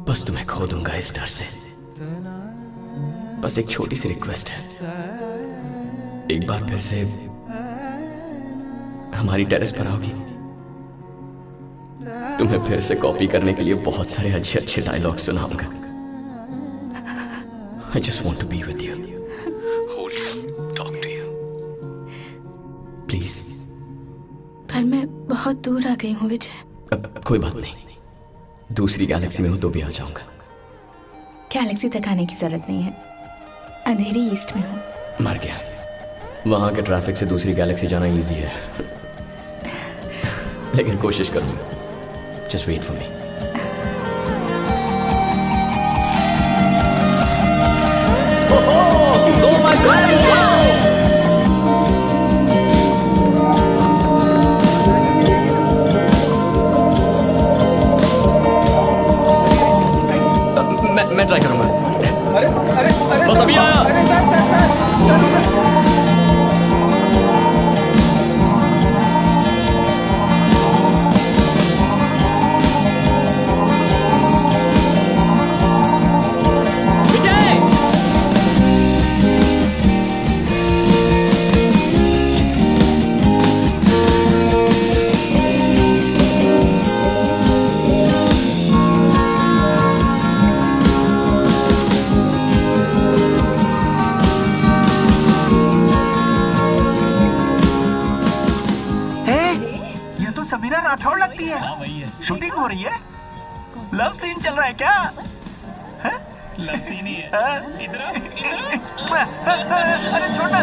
बस तुम्हें खो दूंगा इस डर से। बस एक छोटी सी रिक्वेस्ट है, एक बार फिर से हमारी टेरेस पर आओगी? तुम्हें फिर से कॉपी करने के लिए बहुत सारे अच्छे अच्छे डायलॉग सुनाऊंगा। I just want to be with you. Hold you, talk to you. Please. पर मैं बहुत दूर आ गई हूँ विजय। कोई बात नहीं, दूसरी गैलेक्सी में हो तो भी आ जाऊंगा। गैलेक्सी तक आने की जरूरत नहीं है, अंधेरी ईस्ट में हूँ। मर गया, वहां के ट्रैफिक से दूसरी गैलेक्सी जाना इजी है। लेकिन कोशिश करूंगा। Just wait for me. Oh my God! मैं ट्राई करूंगा। अरे अरे अरे बस अभी आया। अरे सर समीरा राठौड़ लगती है। शूटिंग हो रही है, लव सीन चल रहा है क्या? लव सीन ही है। इधर अरे छोटा